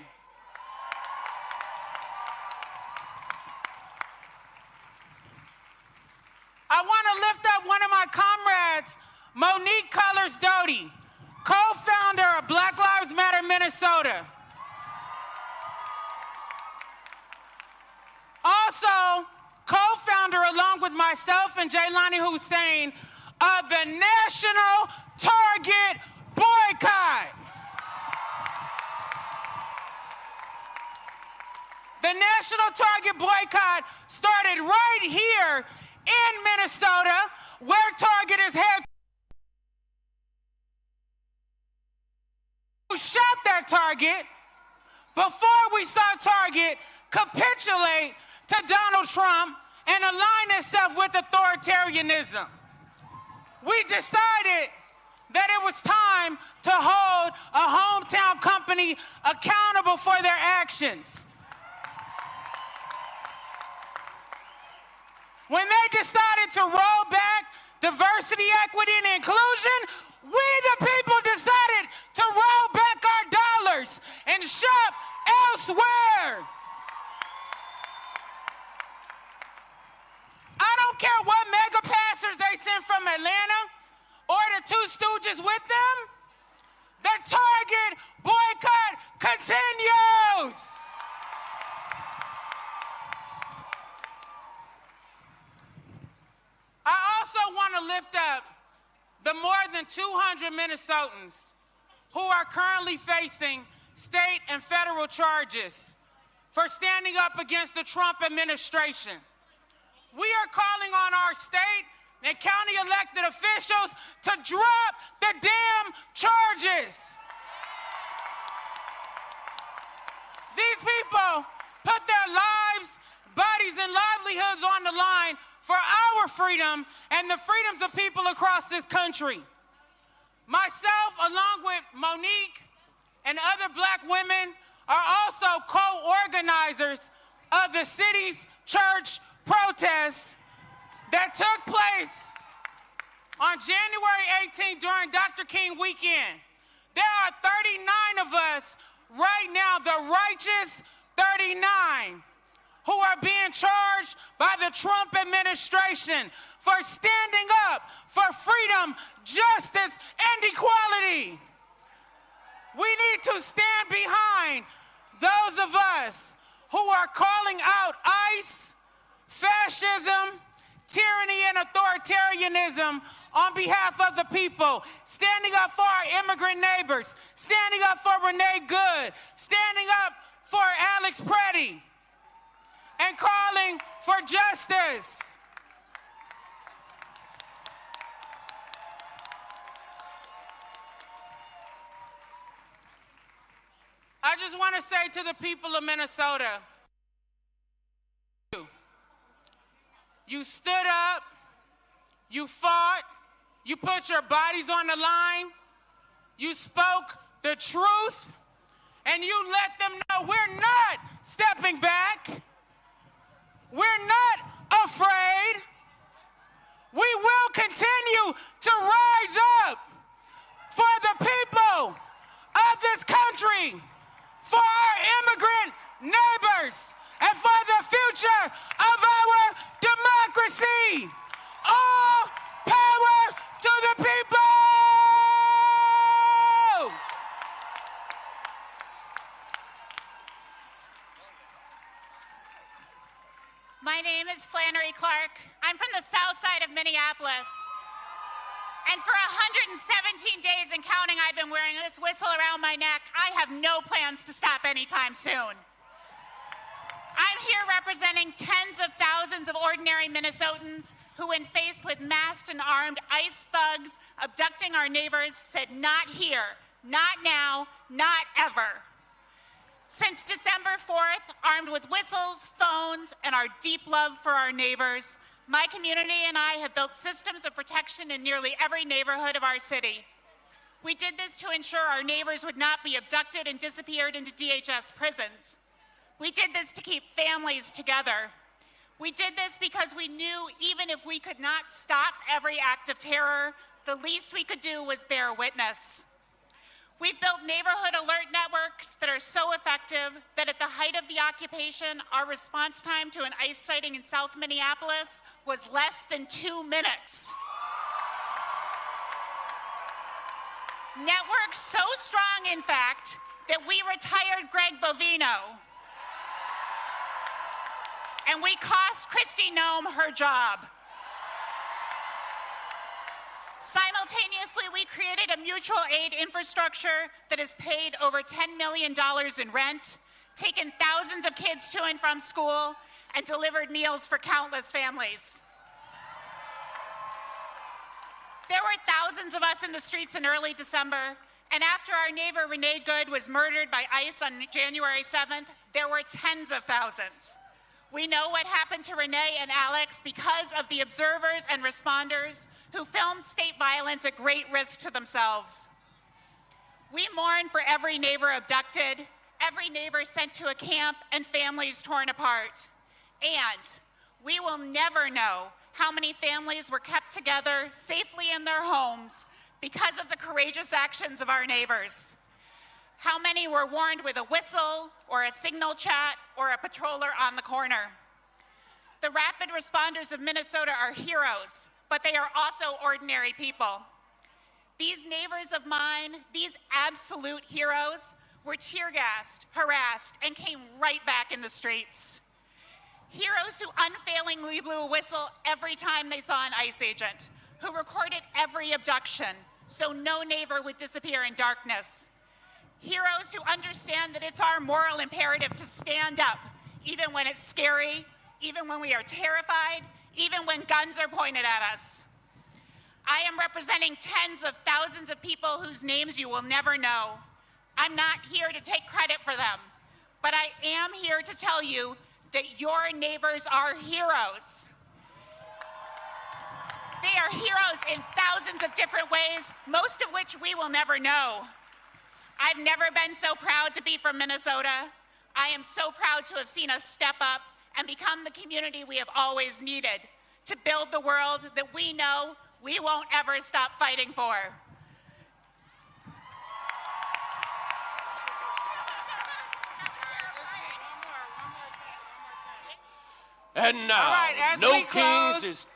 I want to lift up one of my comrades, Monique Colors Doty, co-founder of Black Lives Matter Minnesota. Also, co-founder along with myself and Jaylani Hussein of the National Target Boycott. The National Target Boycott started right here in Minnesota, where Target is headquartered. We shot that Target before we saw Target capitulate to Donald Trump and align itself with authoritarianism. We decided that it was time to hold a hometown company accountable for their actions. When they decided to roll back diversity, equity, and inclusion, we the people decided to roll back our dollars and shop elsewhere. I don't care what mega pastors they send from Atlanta. Two Stooges with them? The Target boycott continues. I also want to lift up the more than 200 Minnesotans who are currently facing state and federal charges for standing up against the Trump administration. We are calling on our state and county elected officials to drop the damn charges. These people put their lives, bodies, and livelihoods on the line for our freedom and the freedoms of people across this country. Myself, along with Monique and other black women, are also co-organizers of the city's church protests that took place on January 18th during Dr. King weekend. There are 39 of us right now, the righteous 39, who are being charged by the Trump administration for standing up for freedom, justice, and equality. We need to stand behind those of us who are calling out ICE, fascism, tyranny, and authoritarianism on behalf of the people, standing up for our immigrant neighbors, standing up for Renee Good, standing up for Alex Preddy, and calling for justice. I just want to say to the people of Minnesota, you stood up, you fought, you put your bodies on the line, you spoke the truth, and you let them know we're not stepping back. We're not afraid. We will continue to rise up for the people of this country, for our immigrant neighbors, and for the future of our democracy. All power to the people! My name is Flannery Clark. I'm from the south side of Minneapolis. And for 117 days and counting, I've been wearing this whistle around my neck. I have no plans to stop anytime soon. I'm here representing tens of thousands of ordinary Minnesotans who, when faced with masked and armed ICE thugs abducting our neighbors, said, "Not here, not now, not ever." Since December 4th, armed with whistles, phones, and our deep love for our neighbors, my community and I have built systems of protection in nearly every neighborhood of our city. We did this to ensure our neighbors would not be abducted and disappeared into DHS prisons. We did this to keep families together. We did this because we knew even if we could not stop every act of terror, the least we could do was bear witness. We've built neighborhood alert networks that are so effective that at the height of the occupation, our response time to an ICE sighting in South Minneapolis was less than 2 minutes. Networks so strong, in fact, that we retired Greg Bovino. And we cost Kristi Noem her job. Simultaneously, we created a mutual aid infrastructure that has paid over $10 million in rent, taken thousands of kids to and from school, and delivered meals for countless families. There were thousands of us in the streets in early December, and after our neighbor Renee Good was murdered by ICE on January 7th, there were tens of thousands. We know what happened to Renee and Alex because of the observers and responders who filmed state violence at great risk to themselves. We mourn for every neighbor abducted, every neighbor sent to a camp, and families torn apart. And we will never know how many families were kept together safely in their homes because of the courageous actions of our neighbors. How many were warned with a whistle or a signal chat or a patroller on the corner? The rapid responders of Minnesota are heroes, but they are also ordinary people. These neighbors of mine, these absolute heroes, were tear gassed, harassed, and came right back in the streets. Heroes who unfailingly blew a whistle every time they saw an ICE agent, who recorded every abduction so no neighbor would disappear in darkness. Heroes who understand that it's our moral imperative to stand up, even when it's scary, even when we are terrified, even when guns are pointed at us. I am representing tens of thousands of people whose names you will never know. I'm not here to take credit for them, but I am here to tell you that your neighbors are heroes. They are heroes in thousands of different ways, most of which we will never know. I've never been so proud to be from Minnesota. I am so proud to have seen us step up and become the community we have always needed, to build the world that we know we won't ever stop fighting for. And now, All right, as No we close, Kings is...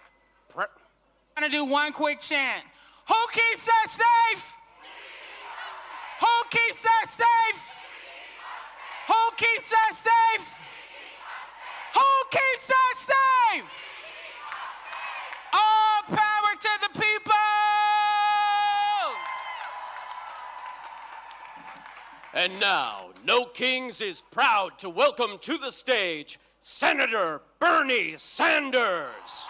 I'm gonna do one quick chant. Who keeps us safe? Who keeps us safe? Who keeps us safe? Who keeps us safe? All power to the people! And now, No Kings is proud to welcome to the stage Senator Bernie Sanders.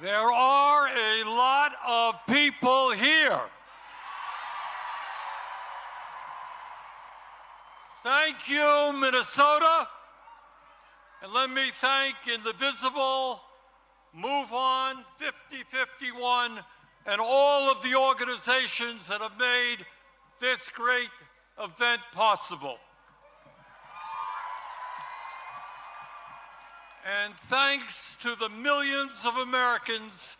There are a lot of people here. Thank you, Minnesota. And let me thank Indivisible, Move On, 5051, and all of the organizations that have made this great event possible. And thanks to the millions of Americans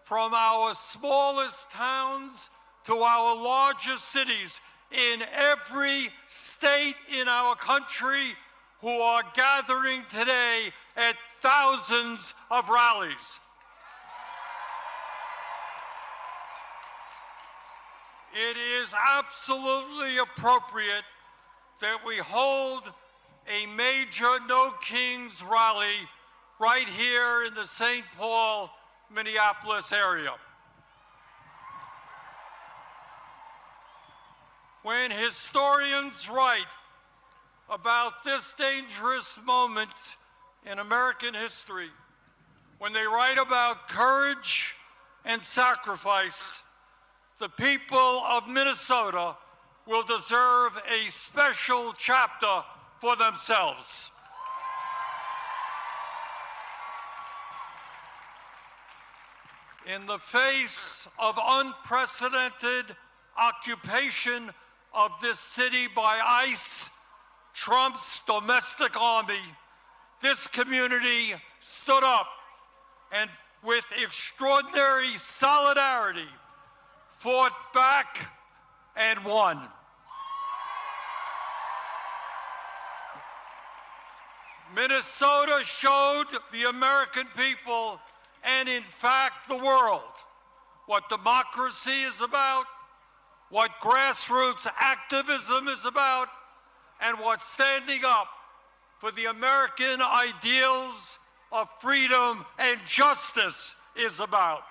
from our smallest towns to our largest cities in every state in our country who are gathering today at thousands of rallies. It is absolutely appropriate that we hold a major No Kings rally right here in the St. Paul, Minneapolis area. When historians write about this dangerous moment in American history, when they write about courage and sacrifice, the people of Minnesota will deserve a special chapter for themselves. In the face of unprecedented occupation of this city by ICE, Trump's domestic army, this community stood up and with extraordinary solidarity fought back and won. Minnesota showed the American people and in fact the world what democracy is about, what grassroots activism is about, and what standing up for the American ideals of freedom and justice is about.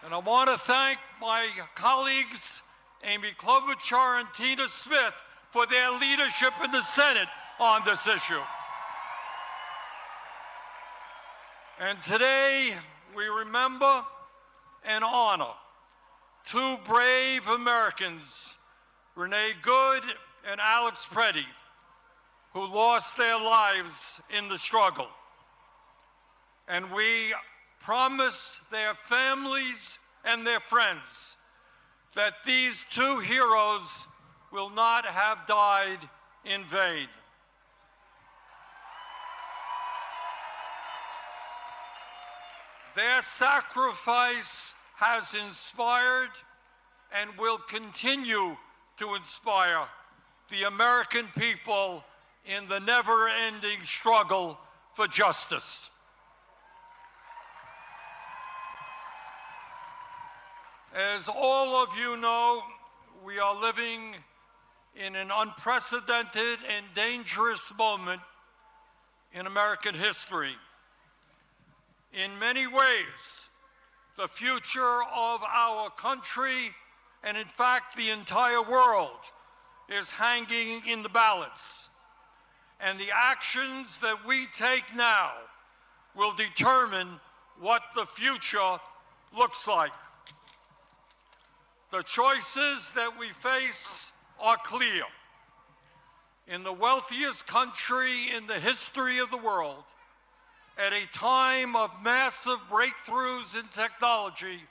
And I want to thank my colleagues, Amy Klobuchar and Tina Smith, for their leadership in the Senate on this issue. And today, we remember and honor two brave Americans, Renee Good and Alex Preddy, who lost their lives in the struggle. And we promise their families and their friends that these two heroes will not have died in vain. Their sacrifice has inspired and will continue to inspire the American people in the never-ending struggle for justice. As all of you know, we are living in an unprecedented and dangerous moment in American history. In many ways, the future of our country, and in fact the entire world, is hanging in the balance. And the actions that we take now will determine what the future looks like. The choices that we face are clear. In the wealthiest country in the history of the world, at a time of massive breakthroughs in technology,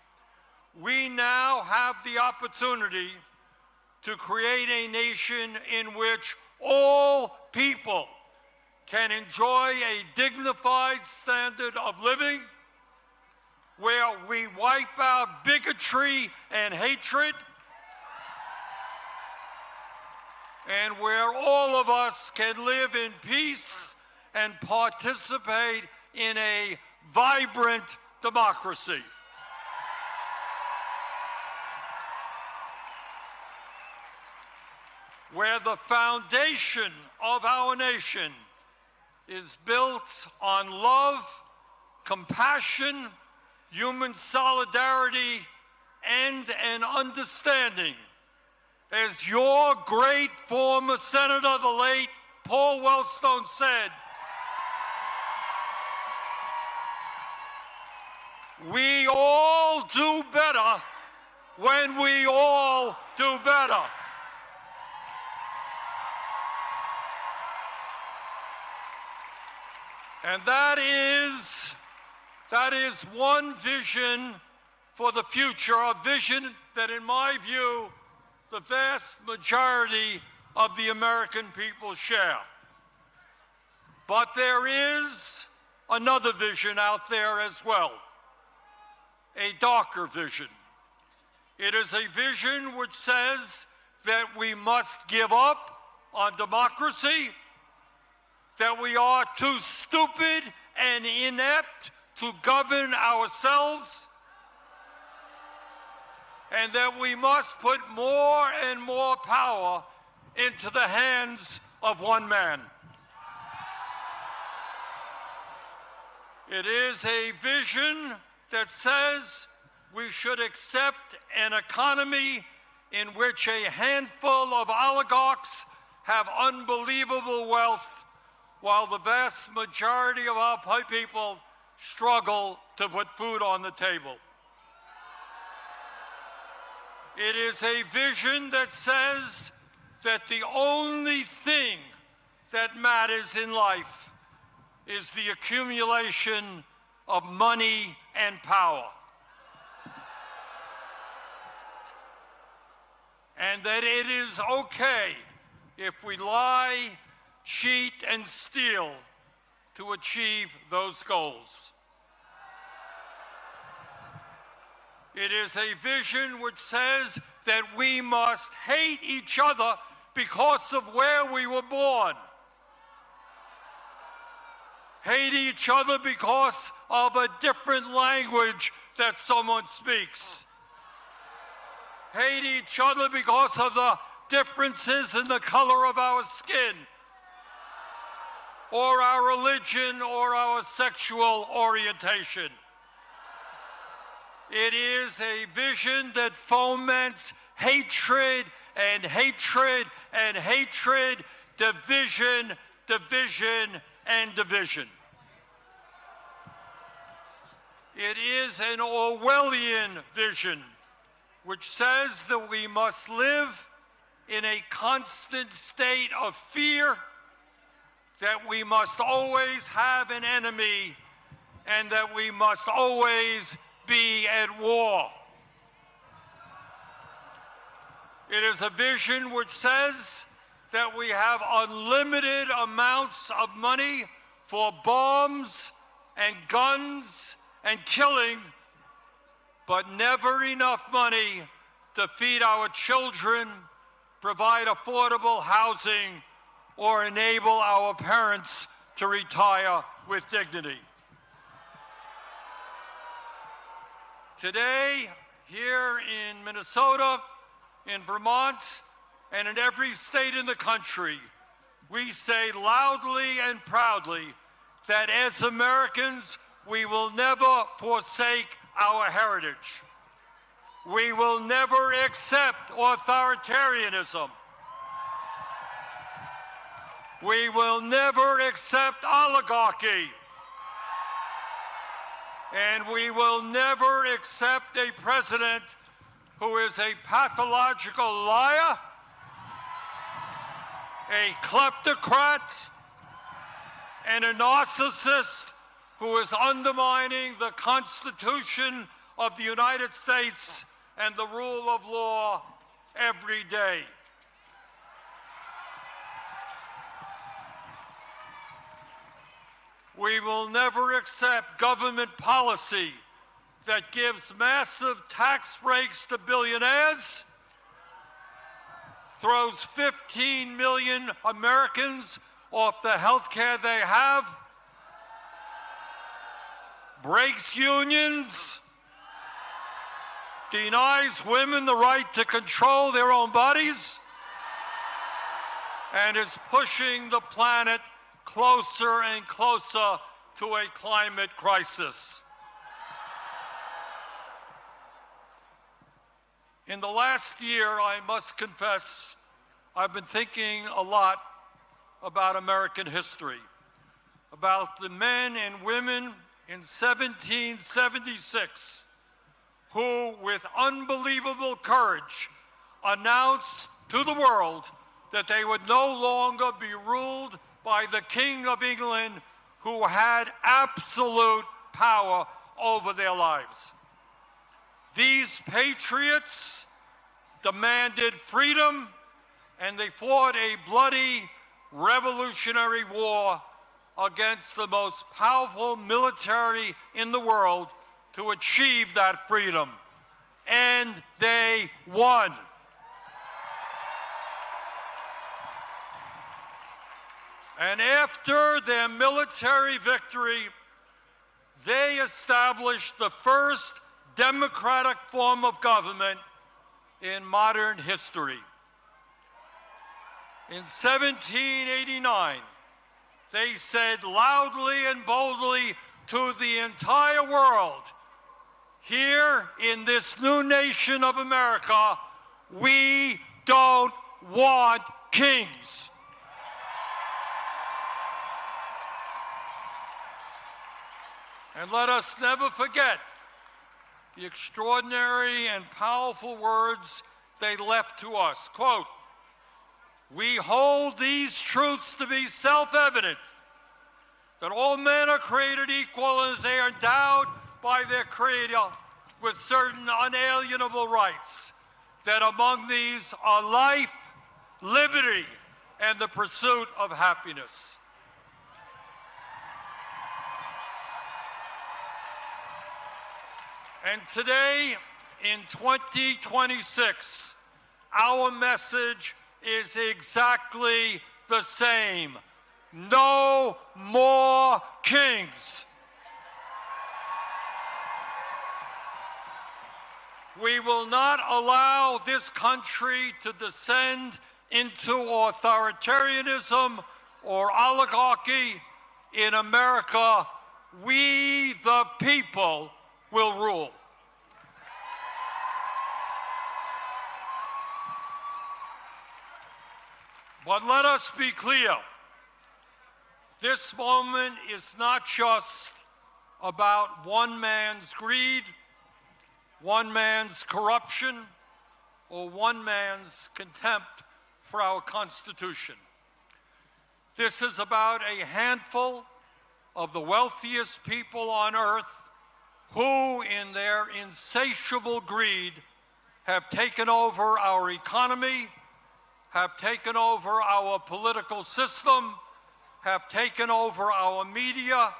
we now have the opportunity to create a nation in which all people can enjoy a dignified standard of living, where we wipe out bigotry and hatred, and where all of us can live in peace and participate in a vibrant democracy. Where the foundation of our nation is built on love, compassion, human solidarity, and an understanding. As your great former senator, the late Paul Wellstone, said, we all do better when we all do better. And that is one vision for the future, a vision that, in my view, the vast majority of the American people share. But there is another vision out there as well, a darker vision. It is a vision which says that we must give up on democracy, that we are too stupid and inept to govern ourselves, and that we must put more and more power into the hands of one man. It is a vision that says we should accept an economy in which a handful of oligarchs have unbelievable wealth, while the vast majority of our people struggle to put food on the table. It is a vision that says that the only thing that matters in life is the accumulation of money and power. And that it is okay if we lie, cheat, and steal to achieve those goals. It is a vision which says that we must hate each other because of where we were born. Hate each other because of a different language that someone speaks. Hate each other because of the differences in the color of our skin, or our religion, or our sexual orientation. It is a vision that foments hatred and hatred and hatred, division, division, and division. It is an Orwellian vision which says that we must live in a constant state of fear, that we must always have an enemy, and that we must always be at war. It is a vision which says that we have unlimited amounts of money for bombs and guns and killing, but never enough money to feed our children, provide affordable housing, or enable our parents to retire with dignity. Today, here in Minnesota, in Vermont, and in every state in the country, we say loudly and proudly that as Americans, we will never forsake our heritage. We will never accept authoritarianism. We will never accept oligarchy. And we will never accept a president who is a pathological liar, a kleptocrat, and a narcissist who is undermining the Constitution of the United States and the rule of law every day. We will never accept government policy that gives massive tax breaks to billionaires, throws 15 million Americans off the health care they have, breaks unions, denies women the right to control their own bodies, and is pushing the planet closer and closer to a climate crisis. In the last year, I must confess, I've been thinking a lot about American history, about the men and women in 1776 who, with unbelievable courage, announced to the world that they would no longer be ruled by the King of England, who had absolute power over their lives. These patriots demanded freedom, and they fought a bloody revolutionary war against the most powerful military in the world to achieve that freedom. And they won. And after their military victory, they established the first democratic form of government in modern history. In 1789, they said loudly and boldly to the entire world, here in this new nation of America, we don't want kings. And let us never forget the extraordinary and powerful words they left to us. Quote, "We hold these truths to be self-evident, that all men are created equal and they are endowed by their Creator with certain unalienable rights, that among these are life, liberty, and the pursuit of happiness." And today, in 2026, our message is exactly the same. No more kings. We will not allow this country to descend into authoritarianism or oligarchy. In America, we the people will rule. But let us be clear, this moment is not just about one man's greed, one man's corruption, or one man's contempt for our Constitution. This is about a handful of the wealthiest people on earth who, in their insatiable greed, have taken over our economy, have taken over our political system, have taken over our media,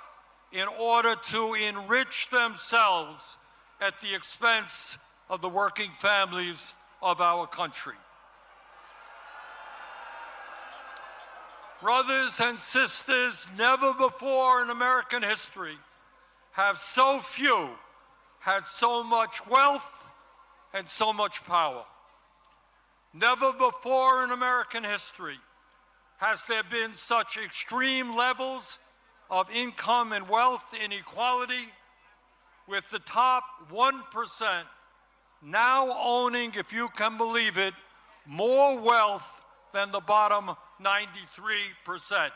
in order to enrich themselves at the expense of the working families of our country. Brothers and sisters, never before in American history have so few had so much wealth and so much power. Never before in American history has there been such extreme levels of income and wealth inequality, with the top 1% now owning, if you can believe it, more wealth than the bottom 93%.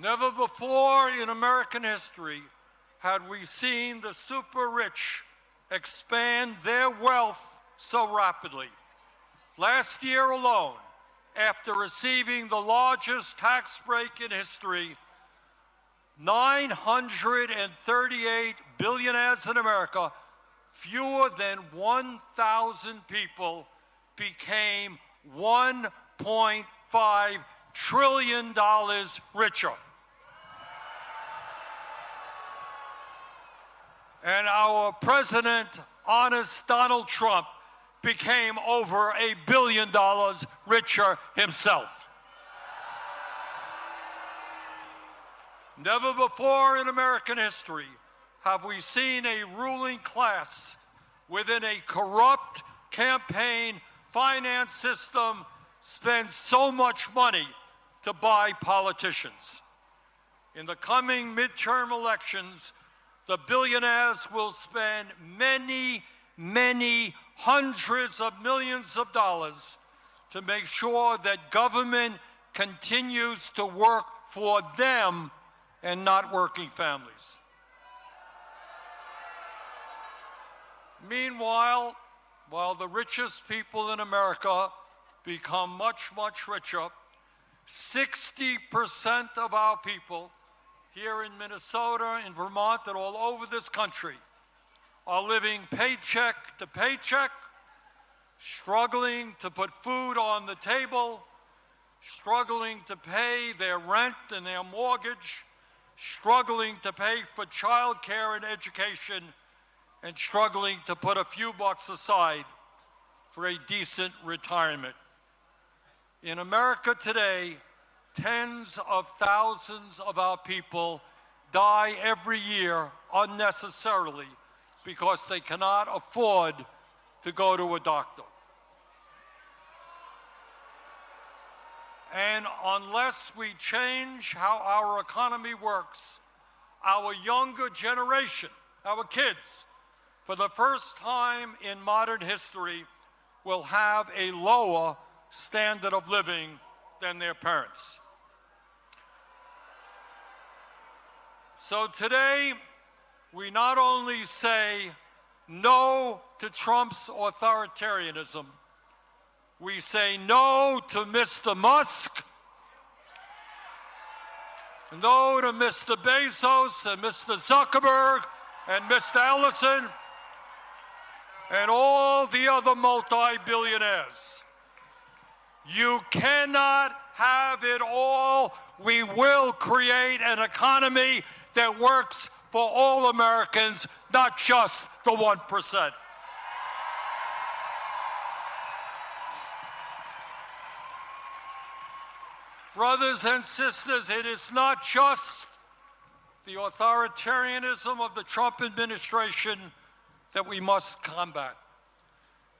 Never before in American history had we seen the super rich expand their wealth so rapidly. Last year alone, after receiving the largest tax break in history, 938 billionaires in America, fewer than 1,000 people, became $1.5 trillion richer. And our president, honest Donald Trump, became over $1 billion richer himself. Never before in American history have we seen a ruling class within a corrupt campaign finance system spend so much money to buy politicians. In the coming midterm elections, the billionaires will spend many, many hundreds of millions of dollars to make sure that government continues to work for them and not working families. Meanwhile, while the richest people in America become much, much richer, 60% of our people here in Minnesota, in Vermont, and all over this country are living paycheck to paycheck, struggling to put food on the table, struggling to pay their rent and their mortgage, struggling to pay for child care and education, and struggling to put a few bucks aside for a decent retirement. In America today, tens of thousands of our people die every year unnecessarily because they cannot afford to go to a doctor. And unless we change how our economy works, our younger generation, our kids, for the first time in modern history, will have a lower standard of living than their parents. So today, we not only say no to Trump's authoritarianism, we say no to Mr. Musk, no to Mr. Bezos and Mr. Zuckerberg and Mr. Ellison and all the other multi-billionaires. You cannot have it all. We will create an economy that works for all Americans, not just the 1%. Brothers and sisters, it is not just the authoritarianism of the Trump administration that we must combat.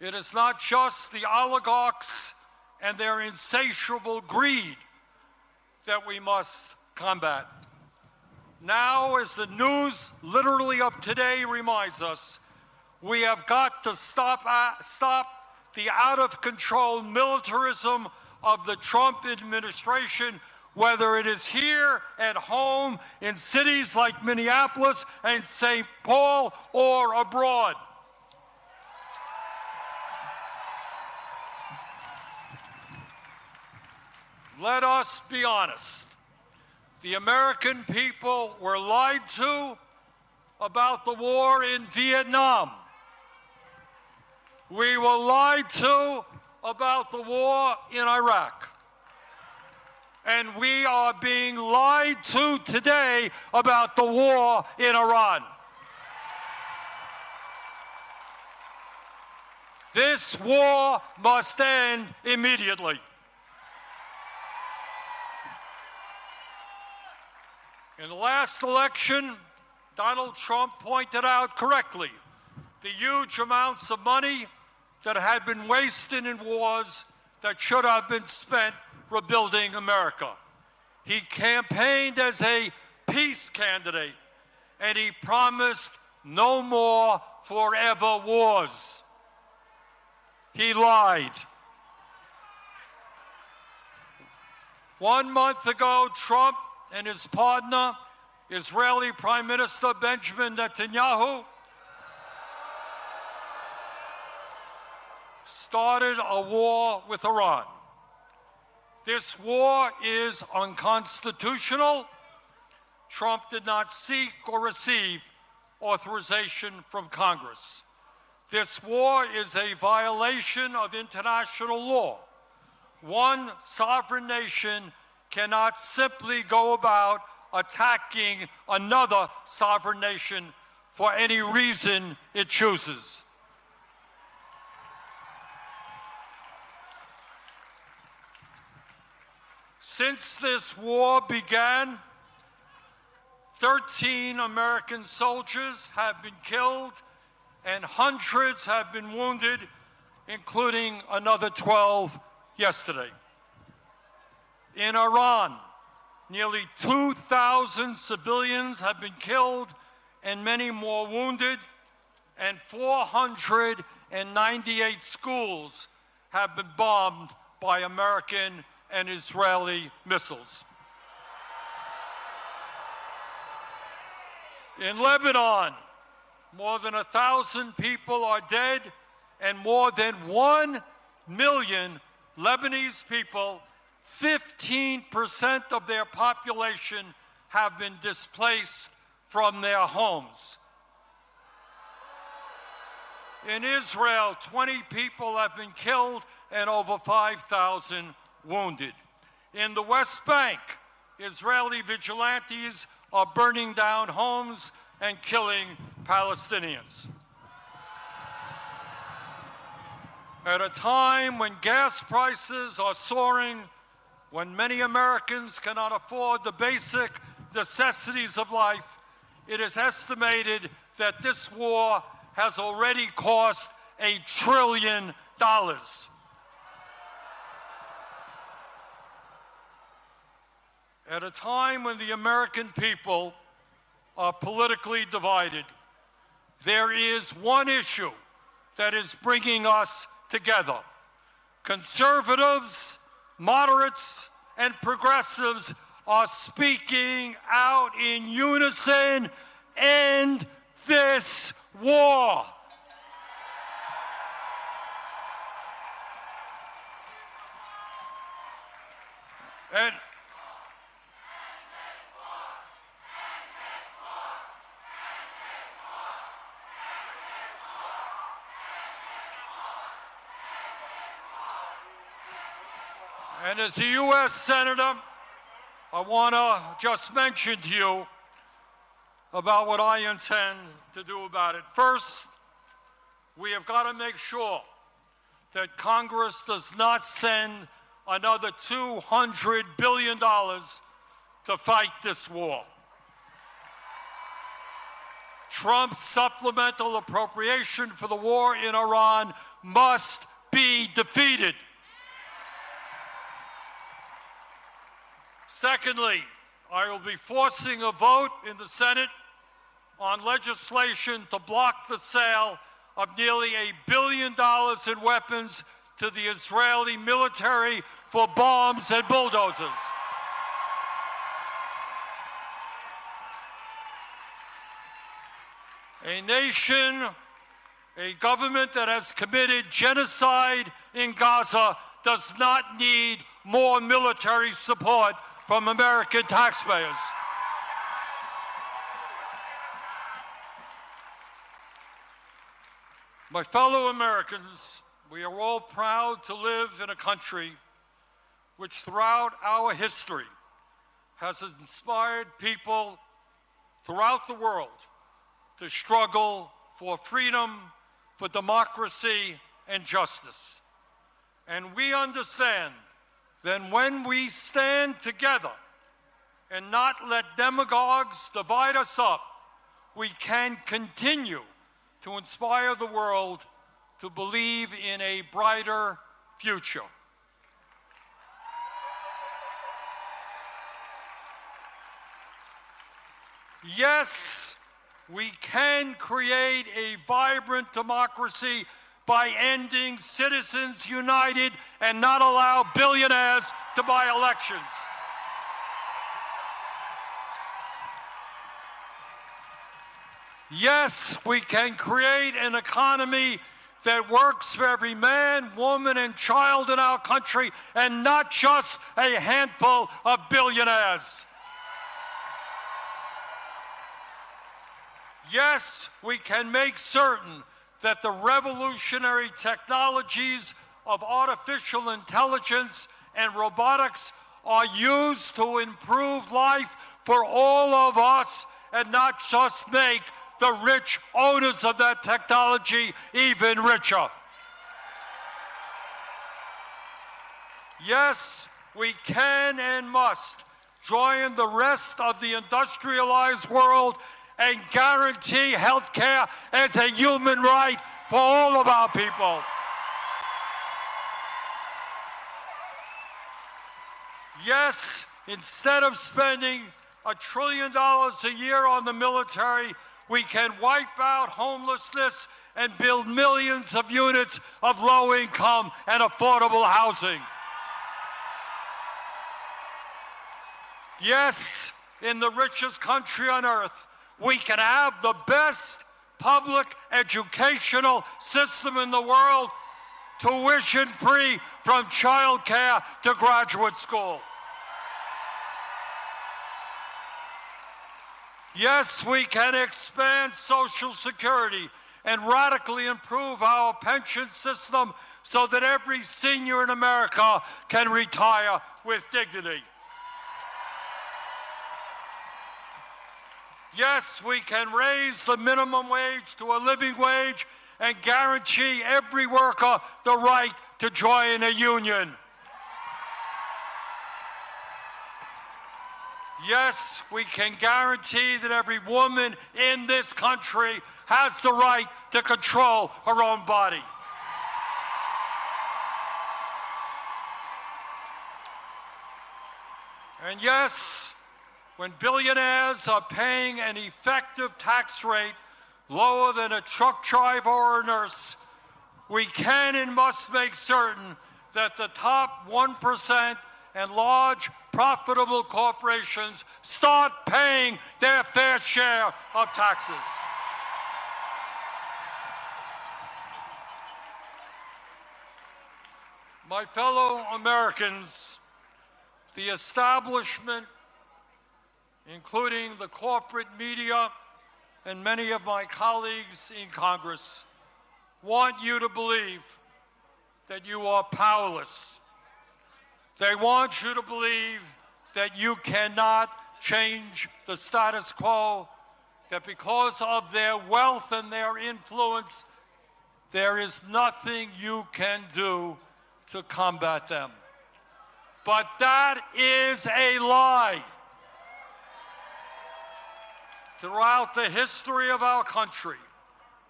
It is not just the oligarchs and their insatiable greed that we must combat. Now, as the news literally of today reminds us, we have got to stop the out-of-control militarism of the Trump administration, whether it is here at home in cities like Minneapolis and St. Paul or abroad. Let us be honest. The American people were lied to about the war in Vietnam. We were lied to about the war in Iraq. And we are being lied to today about the war in Iran. This war must end immediately. In the last election, Donald Trump pointed out correctly the huge amounts of money that had been wasted in wars that should have been spent rebuilding America. He campaigned as a peace candidate, and he promised no more forever wars. He lied. 1 month ago, Trump and his partner, Israeli Prime Minister Benjamin Netanyahu, started a war with Iran. This war is unconstitutional. Trump did not seek or receive authorization from Congress. This war is a violation of international law. One sovereign nation cannot simply go about attacking another sovereign nation for any reason it chooses. Since this war began, 13 American soldiers have been killed and hundreds have been wounded, including another 12 yesterday. In Iran, nearly 2,000 civilians have been killed and many more wounded, and 498 schools have been bombed by American and Israeli missiles. In Lebanon, more than 1,000 people are dead, and more than 1 million Lebanese people, 15% of their population, have been displaced from their homes. In Israel, 20 people have been killed and over 5,000 wounded. In the West Bank, Israeli vigilantes are burning down homes and killing Palestinians. At a time when gas prices are soaring, when many Americans cannot afford the basic necessities of life, it is estimated that this war has already cost $1 trillion. At a time when the American people are politically divided, there is one issue that is bringing us together. Conservatives, moderates, and progressives are speaking out in unison: end this war. And as a U.S. Senator, I want to just mention to you about what I intend to do about it. First, we have got to make sure that Congress does not send another $200 billion to fight this war. Trump's supplemental appropriation for the war in Iran must be defeated. Secondly, I will be forcing a vote in the Senate on legislation to block the sale of nearly $1 billion in weapons to the Israeli military for bombs and bulldozers. A nation, a government that has committed genocide in Gaza does not need more military support from American taxpayers. My fellow Americans, we are all proud to live in a country which throughout our history has inspired people throughout the world to struggle for freedom, for democracy, and justice. And we understand that when we stand together and not let demagogues divide us up, we can continue to inspire the world to believe in a brighter future. Yes, we can create a vibrant democracy by ending Citizens United and not allow billionaires to buy elections. Yes, we can create an economy that works for every man, woman, and child in our country, and not just a handful of billionaires. Yes, we can make certain that the revolutionary technologies of artificial intelligence and robotics are used to improve life for all of us and not just make the rich owners of that technology even richer. Yes, we can and must join the rest of the industrialized world and guarantee health care as a human right for all of our people. Yes, instead of spending $1 trillion a year on the military, we can wipe out homelessness and build millions of units of low-income and affordable housing. Yes, in the richest country on earth, we can have the best public educational system in the world, tuition-free from childcare to graduate school. Yes, we can expand Social Security and radically improve our pension system so that every senior in America can retire with dignity. Yes, we can raise the minimum wage to a living wage and guarantee every worker the right to join a union. Yes, we can guarantee that every woman in this country has the right to control her own body. And yes, when billionaires are paying an effective tax rate lower than a truck driver or a nurse, we can and must make certain that the top 1% and large profitable corporations start paying their fair share of taxes. My fellow Americans, the establishment, including the corporate media and many of my colleagues in Congress, want you to believe that you are powerless. They want you to believe that you cannot change the status quo, that because of their wealth and their influence, there is nothing you can do to combat them. But that is a lie. Throughout the history of our country,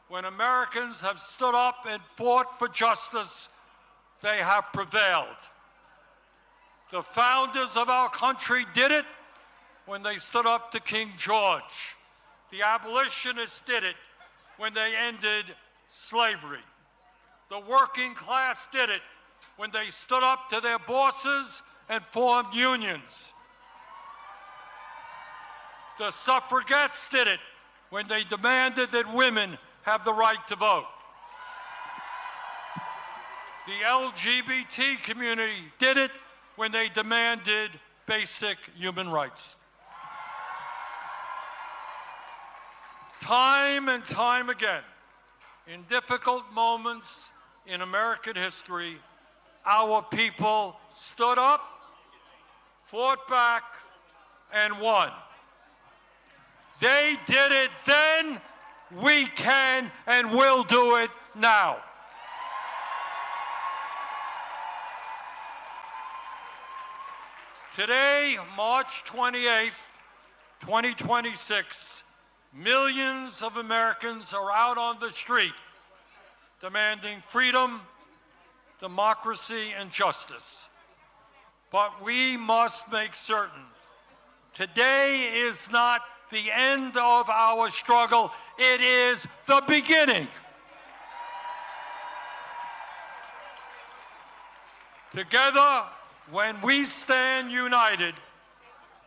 when Americans have stood up and fought for justice, they have prevailed. The founders of our country did it when they stood up to King George. The abolitionists did it when they ended slavery. The working class did it when they stood up to their bosses and formed unions. The suffragettes did it when they demanded that women have the right to vote. The LGBT community did it when they demanded basic human rights. Time and time again, in difficult moments in American history, our people stood up fought back, and won. They did it then, we can and will do it now. Today, March 28th, 2026, millions of Americans are out on the street demanding freedom, democracy, and justice. But we must make certain today is not the end of our struggle, it is the beginning. Together, when we stand united,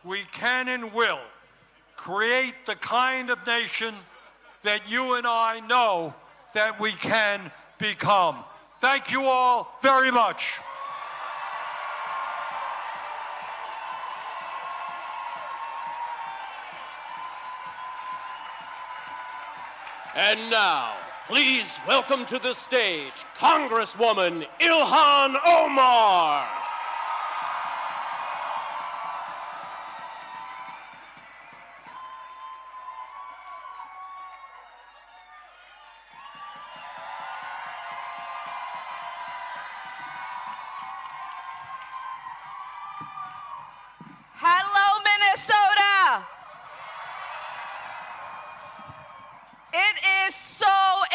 we can and will create the kind of nation that you and I know that we can become. Thank you all very much. And now, please welcome to the stage Congresswoman Ilhan Omar. Hello, Minnesota. It is so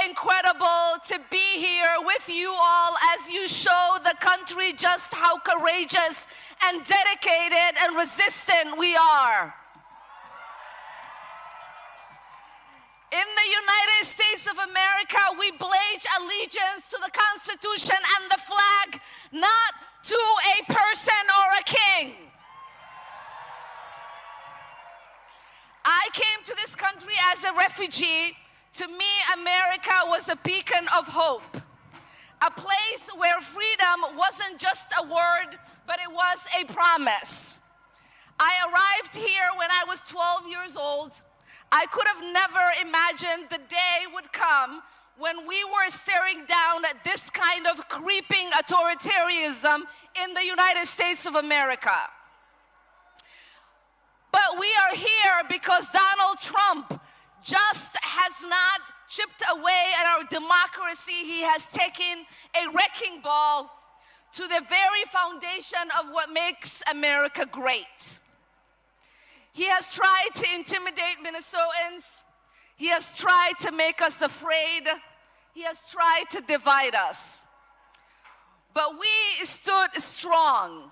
incredible to be here with you all as you show the country just how courageous and dedicated and resistant we are. In the United States of America, we pledge allegiance to the Constitution and the flag, not to a person or a king. I came to this country as a refugee. To me, America was a beacon of hope, a place where freedom wasn't just a word, but it was a promise. I arrived here when I was 12 years old. I could have never imagined the day would come when we were staring down at this kind of creeping authoritarianism in the United States of America. But we are here because Donald Trump just has not chipped away at our democracy. He has taken a wrecking ball to the very foundation of what makes America great. He has tried to intimidate Minnesotans. He has tried to make us afraid. He has tried to divide us. But we stood strong.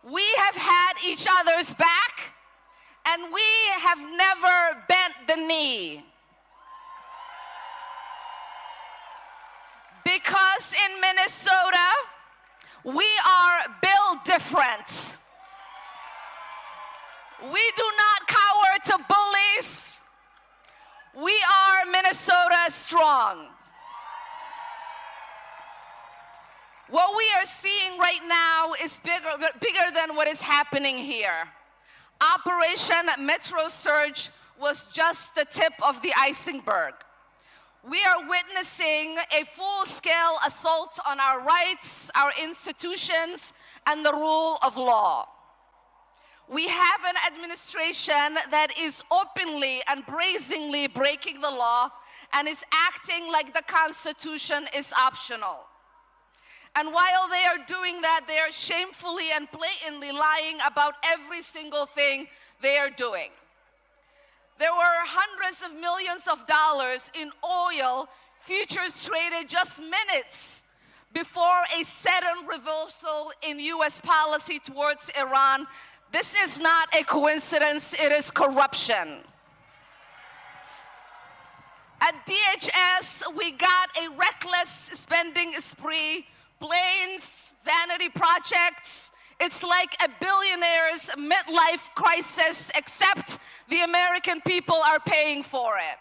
We have had each other's back, and we have never bent the knee. Because in Minnesota, we are built different. We do not cower to bullies. We are Minnesota strong. What we are seeing right now is bigger than what is happening here. Operation Metro Surge was just the tip of the iceberg. We are witnessing a full-scale assault on our rights, our institutions, and the rule of law. We have an administration that is openly and brazenly breaking the law and is acting like the Constitution is optional. And while they are doing that, they are shamefully and blatantly lying about every single thing they are doing. There were hundreds of millions of dollars in oil futures traded just minutes before a sudden reversal in U.S. policy towards Iran. This is not a coincidence, it is corruption. At DHS, we got a reckless spending spree, planes, vanity projects. It's like a billionaire's midlife crisis, except the American people are paying for it.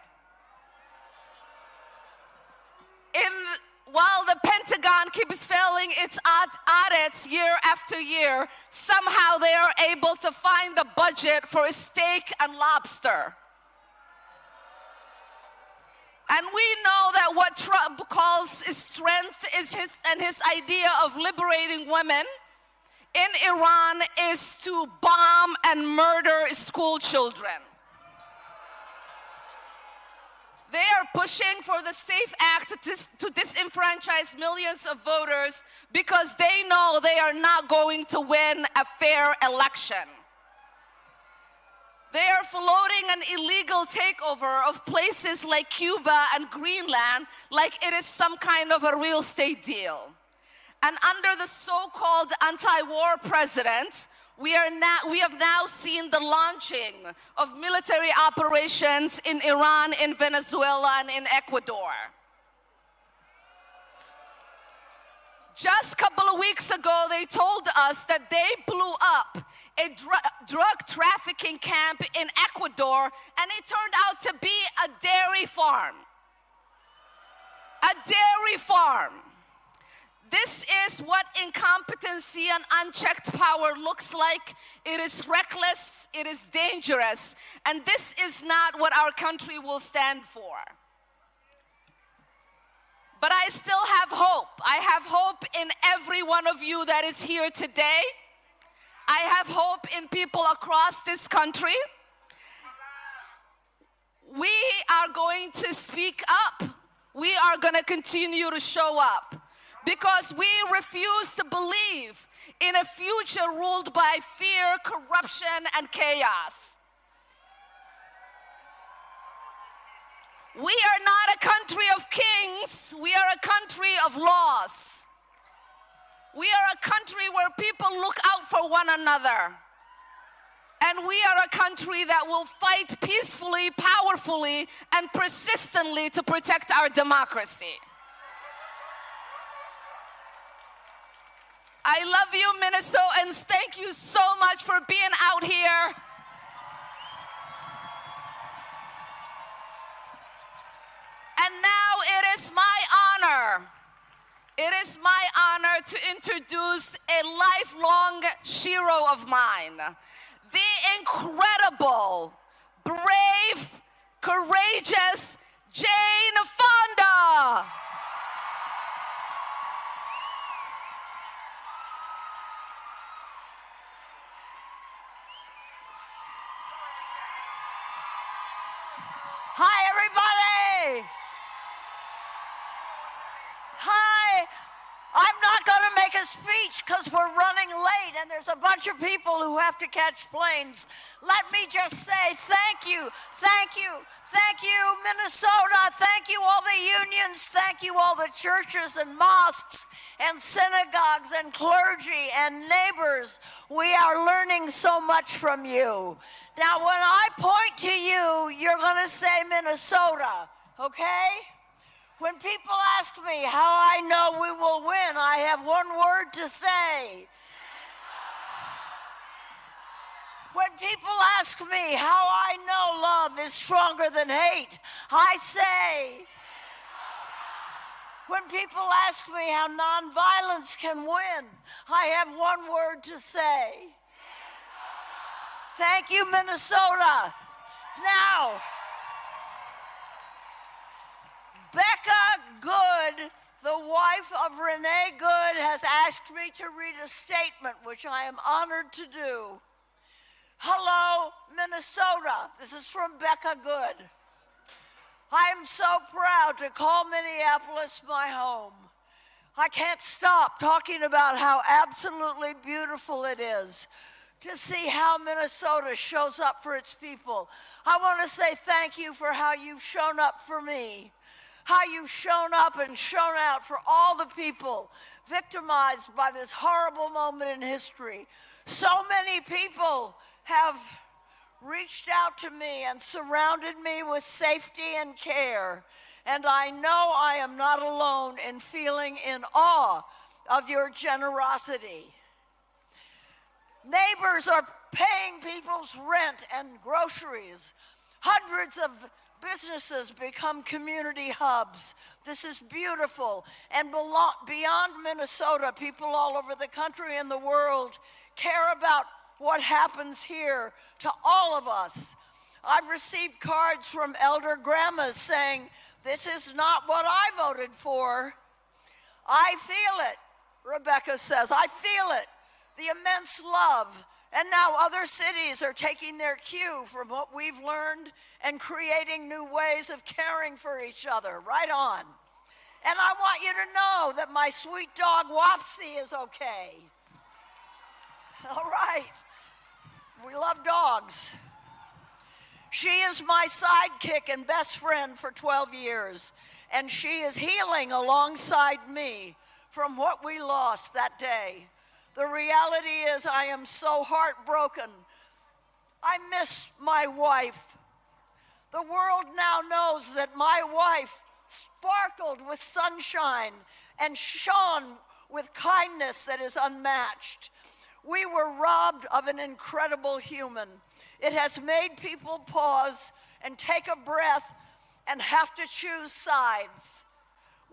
While the Pentagon keeps failing its audits year after year, somehow they are able to find the budget for steak and lobster. And we know that what Trump calls strength is his idea of liberating women in Iran is to bomb and murder school children. They are pushing for the SAFE Act to disenfranchise millions of voters because they know they are not going to win a fair election. They are floating an illegal takeover of places like Cuba and Greenland like it is some kind of a real estate deal. And under the so-called anti-war president, we have now seen the launching of military operations in Iran, in Venezuela, and in Ecuador. Just a couple of weeks ago, they told us that they blew up a drug trafficking camp in Ecuador, and it turned out to be a dairy farm. A dairy farm. This is what incompetency and unchecked power looks like. It is reckless, it is dangerous, and this is not what our country will stand for. But I still have hope. I have hope in every one of you that is here today. I have hope in people across this country. We are going to speak up. We are going to continue to show up. Because we refuse to believe in a future ruled by fear, corruption, and chaos. We are not a country of kings, we are a country of laws. We are a country where people look out for one another. And we are a country that will fight peacefully, powerfully, and persistently to protect our democracy. I love you, Minnesotans. Thank you so much for being out here. And now it is my honor. It is my honor to introduce a lifelong hero of mine, the incredible, brave, courageous Jane Fonda. Hi, everybody. Hi. I'm not going to make a speech because we're running late and there's a bunch of people who have to catch planes. Let me just say thank you, thank you, thank you, Minnesota. Thank you, all the unions. Thank you, all the churches and mosques and synagogues and clergy and neighbors. We are learning so much from you. Now, when I point to you, you're going to say Minnesota, okay? When people ask me how I know we will win, I have one word to say. When people ask me how I know love is stronger than hate, I say. When people ask me how nonviolence can win, I have one word to say. Thank you, Minnesota. Now, Becca Good, the wife of Renee Good, has asked me to read a statement, which I am honored to do. Hello, Minnesota. This is from Becca Good. I am so proud to call Minneapolis my home. I can't stop talking about how absolutely beautiful it is to see how Minnesota shows up for its people. I want to say thank you for how you've shown up for me, how you've shown up and shown out for all the people victimized by this horrible moment in history. So many people have reached out to me and surrounded me with safety and care, and I know I am not alone in feeling in awe of your generosity. Neighbors are paying people's rent and groceries. Hundreds of businesses become community hubs. This is beautiful. And beyond Minnesota, people all over the country and the world care about what happens here to all of us. I've received cards from elder grandmas saying, this is not what I voted for. I feel it, Rebecca says. I feel it. the immense love, and now other cities are taking their cue from what we've learned and creating new ways of caring for each other. Right on. And I want you to know that my sweet dog Wapsie is okay. All right. We love dogs. She is my sidekick and best friend for 12 years, and she is healing alongside me from what we lost that day. The reality is I am so heartbroken. I miss my wife. The world now knows that my wife sparkled with sunshine and shone with kindness that is unmatched. We were robbed of an incredible human. It has made people pause and take a breath and have to choose sides.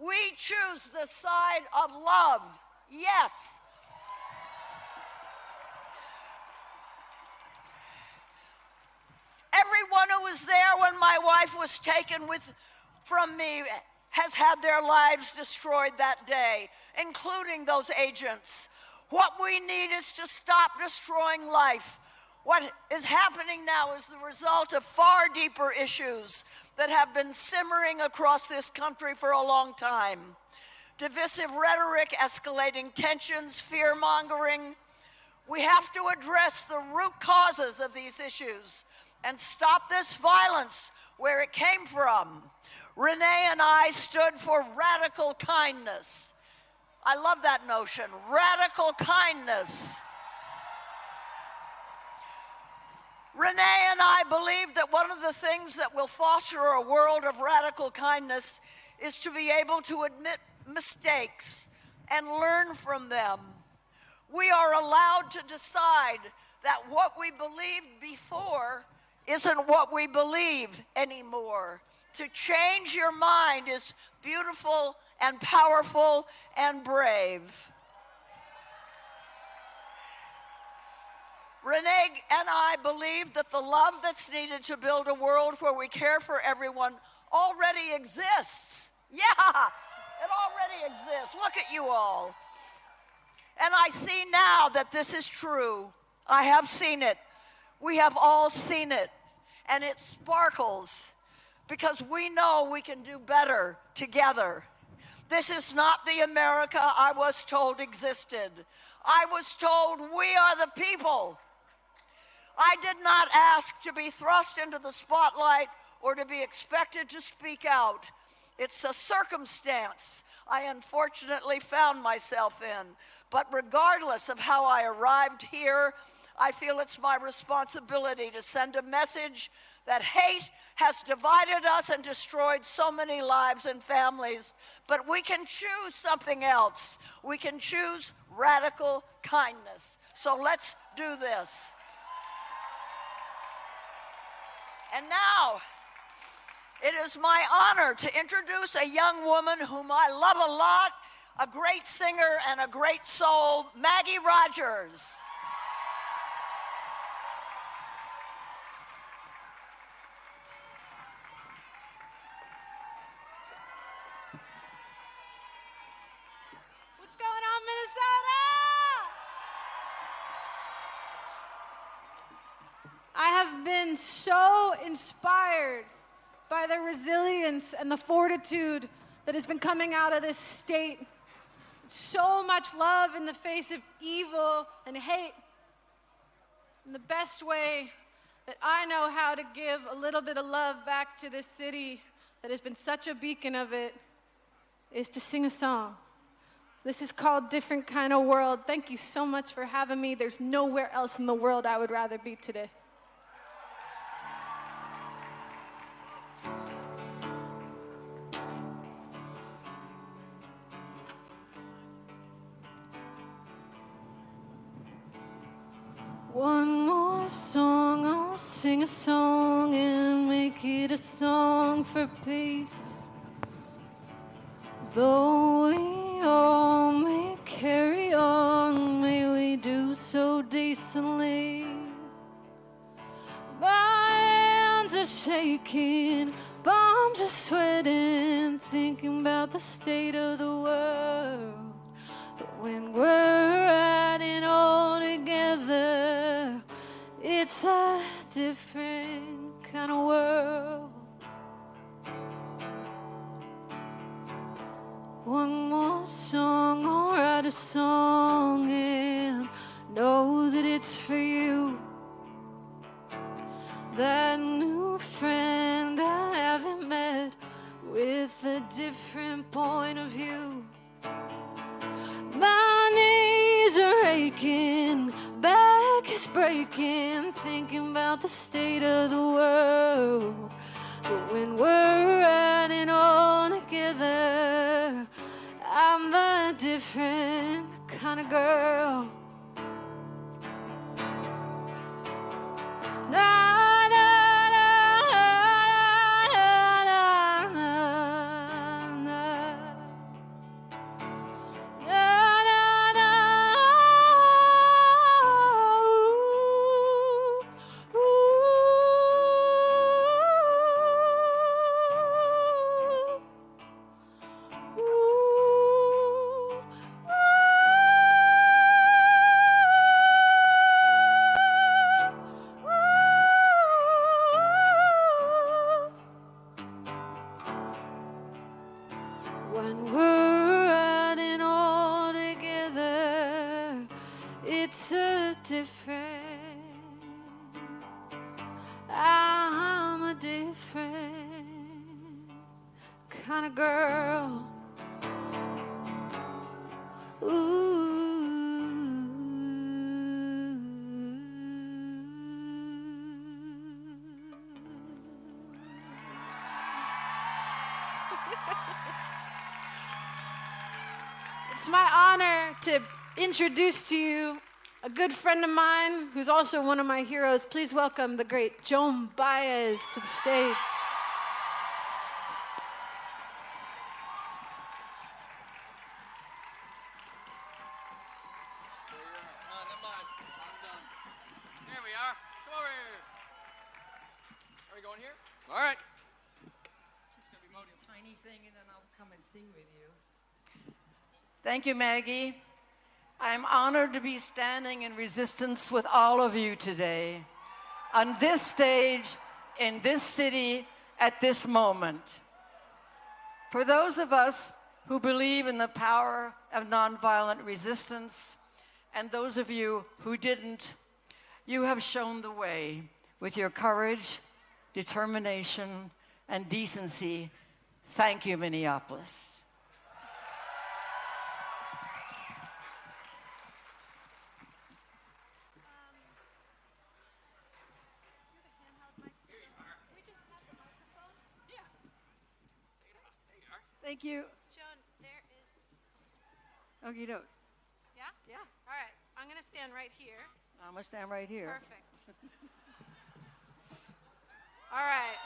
We choose the side of love. Yes. Everyone who was there when my wife was taken from me has had their lives destroyed that day, including those agents. What we need is to stop destroying life. What is happening now is the result of far deeper issues that have been simmering across this country for a long time. Divisive rhetoric, escalating tensions, fear-mongering. We have to address the root causes of these issues and stop this violence where it came from. Renee and I stood for radical kindness. I love that notion, radical kindness. Renee and I believe that one of the things that will foster a world of radical kindness is to be able to admit mistakes and learn from them. We are allowed to decide that what we believed before isn't what we believe anymore. To change your mind is beautiful and powerful and brave. Renee and I believe that the love that's needed to build a world where we care for everyone already exists. Yeah, it already exists. Look at you all. And I see now that this is true. I have seen it. We have all seen it. And it sparkles because we know we can do better together. This is not the America I was told existed. I was told we are the people. I did not ask to be thrust into the spotlight or to be expected to speak out. It's a circumstance I unfortunately found myself in. But regardless of how I arrived here, I feel it's my responsibility to send a message that hate has divided us and destroyed so many lives and families. But we can choose something else. We can choose radical kindness. So let's do this. And now, it is my honor to introduce a young woman whom I love a lot, a great singer and a great soul, Maggie Rogers. What's going on, Minnesota? I have been so inspired by the resilience and the fortitude that has been coming out of this state. So much love in the face of evil and hate. And the best way that I know how to give a little bit of love back to this city that has been such a beacon of it is to sing a song. This is called Different Kind of World. Thank you so much for having me. There's nowhere else in the world I would rather be today. One more song, I'll sing a song and make it a song for peace. Though we all may carry on, may we do so decently. My hands are shaking, palms are sweating, thinking about the state of the world. But when we're riding on it's a different kind of world. One more song, I'll write a song and know that it's for you. That new friend I haven't met with a different point of view. My knees are aching, back is breaking, thinking about the state of the world. But when we're riding all together, I'm the different kind of girl. Na, na, na, na, na, na. Na, na, na. Ooh, ooh, ooh. When we're riding all together, it's a different, I'm a different kind of girl. It's my honor to introduce to you a good friend of mine who's also one of my heroes. Please welcome the great Joan Baez to the stage. There we are. Come over here. Are we going here? All right. Just going to be a tiny thing, and then I'll come and sing with you. Thank you, Maggie. I'm honored to be standing in resistance with all of you today, on this stage, in this city, at this moment. For those of us who believe in the power of nonviolent resistance, and those of you who didn't, you have shown the way with your courage, determination, and decency. Thank you, Minneapolis. Thank you. Joan, there is... Okie doke. Yeah? Yeah. All right. I'm going to stand right here. I'm going to stand right here. Perfect. All right.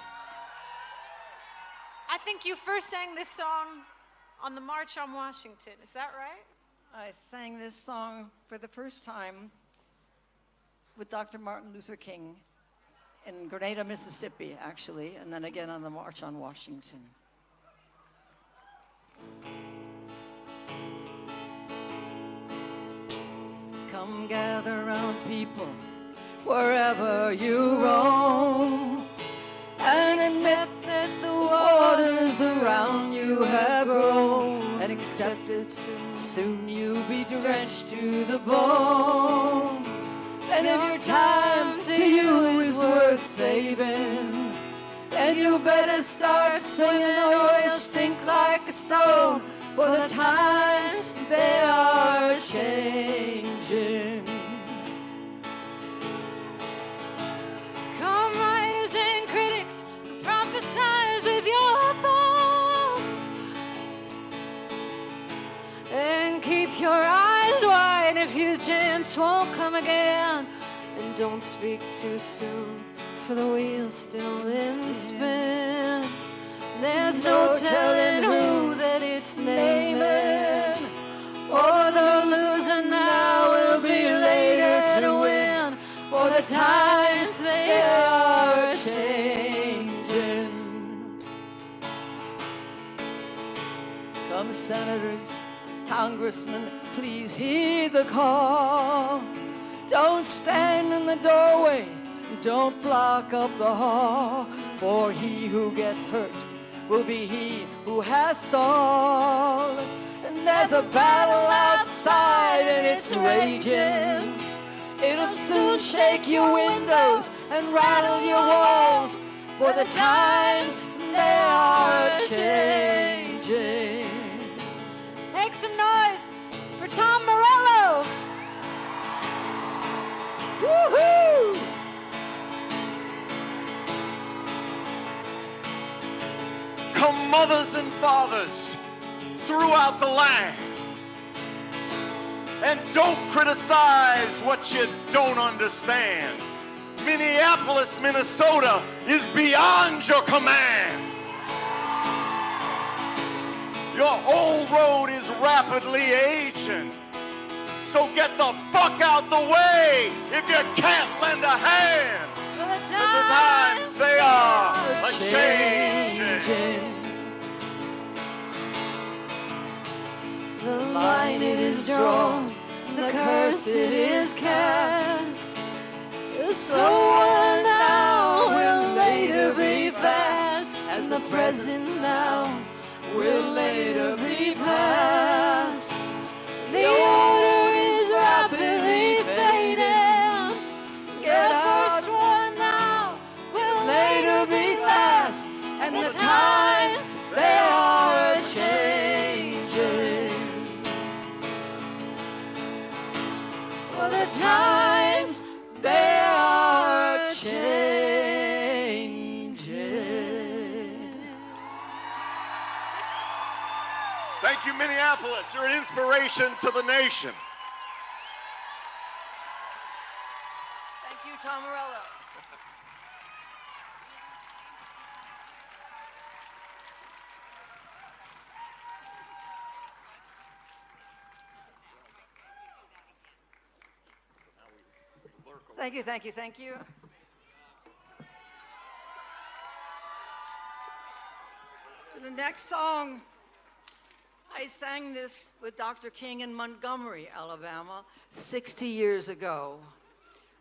I think you first sang this song on the March on Washington. Is that right? I sang this song for the first time with Dr. Martin Luther King in Grenada, Mississippi, actually, and then again on the March on Washington. Come gather round, people, wherever you roam, and accept that the waters around you have grown, and accept it soon you'll be drenched to the bone. And if your time to you is worth saving, then you better start singing or you'll sink like a stone, for the times they are changing. Come, writers and critics, prophesize with your thought, and keep your eyes wide if your chance won't come again. And don't speak too soon, for the wheel's still in spin. There's no telling who that it's naming, for the loser now will be later to win, for the times they are changing. Come, senators, congressmen, please heed the call. Don't stand in the doorway Don't block up the hall, for he who gets hurt will be he who has stalled. And there's a battle outside and it's raging. It'll soon shake your windows and rattle your walls, for the times they are changing. Make some noise for Tom Morello. Woohoo! Come mothers and fathers throughout the land, and don't criticize what you don't understand. Minneapolis, Minnesota is beyond your command. Your old road is rapidly aging, so get the fuck out the way if you can't lend a hand. Cause the times they are a-changing. The line it is drawn, the curse it is cast. So now will later be fast, as the present now will later be past. The order is rapidly fading. Get first one now will later be last, and the times they are changing. For the times they are changing. Thank you, Minneapolis. You're an inspiration to the nation. Thank you, Tom Morello. Thank you, thank you, thank you. To the next song, I sang this with Dr. King in Montgomery, Alabama, 60 years ago.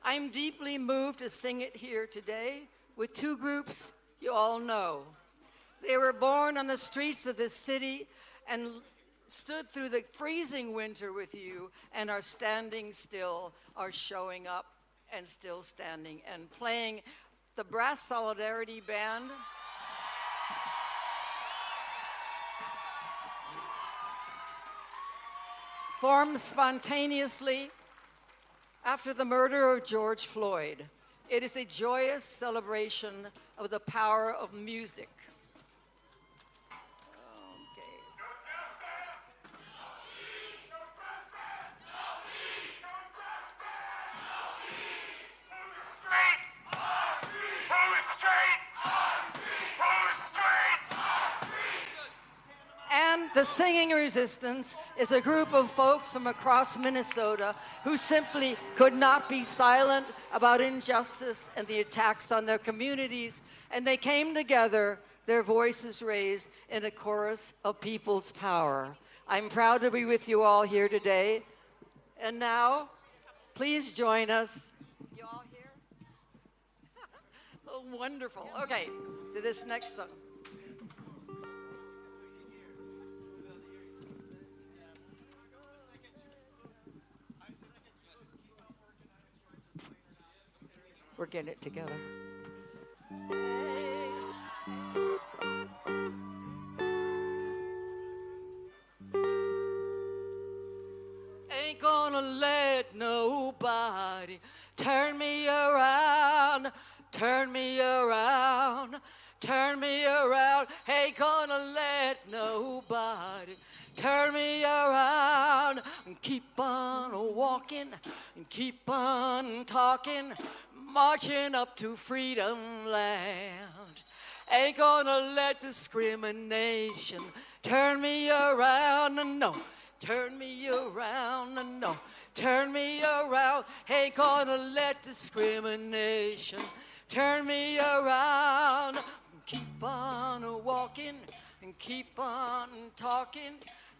I'm deeply moved to sing it here today with two groups you all know. They were born on the streets of this city and stood through the freezing winter with you and are standing still, are showing up and still standing and playing the Brass Solidarity Band. Formed spontaneously after the murder of George Floyd. It is a joyous celebration of the power of music. And the Singing Resistance is a group of folks from across Minnesota who simply could not be silent about injustice and the attacks on their communities, and they came together, their voices raised in a chorus of people's power. I'm proud to be with you all here today. And now, please join us. You all here? Oh, wonderful. Okay, to this next song. We're getting it together. Ain't gonna let nobody turn me around, turn me around, turn me around. Ain't gonna let nobody turn me around. Keep on walking and keep on talking, marching up to freedom land. Ain't gonna let discrimination turn me around, no. Turn me around, no. Turn me around. Ain't gonna let discrimination turn me around. Keep on walking and keep on talking,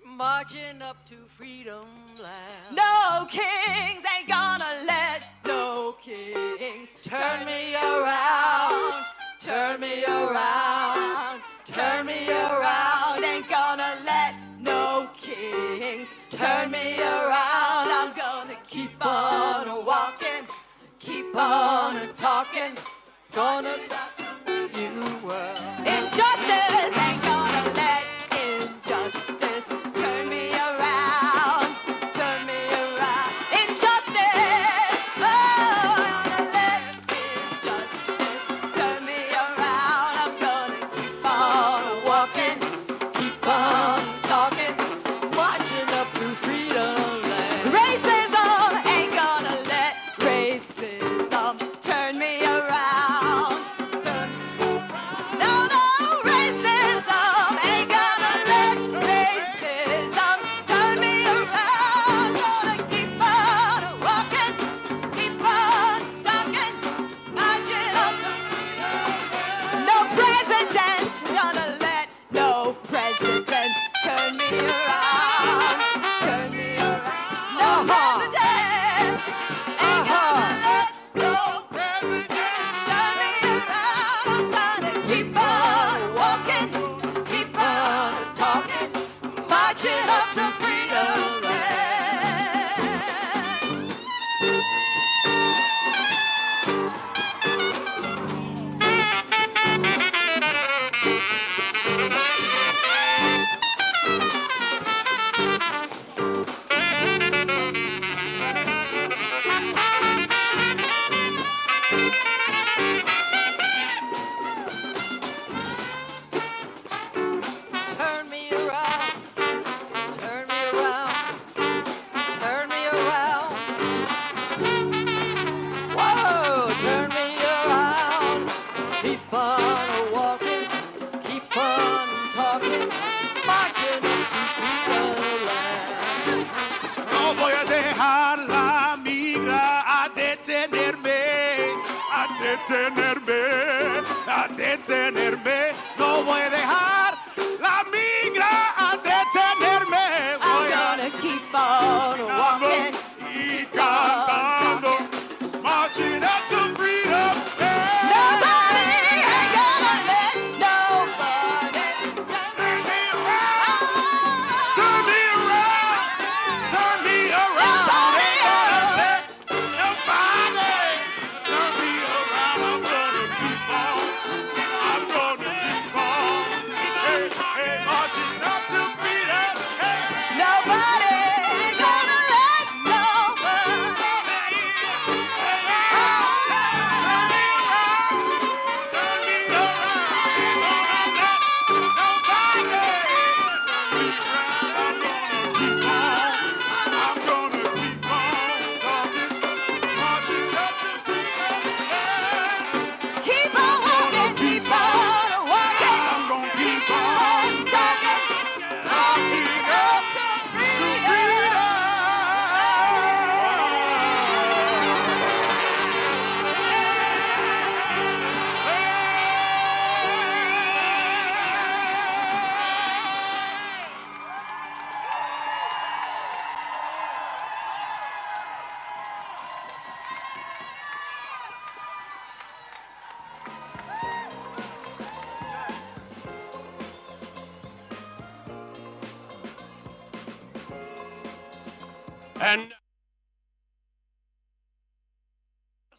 marching up to freedom land. No kings ain't gonna let no kings turn me around, turn me around, turn me around. Ain't gonna let no kings turn me around. I'm gonna keep on walking, keep on talking, gonna you world. Injustice ain't gonna let injustice turn me around, turn me around. Injustice, oh, I'm gonna let injustice turn me around. I'm gonna keep on walking, keep on talking, marching up through freedom land. Racism ain't gonna let racism turn me around. No, no, racism ain't gonna let racism turn me around. Gonna keep on walking, keep on talking, marching up to freedom. No president gonna let no president turn me around, turn me around. No president ain't gonna let no president turn me around. I'm gonna keep on walking, keep on talking, marching up to freedom land. Turn me around, turn me around, turn me around. Whoa, turn me around. Keep on walking, keep on talking, marching up to freedom land. No voy a dejar la migra a detenerme, a detenerme, a detenerme. No voy a dejar la migra a detenerme. I'm gonna keep on walking, y cantando, marching up to freedom. nobody ain't gonna let nobody turn me around. Turn me around, turn me around. Nobody Ain't gonna let nobody turn me around. I'm gonna keep on, I'm gonna keep on, hey, hey, marching up to freedom. Hey. Nobody ain't gonna let nobody keep on walking, keep on walking. I'm gonna keep on talking, marching up to freedom. And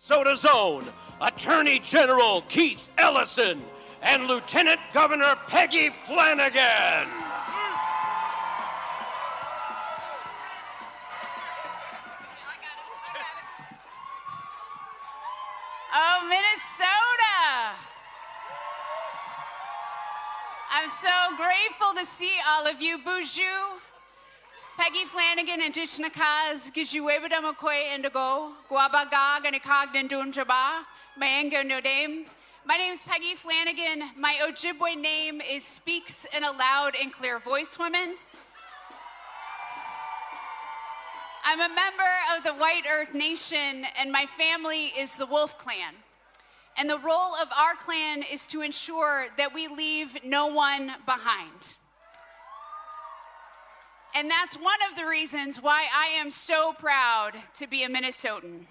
Minnesota's own Attorney General Keith Ellison and Lieutenant Governor Peggy Flanagan. Oh, Minnesota! I'm so grateful to see all of you. Bonjour. Peggy Flanagan and Dishnakaz, Gijuebada McCoy Indigo, Guabagag and Ikagdan Dunjaba, Mayanga Nodame. My name is Peggy Flanagan. My Ojibwe name is Speaks in a Loud and Clear Voice Woman. I'm a member of the White Earth Nation, and my family is the Wolf Clan. And the role of our clan is to ensure that we leave no one behind. And that's one of the reasons why I am so proud to be a Minnesotan.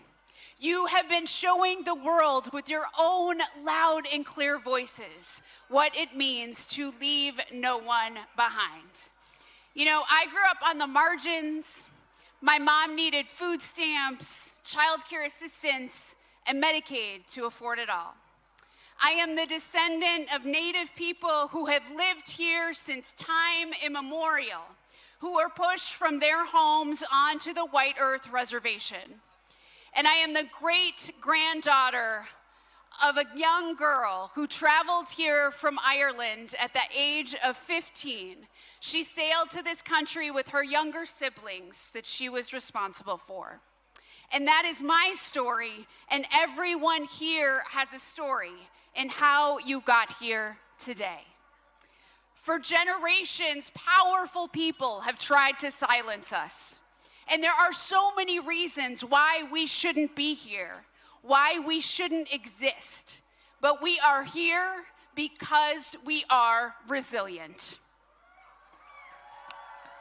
You have been showing the world with your own loud and clear voices what it means to leave no one behind. You know, I grew up on the margins. My mom needed food stamps, child care assistance, and Medicaid to afford it all. I am the descendant of Native people who have lived here since time immemorial, who were pushed from their homes onto the White Earth Reservation. And I am the great-granddaughter of a young girl who traveled here from Ireland at the age of 15. She sailed to this country with her younger siblings that she was responsible for. And that is my story, and everyone here has a story in how you got here today. For generations, powerful people have tried to silence us. And there are so many reasons why we shouldn't be here, why we shouldn't exist. But we are here because we are resilient.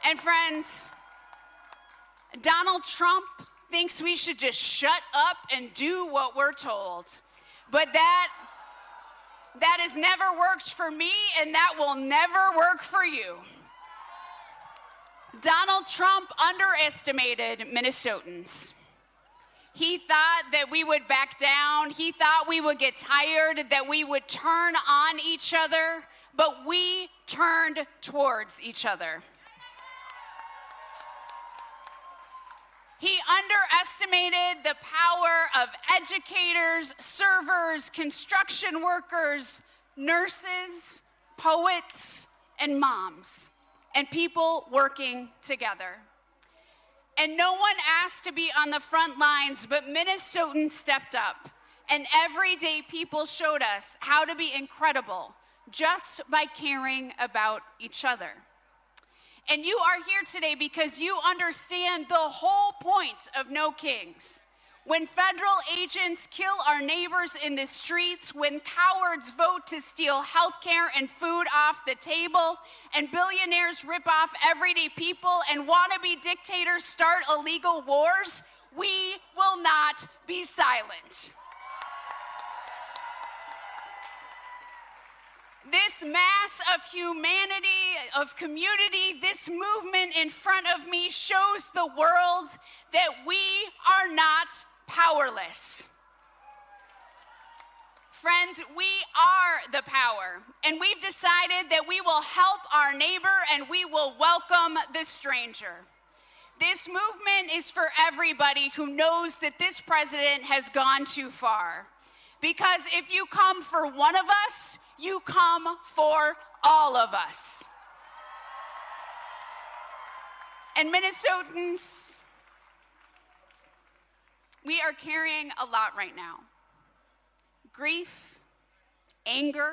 And friends, Donald Trump thinks we should just shut up and do what we're told. But that has never worked for me, and that will never work for you. Donald Trump underestimated Minnesotans. He thought that we would back down. He thought we would get tired, that we would turn on each other, but we turned towards each other. He underestimated the power of educators, servers, construction workers, nurses, poets, and moms, and people working together. And no one asked to be on the front lines, but Minnesotans stepped up. And everyday people showed us how to be incredible just by caring about each other. And you are here today because you understand the whole point of No Kings. When federal agents kill our neighbors in the streets, when cowards vote to steal health care and food off the table, and billionaires rip off everyday people, and wannabe dictators start illegal wars, we will not be silent. This mass of humanity, of community, this movement in front of me shows the world that we are not powerless. Friends, we are the power, and we've decided that we will help our neighbor and we will welcome the stranger. This movement is for everybody who knows that this president has gone too far. Because if you come for one of us, you come for all of us. And Minnesotans, we are carrying a lot right now. Grief, anger,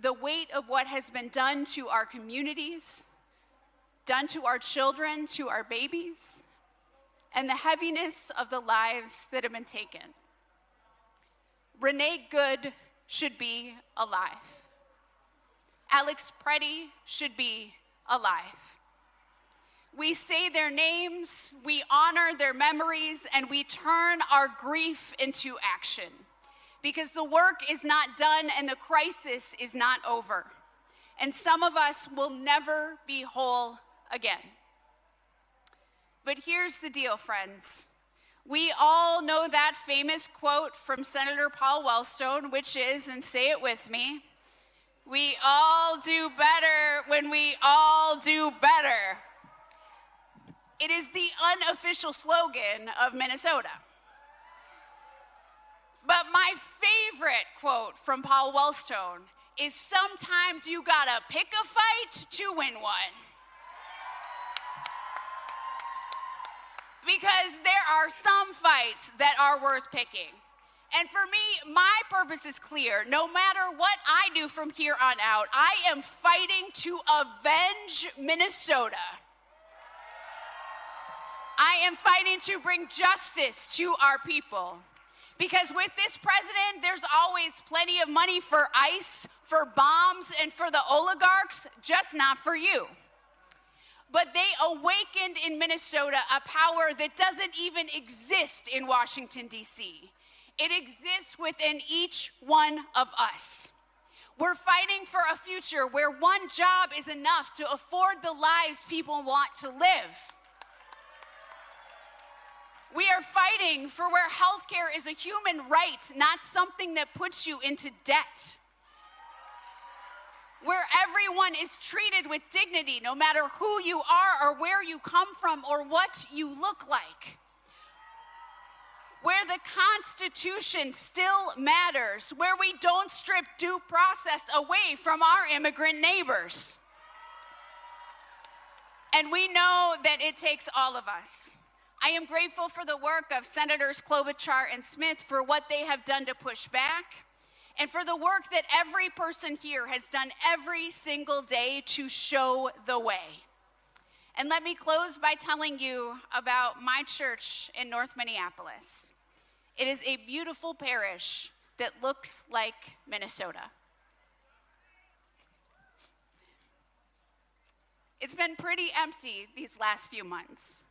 the weight of what has been done to our communities, done to our children, to our babies, and the heaviness of the lives that have been taken. Renee Good should be alive. Alex Preddy should be alive. We say their names, we honor their memories, and we turn our grief into action. Because the work is not done and the crisis is not over. And some of us will never be whole again. But here's the deal, friends. We all know that famous quote from Senator Paul Wellstone, which is, and say it with me, we all do better when we all do better. It is the unofficial slogan of Minnesota. But my favorite quote from Paul Wellstone is, sometimes you gotta pick a fight to win one. Because there are some fights that are worth picking. And for me, my purpose is clear. No matter what I do from here on out, I am fighting to avenge Minnesota. I am fighting to bring justice to our people. Because with this president, there's always plenty of money for ICE, for bombs, and for the oligarchs, just not for you. but they awakened in Minnesota a power that doesn't even exist in Washington, D.C. It exists within each one of us. We're fighting for a future where one job is enough to afford the lives people want to live. We are fighting for where healthcare is a human right, not something that puts you into debt. Where everyone is treated with dignity, no matter who you are or where you come from or what you look like. Where the Constitution still matters, where we don't strip due process away from our immigrant neighbors. And we know that it takes all of us. I am grateful for the work of Senators Klobuchar and Smith for what they have done to push back, and for the work that every person here has done every single day to show the way. And let me close by telling you about my church in North Minneapolis. It is a beautiful parish that looks like Minnesota. It's been pretty empty these last few months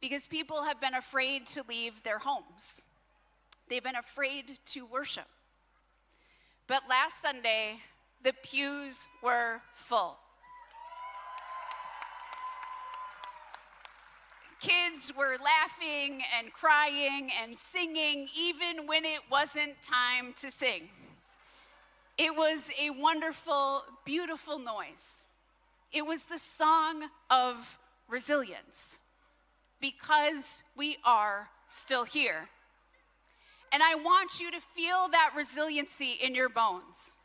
because people have been afraid to leave their homes. They've been afraid to worship. But last Sunday, the pews were full. Kids were laughing and crying and singing even when it wasn't time to sing. It was a wonderful, beautiful noise. It was the song of resilience because we are still here. And I want you to feel that resiliency in your bones.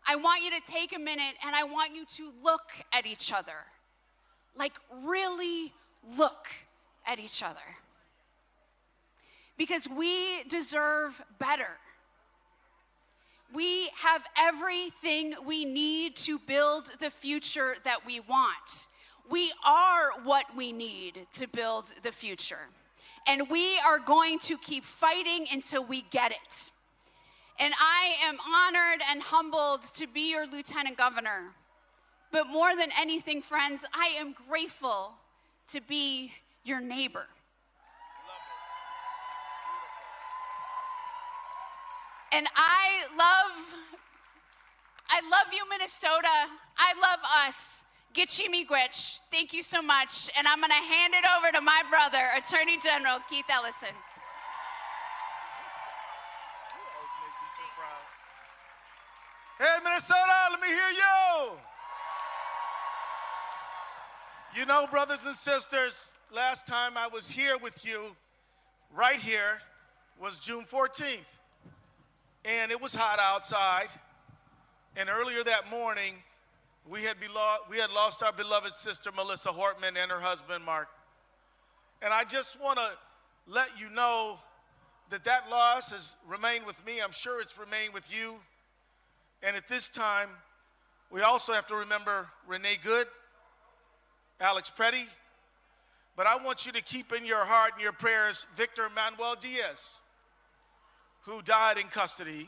I want you to take a minute and I want you to look at each other. Like really look at each other. Because we deserve better. We have everything we need to build the future that we want. We are what we need to build the future. And we are going to keep fighting until we get it. And I am honored and humbled to be your lieutenant governor. But more than anything, friends, I am grateful to be your neighbor. And I love you, Minnesota. I love us. Gitchimigwich, thank you so much. And I'm gonna hand it over to my brother, Attorney General Keith Ellison. Hey, Minnesota, let me hear you. You know, brothers and sisters, last time I was here with you, right here, was June 14th. And it was hot outside. And earlier that morning, we had lost our beloved sister, Melissa Hortman, and her husband, Mark. And I just want to let you know that that loss has remained with me. I'm sure it's remained with you. And at this time, we also have to remember Renee Good, Alex Preddy. But I want you to keep in your heart and your prayers Victor Manuel Diaz, who died in custody.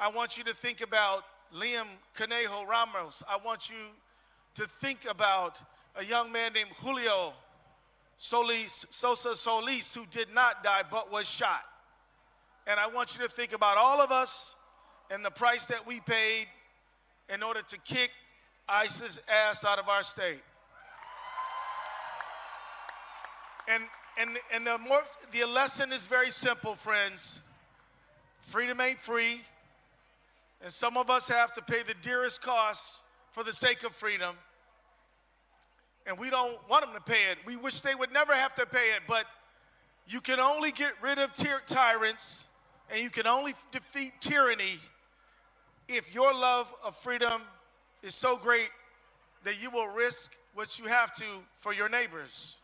I want you to think about Liam Conejo Ramos. I want you to think about a young man named Julio Sosa Solis, who did not die but was shot. And I want you to think about all of us and the price that we paid in order to kick ISIS ass out of our state. And the lesson is very simple, friends. Freedom ain't free. And some of us have to pay the dearest cost for the sake of freedom. And we don't want them to pay it. We wish they would never have to pay it. But you can only get rid of tyrants, and you can only defeat tyranny if your love of freedom is so great that you will risk what you have to for your neighbors.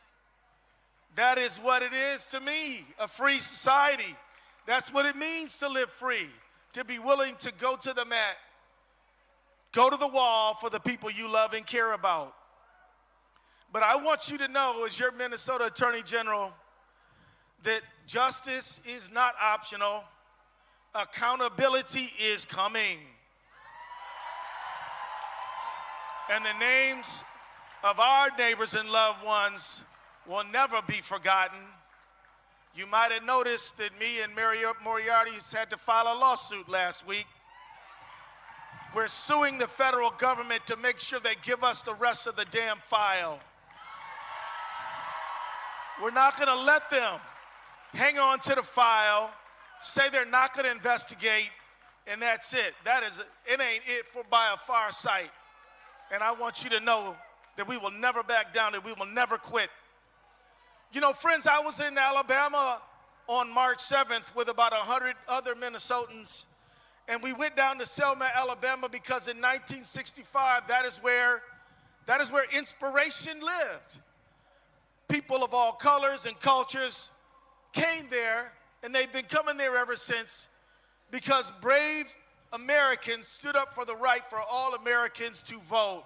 That is what it is to me, a free society. That's what it means to live free, to be willing to go to the mat, go to the wall for the people you love and care about. But I want you to know, as your Minnesota Attorney General, that justice is not optional. Accountability is coming. And the names of our neighbors and loved ones will never be forgotten. You might have noticed that me and Moriarty had to file a lawsuit last week. We're suing the federal government to make sure they give us the rest of the damn file. We're not going to let them hang on to the file, say they're not going to investigate, and that's it. It ain't it by a far sight. And I want you to know that we will never back down, that we will never quit. You know, friends, I was in Alabama on March 7th with about 100 other Minnesotans, and we went down to Selma, Alabama, because in 1965, that is where inspiration lived. People of all colors and cultures came there, and they've been coming there ever since, because brave Americans stood up for the right for all Americans to vote.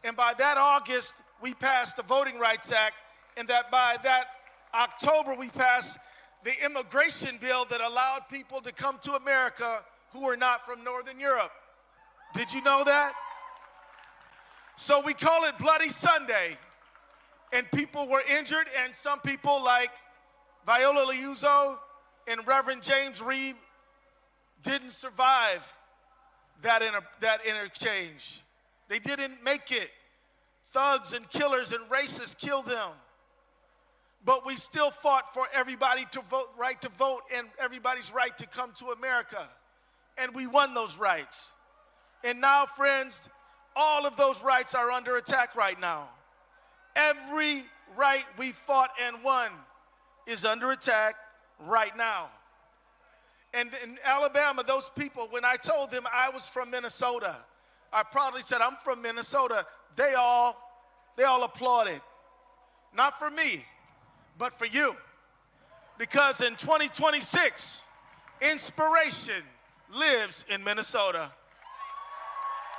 And by that August, we passed the Voting Rights Act, and that by that October, we passed the immigration bill that allowed people to come to America who were not from Northern Europe. Did you know that? So we call it Bloody Sunday, and people were injured, and some people like Viola Liuzzo and Reverend James Reeb didn't survive that interchange. They didn't make it. Thugs and killers and racists killed them. But we still fought for everybody to vote, right to vote, and everybody's right to come to America. And we won those rights. And now, friends, all of those rights are under attack right now. Every right we fought and won is under attack right now. And in Alabama, those people, when I told them I was from Minnesota, I proudly said, I'm from Minnesota. They all applauded. Not for me, but for you. Because in 2026, inspiration lives in Minnesota.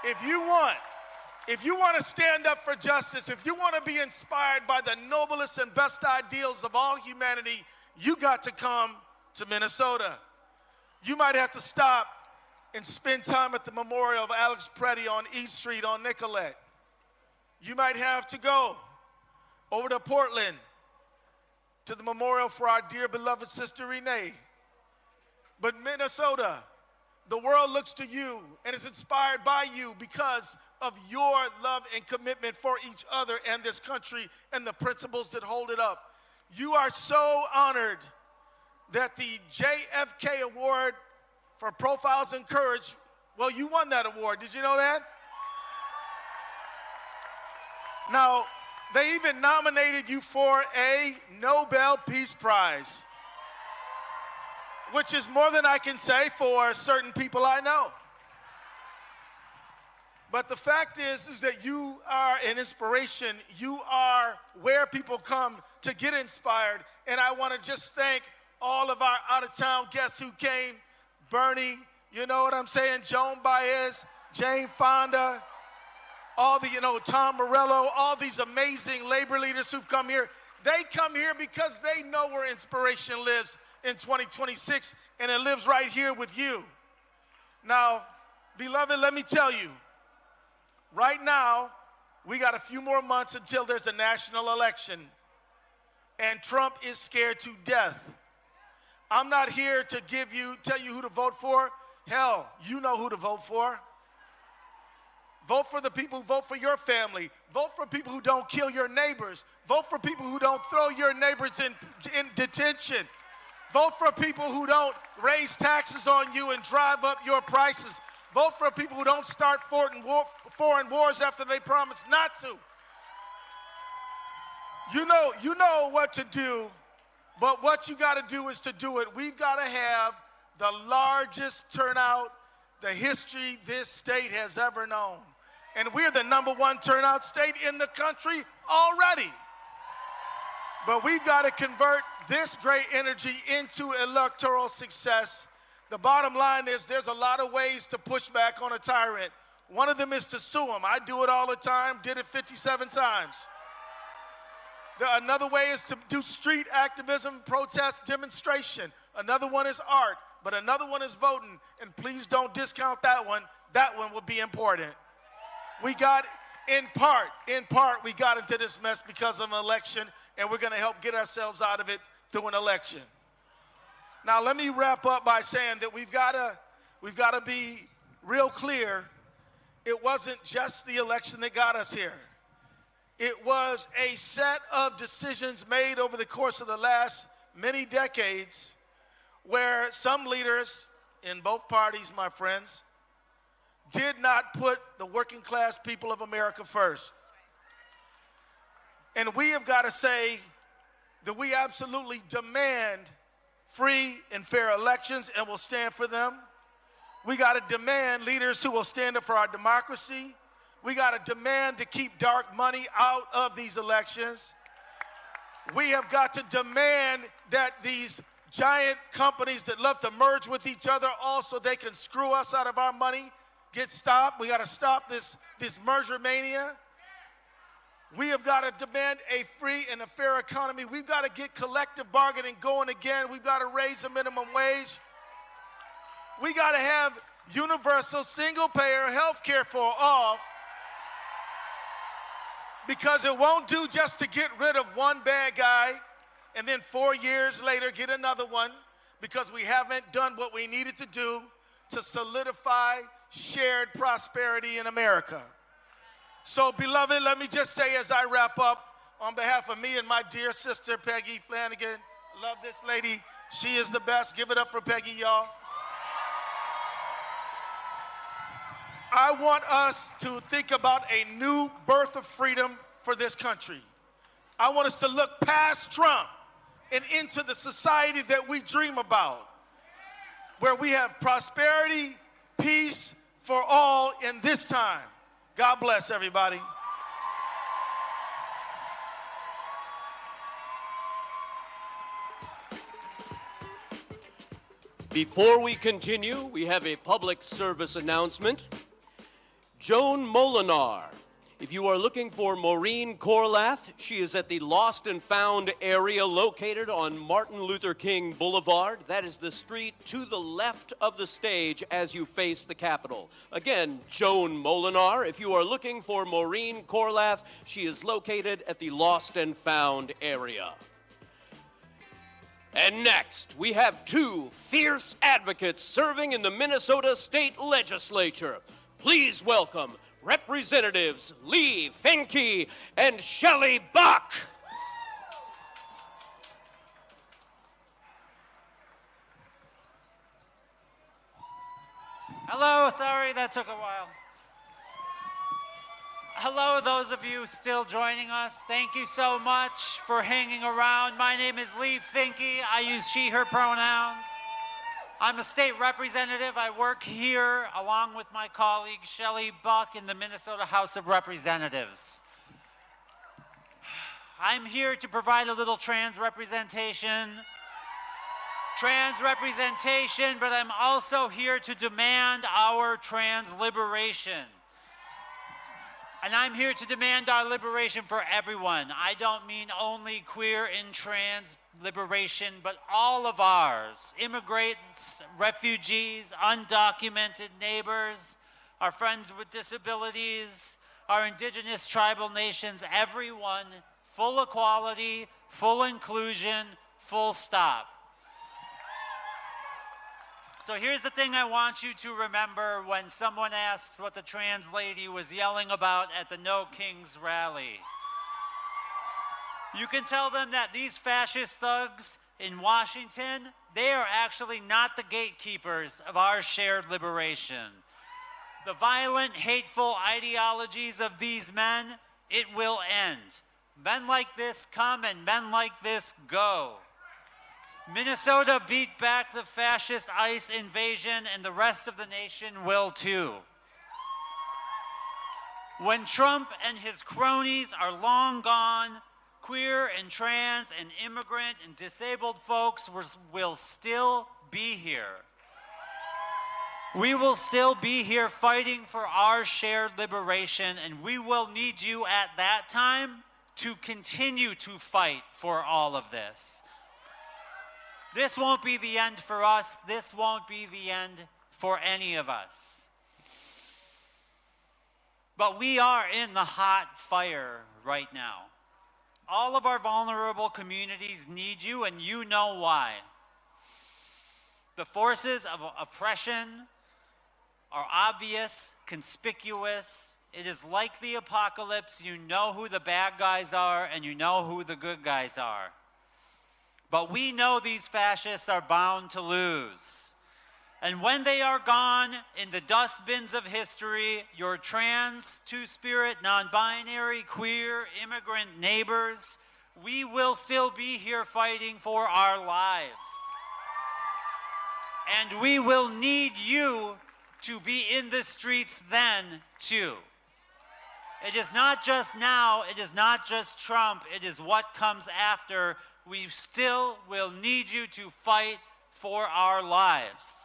If you want to stand up for justice, if you want to be inspired by the noblest and best ideals of all humanity, you got to come to Minnesota. You might have to stop and spend time at the memorial of Alex Preddy on East Street on Nicollet. You might have to go over to Portland to the memorial for our dear beloved sister Renee. But Minnesota, the world looks to you and is inspired by you because of your love and commitment for each other and this country and the principles that hold it up. You are so honored that the JFK Award for Profiles in Courage, well, you won that award. Did you know that? Now, they even nominated you for a Nobel Peace Prize, which is more than I can say for certain people I know. But the fact is that you are an inspiration. You are where people come to get inspired. And I want to just thank all of our out-of-town guests who came. Bernie, you know what I'm saying? Joan Baez, Jane Fonda, all the, Tom Morello, all these amazing labor leaders who've come here. They come here because they know where inspiration lives in 2026, and it lives right here with you. Now, beloved, let me tell you, right now, we got a few more months until there's a national election, and Trump is scared to death. I'm not here to tell you who to vote for. Hell, you know who to vote for. Vote for the people who vote for your family. Vote for people who don't kill your neighbors. Vote for people who don't throw your neighbors in detention. Vote for people who don't raise taxes on you and drive up your prices. Vote for people who don't start foreign wars after they promise not to. You know what to do, but what you got to do is to do it. We've got to have the largest turnout the history this state has ever known. And we're the #1 turnout state in the country already. But we've got to convert this great energy into electoral success. The bottom line is there's a lot of ways to push back on a tyrant. One of them is to sue him. I do it all the time, did it 57 times. Another way is to do street activism, protest, demonstration. Another one is art, but another one is voting. And please don't discount that one. That one will be important. We got In part, we got into this mess because of an election, and we're going to help get ourselves out of it through an election. Now, let me wrap up by saying that we've got to be real clear. It wasn't just the election that got us here. It was a set of decisions made over the course of the last many decades where some leaders in both parties, my friends, did not put the working class people of America first. And we have got to say that we absolutely demand free and fair elections and will stand for them. We got to demand leaders who will stand up for our democracy. We got to demand to keep dark money out of these elections. We have got to demand that these giant companies that love to merge with each other also they can screw us out of our money get stopped. We got to stop this merger mania. We have got to demand a free and a fair economy. We've got to get collective bargaining going again. We've got to raise the minimum wage. We got to have universal single-payer health care for all, because it won't do just to get rid of one bad guy and then 4 years later get another one, because we haven't done what we needed to do to solidify shared prosperity in America. So, beloved, let me just say as I wrap up, on behalf of me and my dear sister, Peggy Flanagan, I love this lady. She is the best. Give it up for Peggy, y'all. I want us to think about a new birth of freedom for this country. I want us to look past Trump and into the society that we dream about, where we have prosperity, peace for all in this time. God bless everybody. Before we continue, we have a public service announcement. Joan Molinar. If you are looking for Maureen Corlath, she is at the Lost and Found area located on Martin Luther King Boulevard. That is the street to the left of the stage as you face the Capitol. Again, Joan Molinar. If you are looking for Maureen Corlath, she is located at the Lost and Found area. And next, we have two fierce advocates serving in the Minnesota State Legislature. Please welcome Representatives Lee Finke and Shelley Buck. Hello, sorry that took a while. Hello, those of you still joining us. Thank you so much for hanging around. My name is Lee Finke. I use she, her pronouns. I'm a state representative. I work here along with my colleague Shelley Buck in the Minnesota House of Representatives. I'm here to provide a little trans representation, but I'm also here to demand our trans liberation. And I'm here to demand our liberation for everyone. I don't mean only queer and trans liberation, but all of ours. Immigrants, refugees, undocumented neighbors, our friends with disabilities, our indigenous tribal nations, everyone, full equality, full inclusion, full stop. So here's the thing I want you to remember when someone asks what the trans lady was yelling about at the No Kings rally. You can tell them that these fascist thugs in Washington, they are actually not the gatekeepers of our shared liberation. The violent, hateful ideologies of these men, it will end. Men like this come and men like this go. Minnesota beat back the fascist ICE invasion, and the rest of the nation will too. When Trump and his cronies are long gone, queer and trans and immigrant and disabled folks will still be here. We will still be here fighting for our shared liberation, and we will need you at that time to continue to fight for all of this. This won't be the end for us. This won't be the end for any of us. But we are in the hot fire right now. All of our vulnerable communities need you, and you know why. The forces of oppression are obvious, conspicuous. It is like the apocalypse. You know who the bad guys are, and you know who the good guys are. But we know these fascists are bound to lose. And when they are gone in the dustbins of history, your trans, two-spirit, non-binary, queer, immigrant neighbors, we will still be here fighting for our lives. And we will need you to be in the streets then, too. It is not just now, it is not just Trump, it is what comes after. We still will need you to fight for our lives.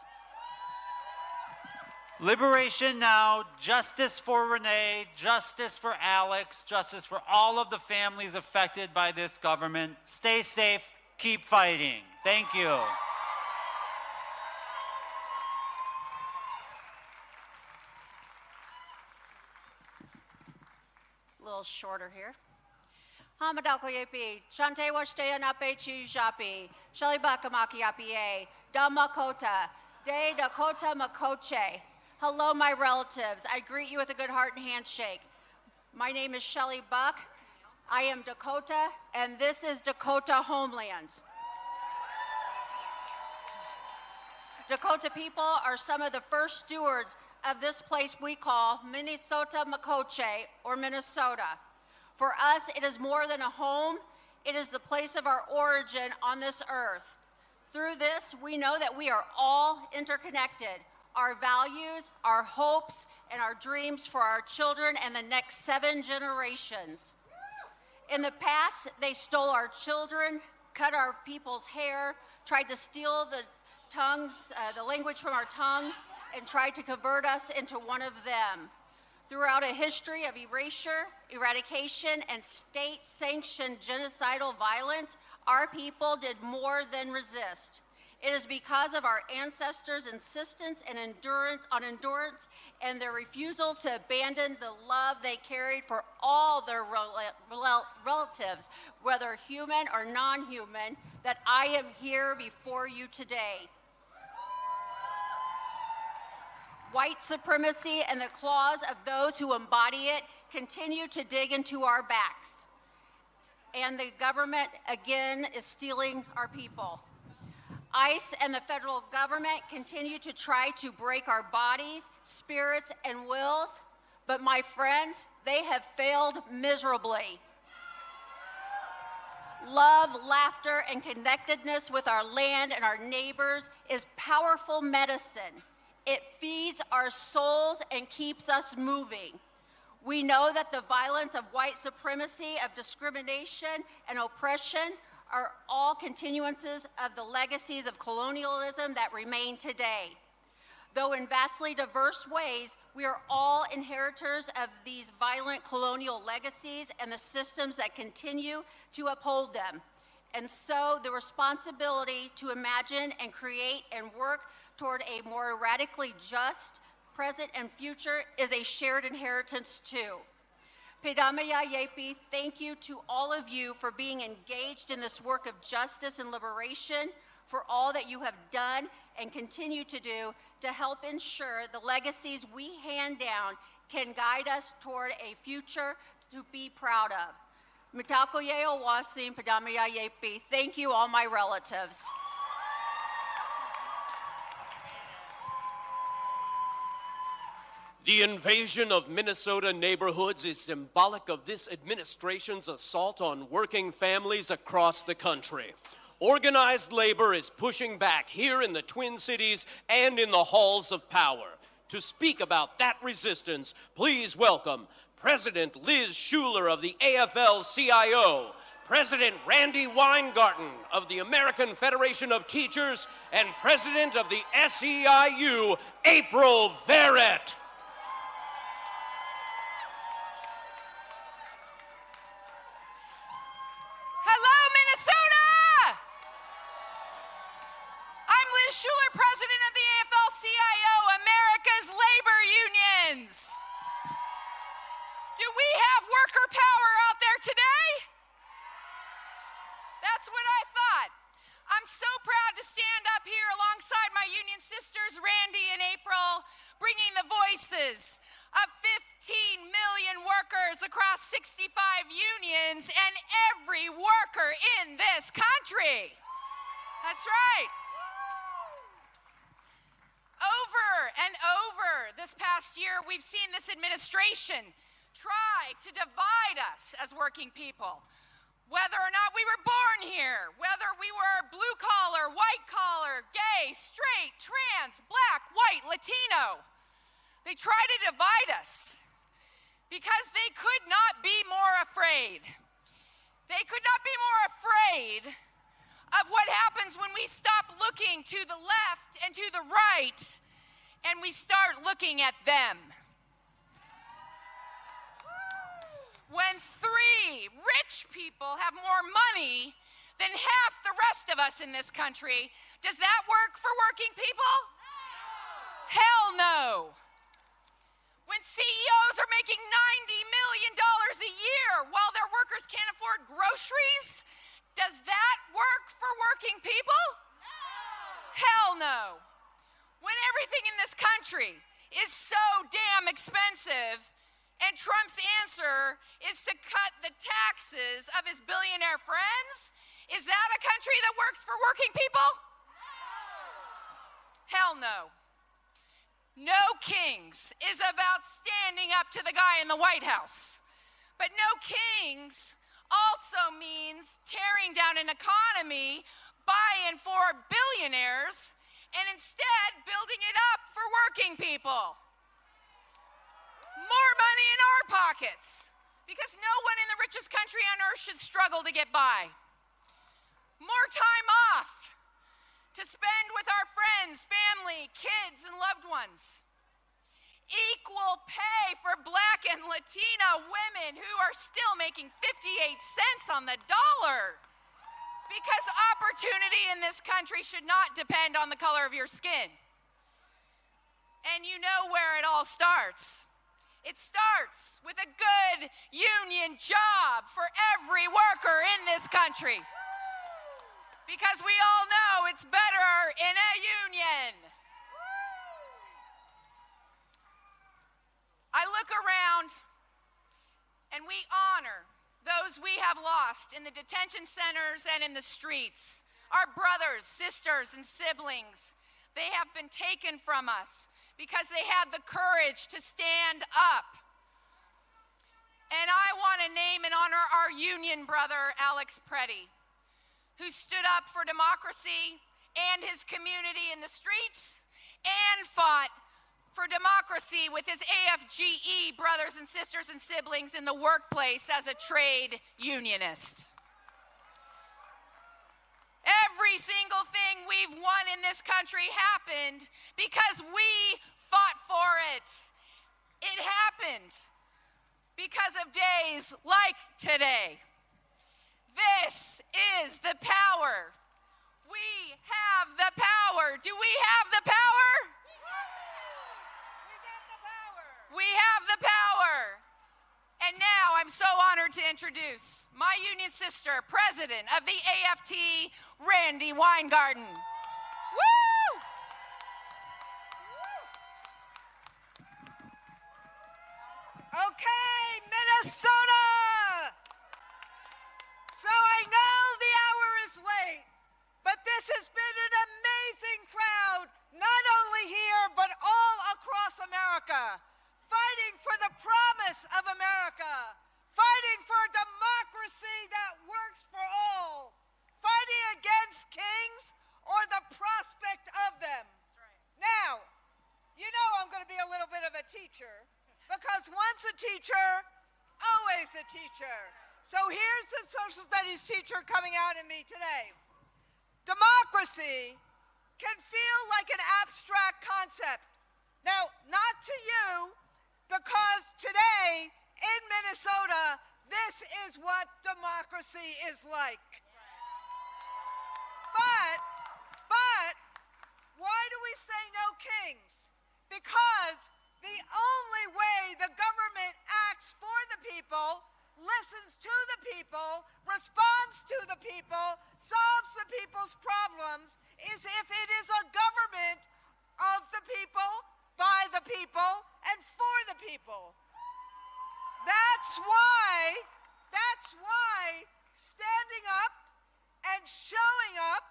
Liberation now, justice for Renee, justice for Alex, justice for all of the families affected by this government. Stay safe, keep fighting. Thank you. A little shorter here. Hamadako yepi, shante washte anape chi japi, shalibaka makiapi, damakota, de Dakota makoche. Hello, my relatives. I greet you with a good heart and handshake. My name is Shelley Buck. I am Dakota, and this is Dakota Homelands. Dakota people are some of the first stewards of this place we call Minnesota Makoche, or Minnesota. For us, it is more than a home. It is the place of our origin on this earth. Through this, we know that we are all interconnected. Our values, our hopes, and our dreams for our children and the next 7 generations. In the past, they stole our children, cut our people's hair, tried to steal the language from our tongues, and tried to convert us into one of them. Throughout a history of erasure, eradication, and state-sanctioned genocidal violence, our people did more than resist. It is because of our ancestors' insistence and endurance and their refusal to abandon the love they carried for all their relatives, whether human or non-human, that I am here before you today. White supremacy and the claws of those who embody it continue to dig into our backs. And the government, again, is stealing our people. ICE and the federal government continue to try to break our bodies, spirits, and wills, but my friends, they have failed miserably. Love, laughter, and connectedness with our land and our neighbors is powerful medicine. It feeds our souls and keeps us moving. We know that the violence of white supremacy, of discrimination and oppression are all continuances of the legacies of colonialism that remain today. Though in vastly diverse ways, we are all inheritors of these violent colonial legacies and the systems that continue to uphold them. And so the responsibility to imagine and create and work toward a more radically just present and future is a shared inheritance too. Pedamaya Yepi, thank you to all of you for being engaged in this work of justice and liberation, for all that you have done and continue to do to help ensure the legacies we hand down can guide us toward a future to be proud of. Mitako Yeo Wasim Pedamaya Yepi, thank you all my relatives. The invasion of Minnesota neighborhoods is symbolic of this administration's assault on working families across the country. Organized labor is pushing back here in the Twin Cities and in the halls of power. To speak about that resistance, please welcome President Liz Schuler of the AFL-CIO, President Randi Weingarten of the American Federation of Teachers, and President of the SEIU, April Verrett. Hello, Minnesota! I'm Liz Schuler, President of the AFL-CIO, America's labor unions. Do we have worker power out there today? That's what I thought. I'm so proud to stand up here alongside my union sisters, Randi and April, bringing the voices of 15 million workers across 65 unions and every worker in this country. That's right. Over and over this past year, we've seen this administration try to divide us as working people. Whether or not we were born here, whether we were blue collar, white collar, gay, straight, trans, black, white, Latino, they try to divide us because they could not be more afraid. They could not be more afraid of what happens when we stop looking to the left and to the right and we start looking at them. When 3 rich people have more money than half the rest of us in this country, does that work for working people? Hell no. When CEOs are making $90 million a year while their workers can't afford groceries, does that work for working people? Hell no. When everything in this country is so damn expensive, and Trump's answer is to cut the taxes of his billionaire friends? Is that a country that works for working people? Hell no. No Kings is about standing up to the guy in the White House. But no Kings also means tearing down an economy, buying for billionaires, and instead building it up for working people. More money in our pockets, because no one in the richest country on earth should struggle to get by. More time off to spend with our friends, family, kids, and loved ones. Equal pay for Black and Latino women who are still making 58 cents on the dollar. Because opportunity in this country should not depend on the color of your skin. And you know where it all starts. It starts with a good union job for every worker in this country. Because we all know it's better in a union. I look around and we honor those we have lost in the detention centers and in the streets. Our brothers, sisters, and siblings, they have been taken from us because they had the courage to stand up. And I want to name and honor our union brother, Alex Preddy, who stood up for democracy and his community in the streets and fought for democracy with his AFGE brothers and sisters and siblings in the workplace as a trade unionist. Every single thing we've won in this country happened because we fought for it. It happened because of days like today. This is the power. We have the power. Do we have the power? We got the power. We have the power. And now I'm so honored to introduce my union sister, president of the AFT, Randi Weingarten. Woo! Okay, Minnesota! So I know the hour is late, but this has been an amazing crowd, not only here, but all across America, fighting for the promise of America, fighting for a democracy that works for all, fighting against kings or the prospect of them. Now, you know I'm going to be a little bit of a teacher, because once a teacher, always a teacher. So here's the social studies teacher coming out in me today. Democracy can feel like an abstract concept. Now, not to you, because today in Minnesota, this is what democracy is like. But, why do we say no kings? Because the only way the government acts for people, listens to the people, responds to the people, solves the people's problems, is if it is a government of the people, by the people, and for the people. That's why standing up and showing up,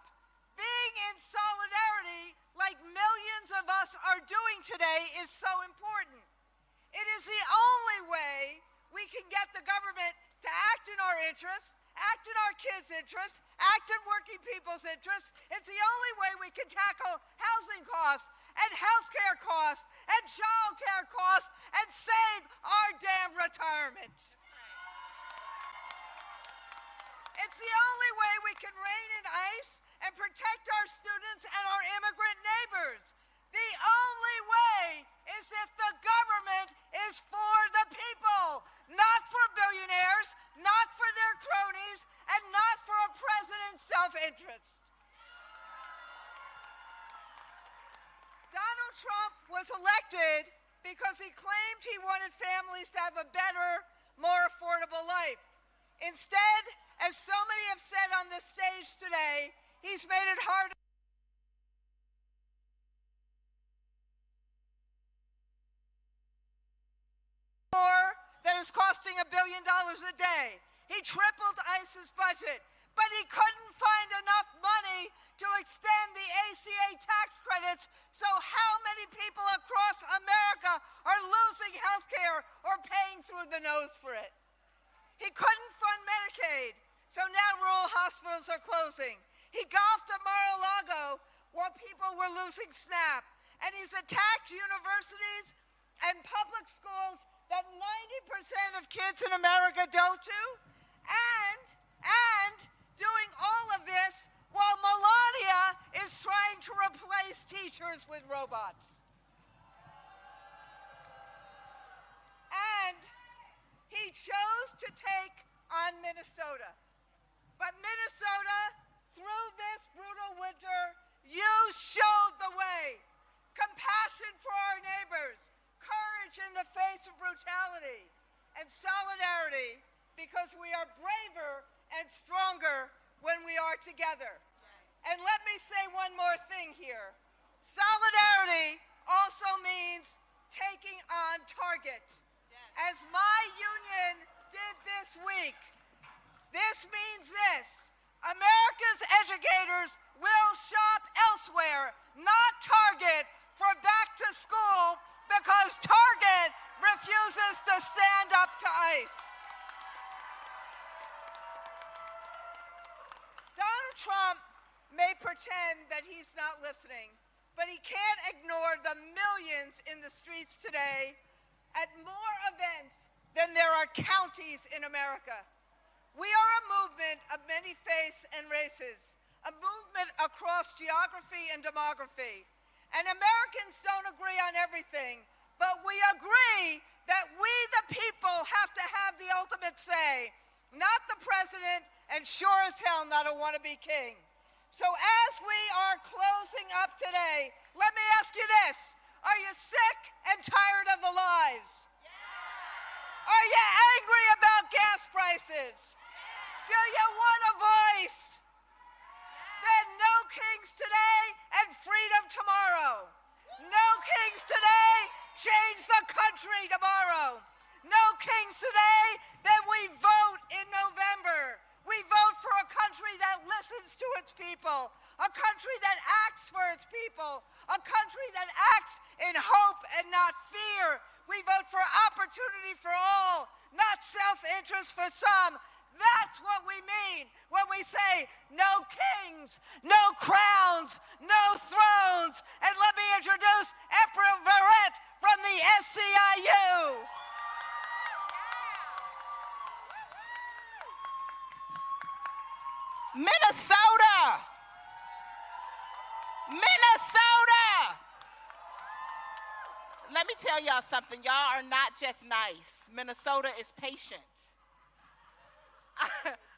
being in solidarity like millions of us are doing today is so important. It is the only way we can get the government to act in our interests, act in our kids' interests, act in working people's interests. It's the only way we can tackle housing costs and healthcare costs and child care costs and save our damn retirement. It's the only way we can rein in ICE and protect our students and our immigrant neighbors. The only way is if the government is for the people, not for billionaires, not for their cronies, and not for a president's self-interest. Donald Trump was elected because he claimed he wanted families to have a better, more affordable life. Instead, as so many have said on this stage today, he's made it harder. That is costing $1 billion a day. He tripled ICE's budget, but he couldn't find enough money to extend the ACA tax credits, so how many people across America are losing health care or paying through the nose for it? He couldn't fund Medicaid, so now rural hospitals are closing. He golfed at Mar-a-Lago while people were losing SNAP, and he's attacked universities and public schools that 90% of kids in America don't do, and doing all of this while Melania is trying to replace teachers with robots. And he chose to take on Minnesota. But Minnesota, through this brutal winter, you showed the way. Compassion for our neighbors, courage in the face of brutality, and solidarity, because we are braver and stronger when we are together. And let me say one more thing here. Solidarity also means taking on target. As my union did this week, this means this: America's educators will shop elsewhere, not Target, for back to school, because Target refuses to stand up to ICE. Donald Trump may pretend that he's not listening, but he can't ignore the millions in the streets today at more events than there are counties in America. We are a movement of many faiths and races, a movement across geography and demography. And Americans don't agree on everything, but we agree that we, the people, have to have the ultimate say, not the president, and sure as hell not a wannabe king. So as we are closing up today, let me ask you this: are you sick and tired of the lies? Are you angry about gas prices? Do you want a voice? Then no kings today and freedom tomorrow. No kings today, change the country tomorrow. No kings today, then we vote in November. We vote for a country that listens to its people, a country that acts for its people, a country that acts in hope and not fear. We vote for opportunity for all, not self-interest for some. That's what we mean when we say no kings, no crowns, no thrones. And let me introduce Emperor Verrett from the SCIU. Minnesota! Minnesota! Let me tell y'all something. Y'all are not just nice. Minnesota is patient.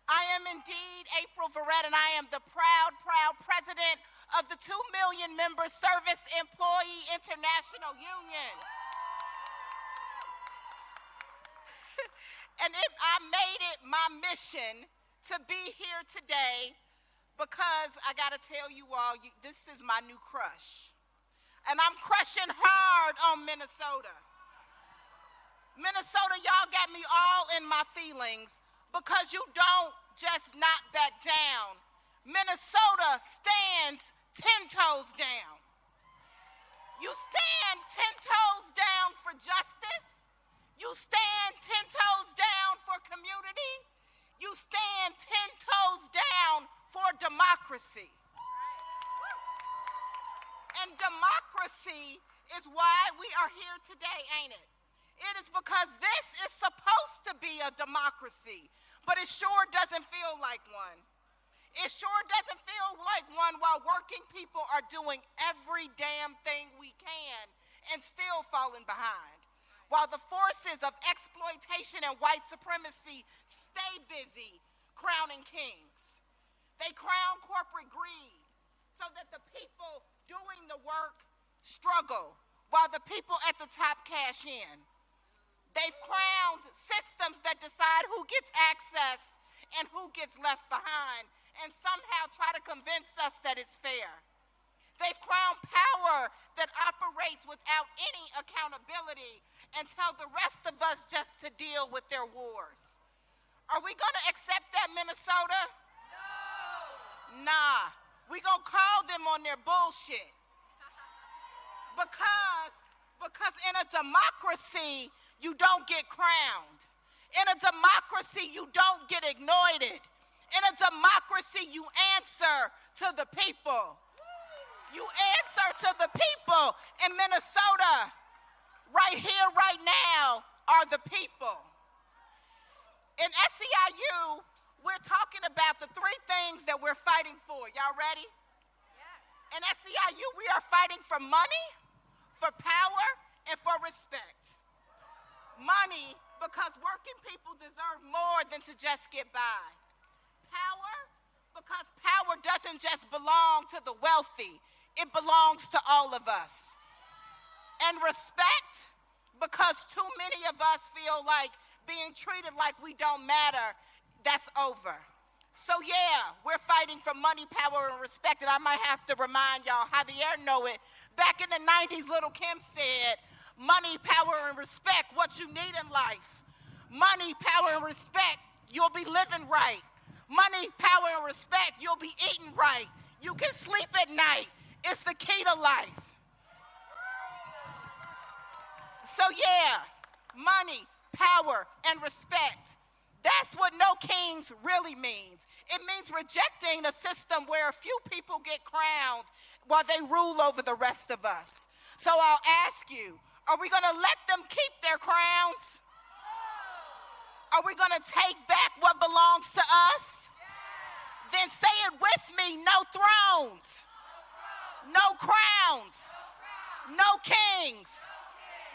I am indeed April Verrett, and I am the proud president of the 2 million member Service Employee International Union. And I made it my mission to be here today because I gotta tell you all, this is my new crush. And I'm crushing hard on Minnesota. Minnesota, y'all got me all in my feelings because you don't just not back down. Minnesota stands 10 toes down. You stand 10 toes down for justice. You stand 10 toes down for community. You stand 10 toes down for democracy. And democracy is why we are here today, ain't it? It is because this is supposed to be a democracy, but it sure doesn't feel like one. It sure doesn't feel like one while working people are doing every damn thing we can and still falling behind. While the forces of exploitation and white supremacy stay busy crowning kings. They crown corporate greed so that the people doing the work struggle while the people at the top cash in. They've crowned systems that decide who gets access and who gets left behind and somehow try to convince us that it's fair. They've crowned power that operates without any accountability and tell the rest of us just to deal with their wars. Are we gonna accept that, Minnesota? No. Nah, we gonna call them on their bullshit. Because in a democracy, you don't get crowned. In a democracy, you don't get ignored. In a democracy, you answer to the people. You answer to the people. In Minnesota, right here, right now, are the people. In SEIU, we're talking about the three things that we're fighting for. Y'all ready? Yes. In SEIU, we are fighting for money, for power, and for respect. Money, because working people deserve more than to just get by. Power, because power doesn't just belong to the wealthy. It belongs to all of us. And respect, because too many of us feel like being treated like we don't matter. That's over. So yeah, we're fighting for money, power, and respect. And I might have to remind y'all, Javier know it. Back in the 90s, Little Kim said, money, power, and respect, what you need in life. Money, power, and respect, you'll be living right. Money, power, and respect, you'll be eating right. You can sleep at night. It's the key to life. So yeah, money, power, and respect. That's what no kings really means. It means rejecting a system where a few people get crowned while they rule over the rest of us. So I'll ask you, are we gonna let them keep their crowns? Are we gonna take back what belongs to us? Then say it with me, no thrones, no crowns, no kings,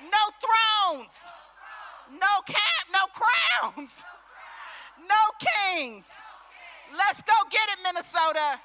no thrones, no crowns, no kings. Let's go get it, Minnesota.